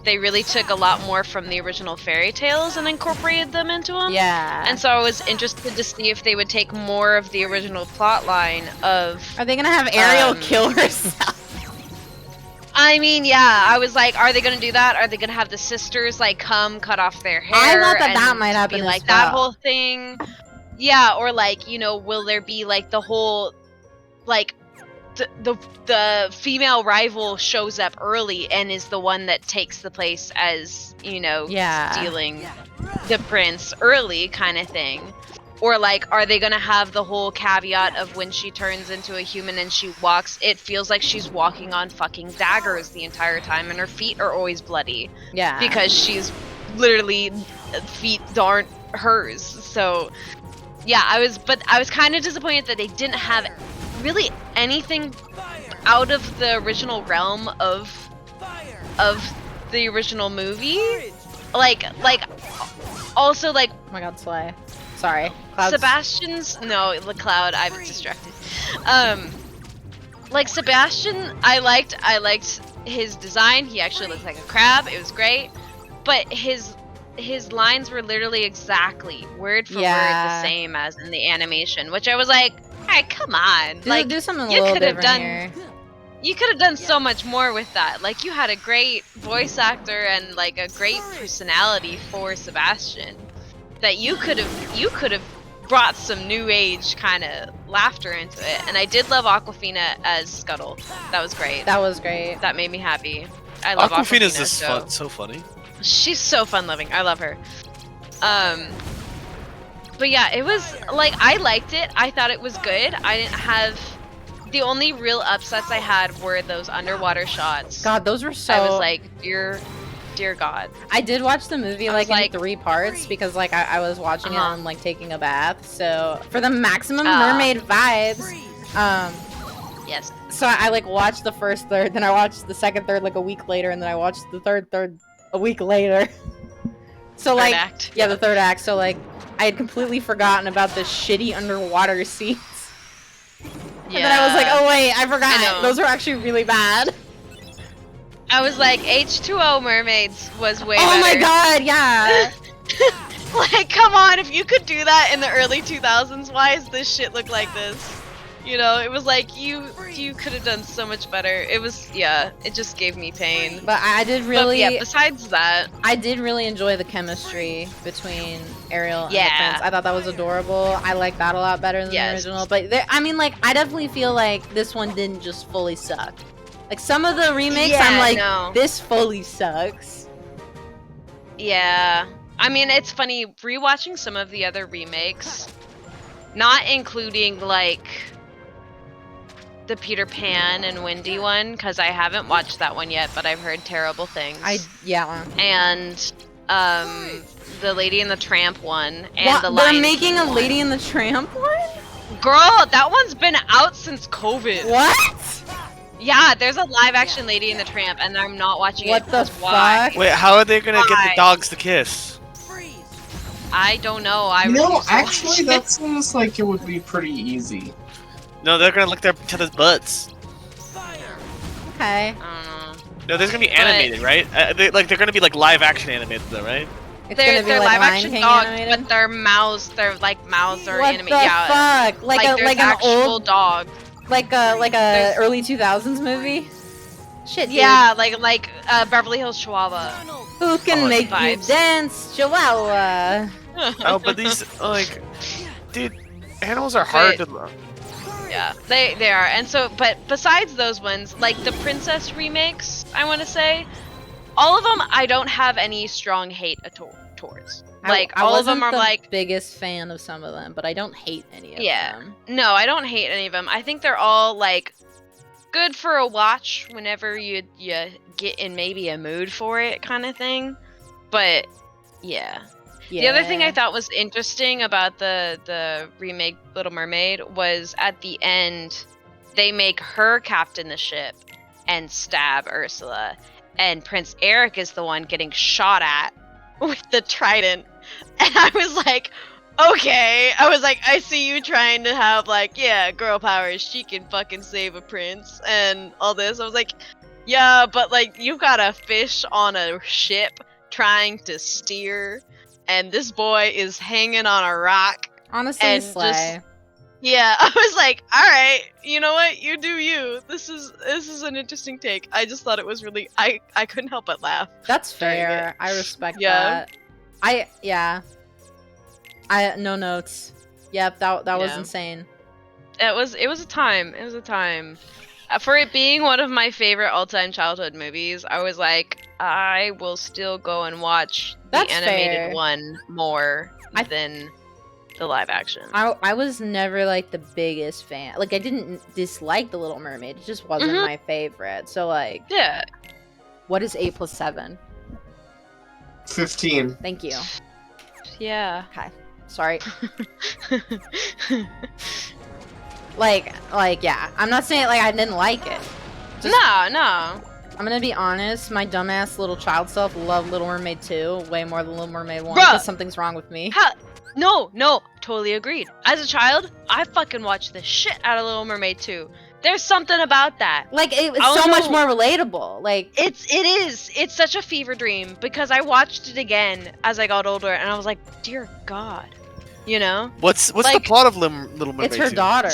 really took a lot more from the original fairy tales and incorporated them into them. Yeah. And so I was interested to see if they would take more of the original plot line of... Are they gonna have Ariel kill herself? I mean, yeah, I was like, are they gonna do that? Are they gonna have the sisters like come cut off their hair? I thought that might happen be like as that well. whole thing. Yeah, or like, you know, will there be like the whole like the female rival shows up early and is the one that takes the place as, you know, stealing the prince early kind of thing. Or like, are they gonna have the whole caveat of when she turns into a human and she walks, it feels like she's walking on fucking daggers the entire time and her feet are always bloody. Yeah. Because she's literally, feet aren't hers. So yeah, I was kind of disappointed that they didn't have really anything out of the original realm of the original movie. Like also like, oh my god, Slay. Sorry. Sebastian's the Cloud, I was distracted. Like Sebastian, I liked his design. He actually looked like a crab. It was great. But his lines were literally exactly word for word the same as in the animation, which I was like, hey, come on. Like, do something you a little could have different done here. You could have done so much more with that. Like, you had a great voice actor and like a great personality for Sebastian that you could have brought some new age kind of laughter into it. And I did love Awkwafina as Scuttle. That was great. That was great. That made me happy. I love Awkwafina. Awkwafina's just fun, so funny. She's so fun loving. I love her. But yeah, it was like I liked it. I thought it was good. I didn't have the only real upsets I had were those underwater shots. God, those were so. I was like, dear God. I did watch the movie I was like in like, 3 parts because like I was watching it Uh-huh. and like taking a bath. So for the maximum Ah. mermaid vibes, Yes. so I like watched the first third, then I watched the second third like a week later, and then I watched the third a week later. So Third like act. yeah, the third act. So like I had completely forgotten about the shitty underwater scenes. Yeah. And then I was like, oh wait, I forgot. know. Those were actually really bad. I was like, H2O mermaids was way Oh better. my god, yeah. Like, come on, if you could do that in the early 2000s, why does this shit look like this? You know, it was like, you could have done so much better. It was, yeah, it just gave me pain. But I did really, But yeah, besides that, I did really enjoy the chemistry between Ariel and the Yeah. prince. I thought that was adorable. I like that a lot better than Yes. the original. But I mean, like, I definitely feel like this one didn't just fully suck. Like some of the remakes, I'm Yeah, like, no. this fully sucks. yeah. I mean, it's funny, rewatching some of the other remakes, not including, like, the Peter Pan and Wendy one, because I haven't watched that one yet, but I've heard terrible things. Yeah. And, the Lady and the Tramp one, and What? the They're Lion making King a one. Lady in the Tramp one? Girl, that one's been out since COVID. What? Yeah, there's a live-action Lady and the Tramp, and I'm not watching What it. the because why? fuck? Wait, how are they gonna get Why? the dogs to kiss? I don't know. I You know, refuse to watch actually, it. that seems like it would be pretty easy. No, they're gonna lick their each other's butts. Okay. I don't know. No, there's gonna be animated, right? They're gonna be like live action animated though, right? It's They're gonna be like live Lion action King dogs, animated? but their mouths are What animated. the Yeah, fuck? Like there's an actual old, dog. like a There's- early 2000s movie? Shit, dude. Yeah, like Beverly Hills Chihuahua. Who can Oh, make vibes. you dance, Chihuahua? Oh, but these like, dude, animals are hard But- to love. Yeah, they are. And so, but besides those ones, like the princess remakes, I want to say, all of them I don't have any strong hate towards. Like I all of them wasn't are the like, biggest fan of some of them, but I don't hate any of Yeah. them. no, I don't hate any of them. I think they're all like good for a watch whenever you get in maybe a mood for it, kind of thing. But yeah. The other thing I thought was interesting about the remake Little Mermaid was at the end, they make her captain the ship and stab Ursula, and Prince Eric is the one getting shot at with the trident. And I was like, okay. I was like, I see you trying to have like, yeah, girl power, she can fucking save a prince and all this. I was like, yeah, but like you got a fish on a ship trying to steer, and this boy is hanging on a rock. Honestly, and slay. Yeah, I was like, all right, you know what? You do you. This is an interesting take. I just thought it was really. I couldn't help but laugh. That's during fair. it. I respect Yeah. that. I no notes. Yep, that was Yeah. insane. It was a time. It was a time. For it being one of my favorite all-time childhood movies, I was like, I will still go and watch the That's animated fair. one more than the live action. I was never like the biggest fan. Like I didn't dislike The Little Mermaid. It just wasn't Mhm. my favorite. So like, Yeah. what is 8 + 7? 15. Thank you. Yeah. Sorry. Like yeah. I'm not saying like I didn't like it. Just- no. I'm gonna be honest. My dumbass little child self loved Little Mermaid 2 way more than Little Mermaid 1 Bruh. because something's wrong with me. No, totally agreed. As a child, I fucking watched the shit out of Little Mermaid 2. There's something about that. Like it was I so don't much know. more relatable. Like It is. It's such a fever dream because I watched it again as I got older and I was like, dear God. You know? What's the Like- plot of Little Mermaid? it's her 2? daughter.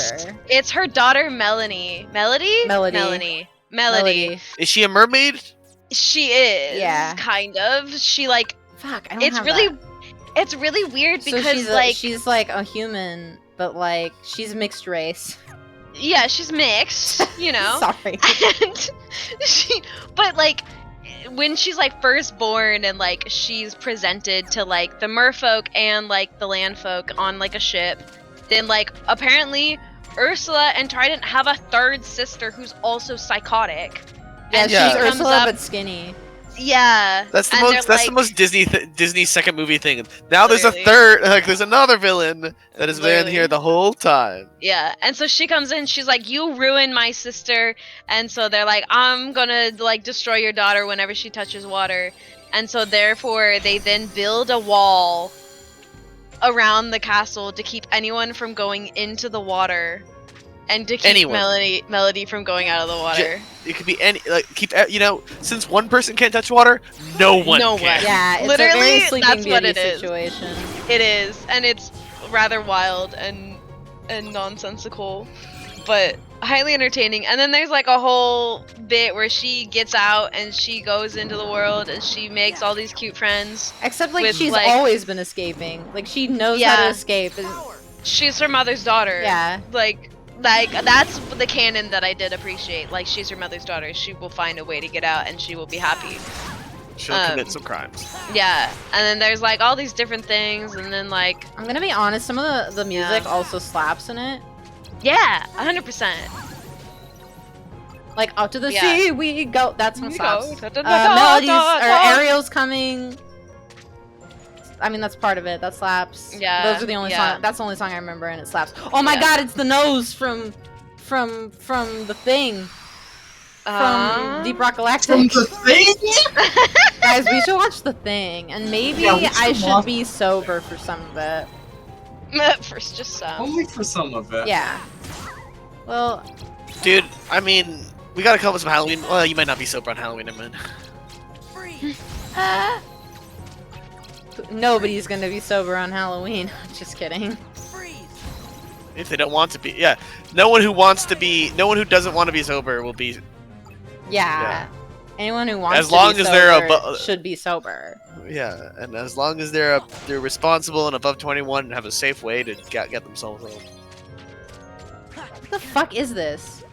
It's her daughter Melanie. Melody. Melody. Is she a mermaid? She is. Yeah. Kind of. She like Fuck. I don't it's have really that. it's really weird So because she's like a human, but like she's mixed race. yeah, she's mixed, you know. Sorry. And but like when she's like first born and like she's presented to like the merfolk and like the landfolk on like a ship, then like apparently Ursula and Trident have a third sister who's also psychotic. Yeah, And she's she comes Ursula up- but skinny. Yeah. That's the and most. they're That's the like- most Disney second movie thing. Now there's a Literally. third. Like there's another villain that has been Literally. here the whole time. Yeah, and so she comes in, she's like, you ruined my sister, and so they're like, I'm gonna like destroy your daughter whenever she touches water. And so therefore they then build a wall around the castle to keep anyone from going into the water and to keep Anyone. Melody from going out of the water. It could be any like keep since one person can't touch water, no one No can. one. Yeah, it's Literally, a very Sleeping that's what Beauty it is. situation. It is, and it's rather wild and nonsensical, but highly entertaining. And then there's like a whole bit where she gets out and she goes into the world and she makes all these cute friends. Except like With, she's like- always been escaping. Like she knows how to Yeah. escape. And, She's her mother's daughter. yeah. Like that's the canon that I did appreciate. Like she's her mother's daughter. She will find a way to get out and she will be happy. She'll commit some crimes. Yeah. And then there's like all these different things, and then like I'm gonna be honest, some of the music Yeah. also slaps in it. yeah, 100%. Like out to the Yeah. sea we go. That song We slaps. go. Da-da-da-da-da-da. Melodies or Ariel's coming. I mean that's part of it. That slaps. Yeah, Those are the only yeah. song. That's the only song I remember, and it slaps. Oh my Yeah. god! It's the nose from the thing from Deep Rock Galactic. From the thing? Guys, we should watch the thing, and maybe Yeah, we I should should watch- be sober for some of it. First, just some. Only for some of it. Yeah. Well, Dude, I mean, we gotta come up with some Halloween. Well, you might not be sober on Halloween, I mean. nobody's gonna be sober on Halloween. Just kidding. If they don't want to be, yeah. No one who doesn't want to be sober will be. Yeah. Anyone who wants As to long be as they're sober abo- should be sober. Yeah, and as long as they're responsible and above 21 and have a safe way to get themselves home. What the fuck is this?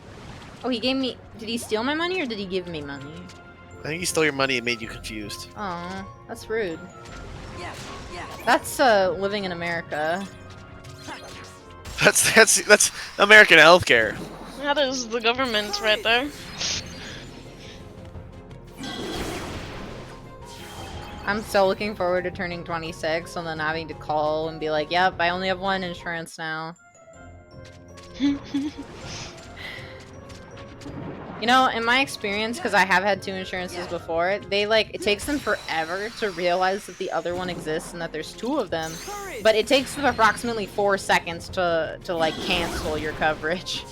Oh, he gave me. Did he steal my money or did he give me money? I think he stole your money and made you confused. Oh, that's rude. That's living in America. That's American healthcare. That is the government right there. I'm so looking forward to turning 26 and then having to call and be like, yep, I only have one insurance now. You know, in my experience, because I have had 2 insurances before, it takes them forever to realize that the other one exists and that there's 2 of them. But it takes them approximately 4 seconds to like, cancel your coverage.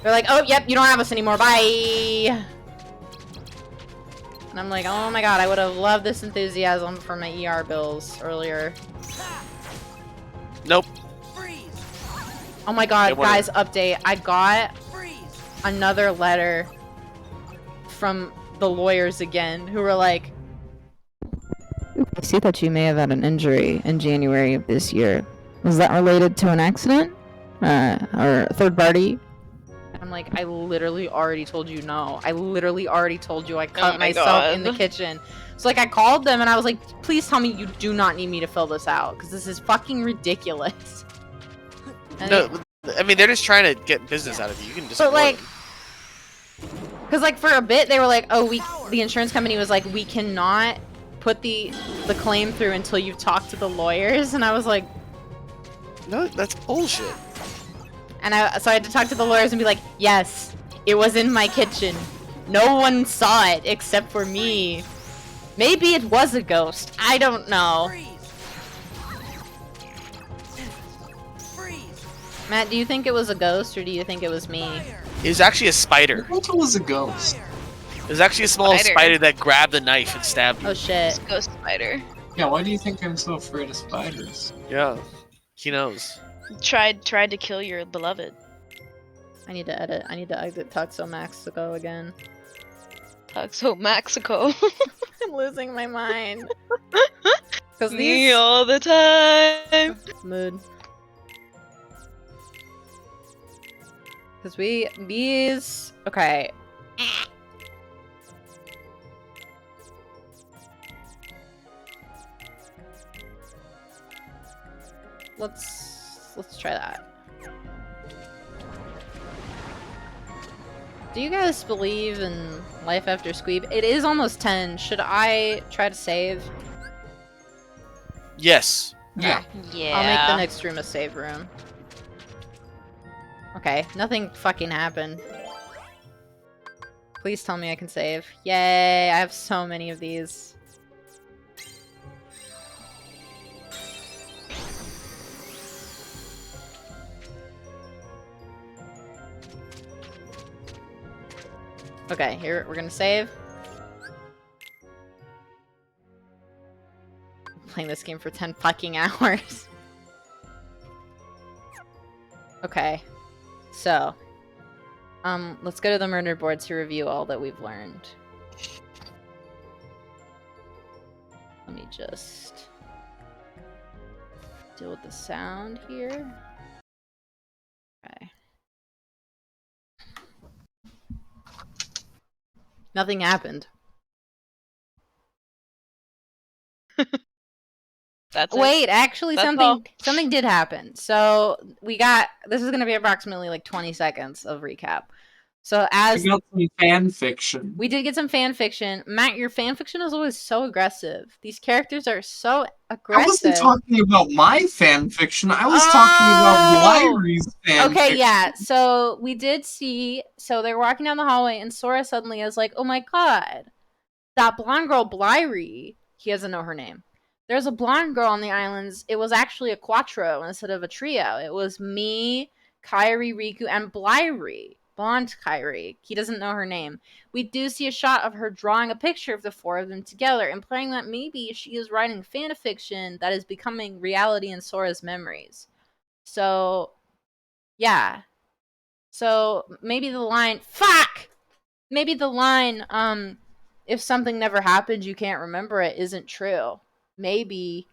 They're like, oh, yep, you don't have us anymore, bye! And I'm like, oh my god, I would have loved this enthusiasm for my ER bills earlier. Nope. Oh my god, They wanna- guys, update. I got another letter from the lawyers again, who were like, I see that you may have had an injury in January of this year. Was that related to an accident? Or a third party? I'm like, I literally already told you no. I literally already told you I cut Oh my myself in the God. kitchen. So like I called them and I was like, please tell me you do not need me to fill this out because this is fucking ridiculous. And No, I mean they're just trying to get business out of you. You can just. But ignore like, them. because like for a bit they were like, oh, the insurance company was like, we cannot put the claim through until you've talked to the lawyers, and I was like, No, that's bullshit. and so I had to talk to the lawyers and be like, yes, it was in my kitchen. No one saw it except for me. Maybe it was a ghost. I don't know. Matt, do you think it was a ghost or do you think it was me? It was actually a spider. I think it was a ghost. It was actually a small Spider. spider that grabbed the knife and stabbed you. Oh shit. Ghost spider. Yeah, why do you think I'm so afraid of spiders? Yeah, he knows. Tried to kill your beloved. I need to edit. I need to exit Tuxo Mexico again. So Mexico. I'm losing my mind. Because Me these all the time. mood. Because these okay. let's try that. Do you guys believe in life after Squeeb? It is almost 10. Should I try to save? Yes. Yeah. Yeah. I'll make the next room a save room. Okay, nothing fucking happened. Please tell me I can save. Yay, I have so many of these. Okay, here, we're gonna save. I'm playing this game for 10 fucking hours. Okay, so, let's go to the murder board to review all that we've learned. Let me just deal with the sound here. Okay. Nothing happened. That's it. Wait, actually That's something did happen. So we got, this is gonna be approximately like 20 seconds of recap. So as We got some fan fiction. we did get some fan fiction. Matt, your fan fiction is always so aggressive. These characters are so I aggressive. wasn't talking about my fan fiction. I was talking about Lyri's fan Okay, fiction. yeah. So we did see. So they're walking down the hallway, and Sora suddenly is like, "Oh my god, that blonde girl, Blyrie." He doesn't know her name. There's a blonde girl on the islands. It was actually a quattro instead of a trio. It was me, Kairi, Riku, and Blyrie. Blonde Kairi. He doesn't know her name. We do see a shot of her drawing a picture of the four of them together, implying that maybe she is writing fanfiction that is becoming reality in Sora's memories. So, yeah. So, maybe the line, fuck! Maybe the line, if something never happened, you can't remember it, isn't true. Maybe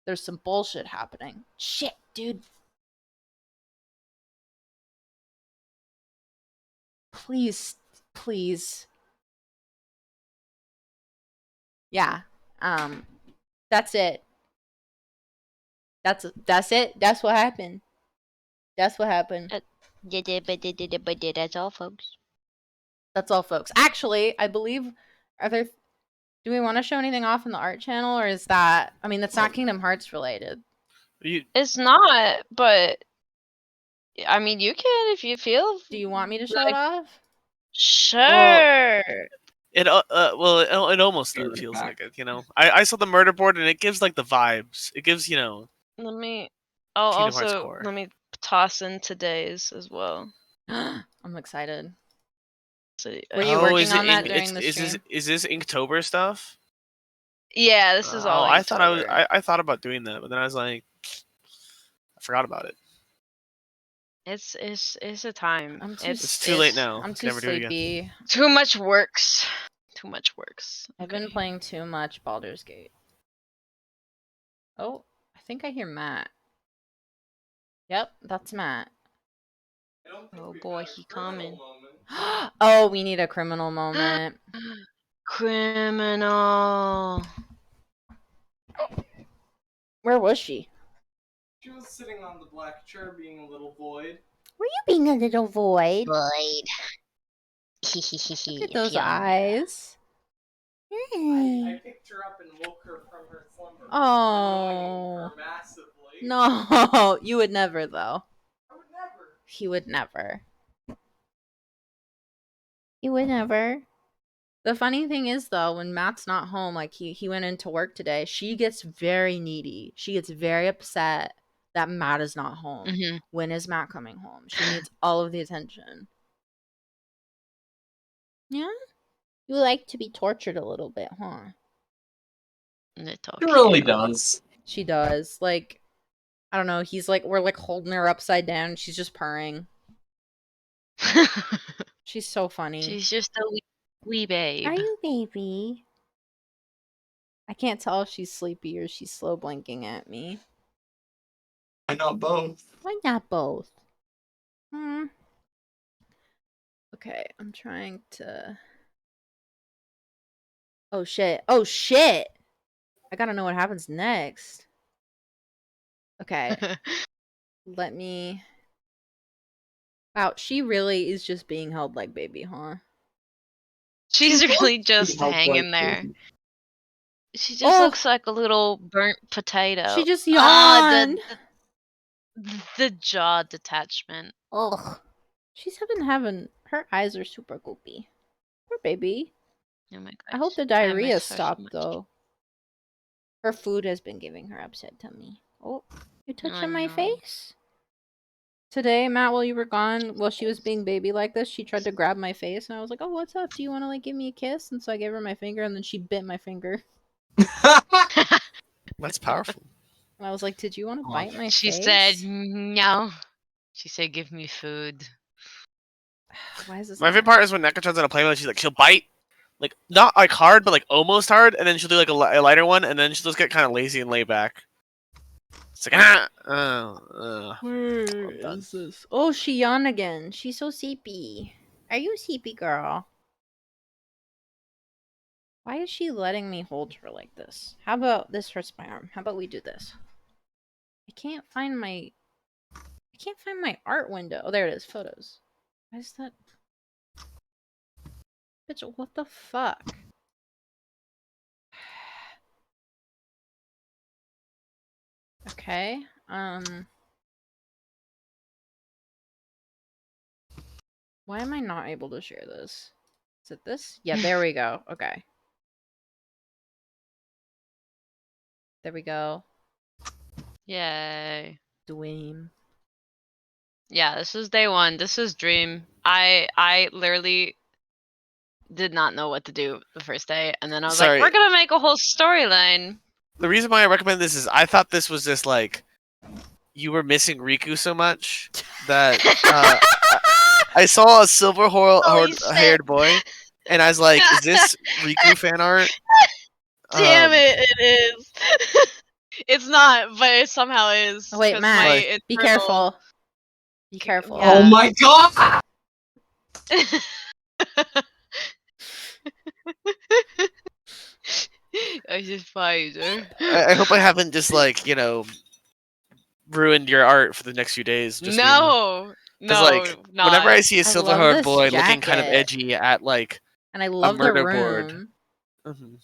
there's some bullshit happening. Shit, dude. Please, please. Yeah. That's it. That's it. That's what happened. That's what happened. That's all, folks. That's all, folks. Actually, I believe, are there, do we want to show anything off in the art channel, or is that, I mean, that's not Kingdom Hearts related. It's not, but I mean, you can if you feel. Do you want me to show like- it off? Sure. It it almost feels like it, you know. I saw the murder board and it gives like the vibes. It gives, you know. Let me. I'll Kingdom Hearts also core. let me toss in today's as well. I'm excited. So, Were you working on that during the is stream? this Inktober stuff? Yeah, this is all. I thought Inktober. I thought about doing that, but then I was like, I forgot about it. It's a time. It's too late now. I'm Can too never do it again. sleepy. Too much works. Too much works. I've been playing too much Baldur's Gate. Oh, I think I hear Matt. Yep, that's Matt. Oh boy, he coming. Oh, we need a criminal moment. Criminal. Where was she? She was sitting on the black chair being a little void. Were you being a little void? Void. Look at those eyes. I picked her up and woke her from her slumber. Oh. Annoying her massively. No, you would never, though. I would never. He would never. He would never. The funny thing is, though, when Matt's not home, like he went into work today, she gets very needy. She gets very upset that Matt is not home. Mm-hmm. When is Matt coming home? She needs all of the attention. Yeah? You like to be tortured a little bit, huh? It really does. She does. Like, I don't know, he's like, we're like holding her upside down and she's just purring. She's so funny. She's just a wee babe. Are you, baby? I can't tell if she's sleepy or she's slow blinking at me. Why not both? Why not both? Okay, I'm trying to... Oh shit. Oh shit! I gotta know what happens next. Okay, let me. Wow, she really is just being held like baby, huh? She's She really wants just to help, hanging like, there. baby. She just Oh! looks like a little burnt potato. She just Ah, yawned. the jaw detachment. Ugh. She's been having. Her eyes are super goopy. Poor baby. Oh my gosh. I hope the I diarrhea miss her so stopped much. though. Her food has been giving her upset tummy. Oh, you touching my no. face? Today, Matt, while you were gone, while she was being baby like this, she tried to grab my face, and I was like, "Oh, what's up? Do you want to like give me a kiss?" And so I gave her my finger, and then she bit my finger. That's powerful. And I was like, "Did you want to bite my She face?" said no. She said, "Give me food." "Why is this?" My favorite part is when Neko turns on a play mode. She's like, she'll bite, like not like hard, but like almost hard, and then she'll do like a lighter one, and then she'll just get kind of lazy and lay back. It's like Where I'm done. is this? Oh, she yawned again. She's so sleepy. Are you sleepy, girl? Why is she letting me hold her like this? How about this hurts my arm? How about we do this? I can't find my art window. Oh, there it is. Photos. Why is that? Bitch, what the fuck? Okay. Why am I not able to share this? Is it this? Yeah, there we go. Okay. There we go. Yay. Dweem. Yeah, this is day one. This is Dream. I literally did not know what to do the first day, and then I was Sorry. like, we're gonna make a whole storyline. The reason why I recommend this is I thought this was just like you were missing Riku so much that I saw a silver Holy shit. haired boy, and I was like, "Is this Riku fan art?" Damn it, it is. It's not, but it somehow is. Oh, wait, 'cause Matt. my Like- Be internal- careful. Be careful. Oh Yeah. my god! I just fired her. I hope I haven't just like ruined your art for the next few days. Just being- No, 'cause, like, not. whenever I see a I silver love haired this boy looking kind of jacket. edgy at like And I love the murder board. room. Mhm.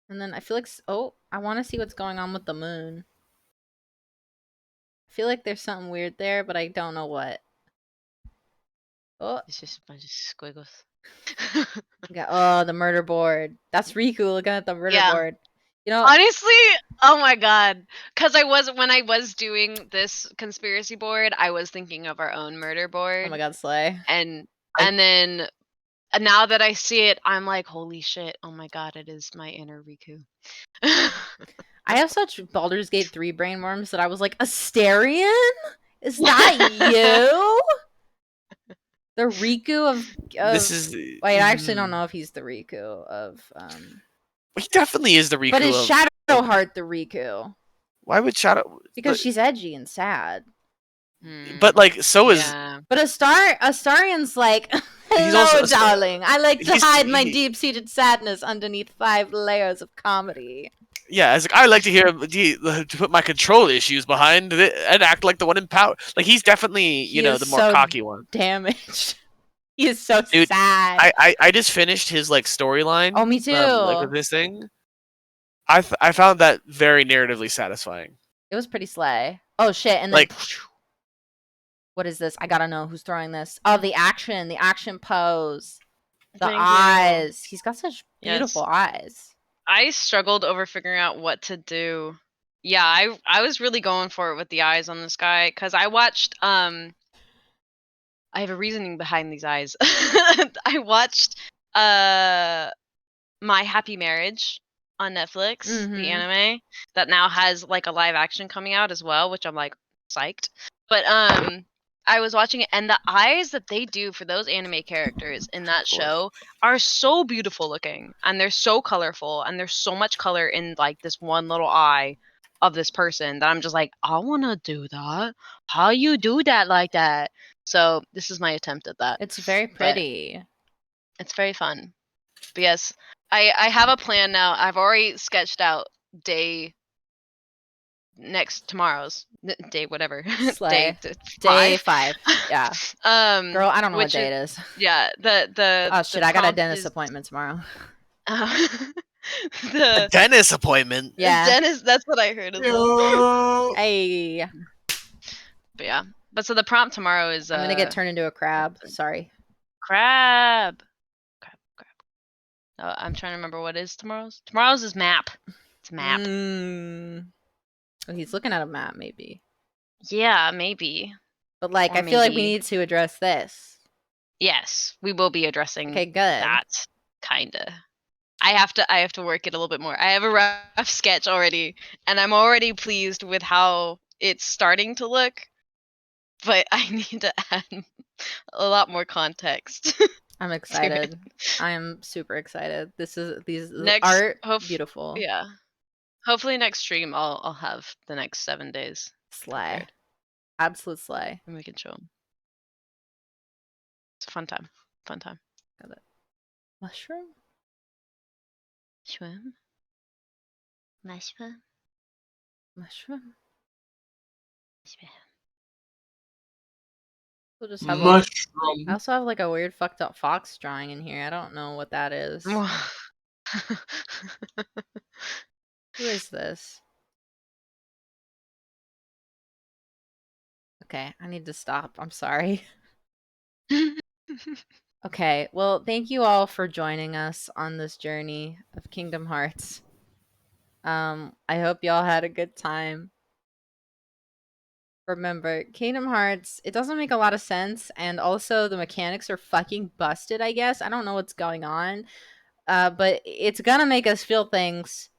And then I feel like I want to see what's going on with the moon. I feel like there's something weird there, but I don't know what. Oh, It's just a bunch of squiggles. the murder board. That's Riku looking at the murder Yeah. board. You know, Honestly, oh my god. Because when I was doing this conspiracy board, I was thinking of our own murder board. oh my god, Slay. And then now that I see it, I'm like, holy shit, oh my god, it is my inner Riku. I have such Baldur's Gate 3 brain worms that I was like, Asterion? Is that you? The Riku of This is. wait, I actually don't know if he's the Riku of He definitely is the Riku. but is of- Shadowheart the Riku? Why would Shadow? Because she's edgy and sad. But like, so is Yeah. But Astarion's like, hello, also darling. I like to he's- hide my he- deep-seated sadness underneath 5 layers of comedy. yeah. It's like I like to hear to put my control issues behind it and act like the one in power. Like he's definitely He the is more so cocky one. Damaged. He is so Dude, sad. I just finished his like storyline. Oh, me too. Like with this thing. I found that very narratively satisfying. It was pretty slay. Oh shit! And then Like- what is this? I gotta know who's throwing this. Oh, the action pose, the Thank you. eyes. He's got such Yes. beautiful eyes. I struggled over figuring out what to do. Yeah, I was really going for it with the eyes on this guy because I watched I have a reasoning behind these eyes. I watched My Happy Marriage on Netflix, Mhm. the anime that now has like a live action coming out as well, which I'm like psyched. But I was watching it, and the eyes that they do for those anime characters in that show are so beautiful looking, and they're so colorful, and there's so much color in like this one little eye of this person that I'm just like, I want to do that. How you do that like that? So this is my attempt at that. It's very pretty. It's very fun. But yes, I have a plan now. I've already sketched out day tomorrow's day, whatever. Slay. day Day 5. 5. Yeah. Girl, I don't know what day it is. Yeah, the Oh shit, the I got a prompt dentist is, appointment tomorrow. A the dentist appointment. Yeah. dentist. That's what I heard as well. Yo. Hey. But yeah, but so the prompt tomorrow is I'm gonna get turned into a crab. Sorry. crab. I'm trying to remember what is tomorrow's. Tomorrow's is map. It's map. Oh, he's looking at a map, maybe. Yeah, maybe. But like, Or I feel like we maybe- need to address this. Yes, we will be addressing Okay, good. that. Kinda. I have to work it a little bit more. I have a rough sketch already, and I'm already pleased with how it's starting to look. But I need to add a lot more context. I'm excited. I am super excited. These Next, art beautiful. Yeah. Hopefully next stream I'll have the next 7 days Slay. prepared, Absolute slay. and we can show them. It's a fun time. Fun time. Got it. Mushroom? Swim. Mushroom. Mushroom? Swim. We'll just have Mushroom. I also have like a weird fucked up fox drawing in here. I don't know what that is. Who is this? Okay, I need to stop. I'm sorry. Okay, well, thank you all for joining us on this journey of Kingdom Hearts. I hope y'all had a good time. Remember, Kingdom Hearts, it doesn't make a lot of sense, and also the mechanics are fucking busted, I guess. I don't know what's going on, but it's gonna make us feel things.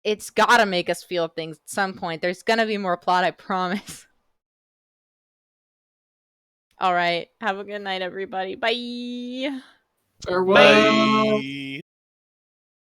It's gotta make us feel things at some point. There's gonna be more plot, I promise. Alright, have a good night, everybody. Bye! Farewell. Bye.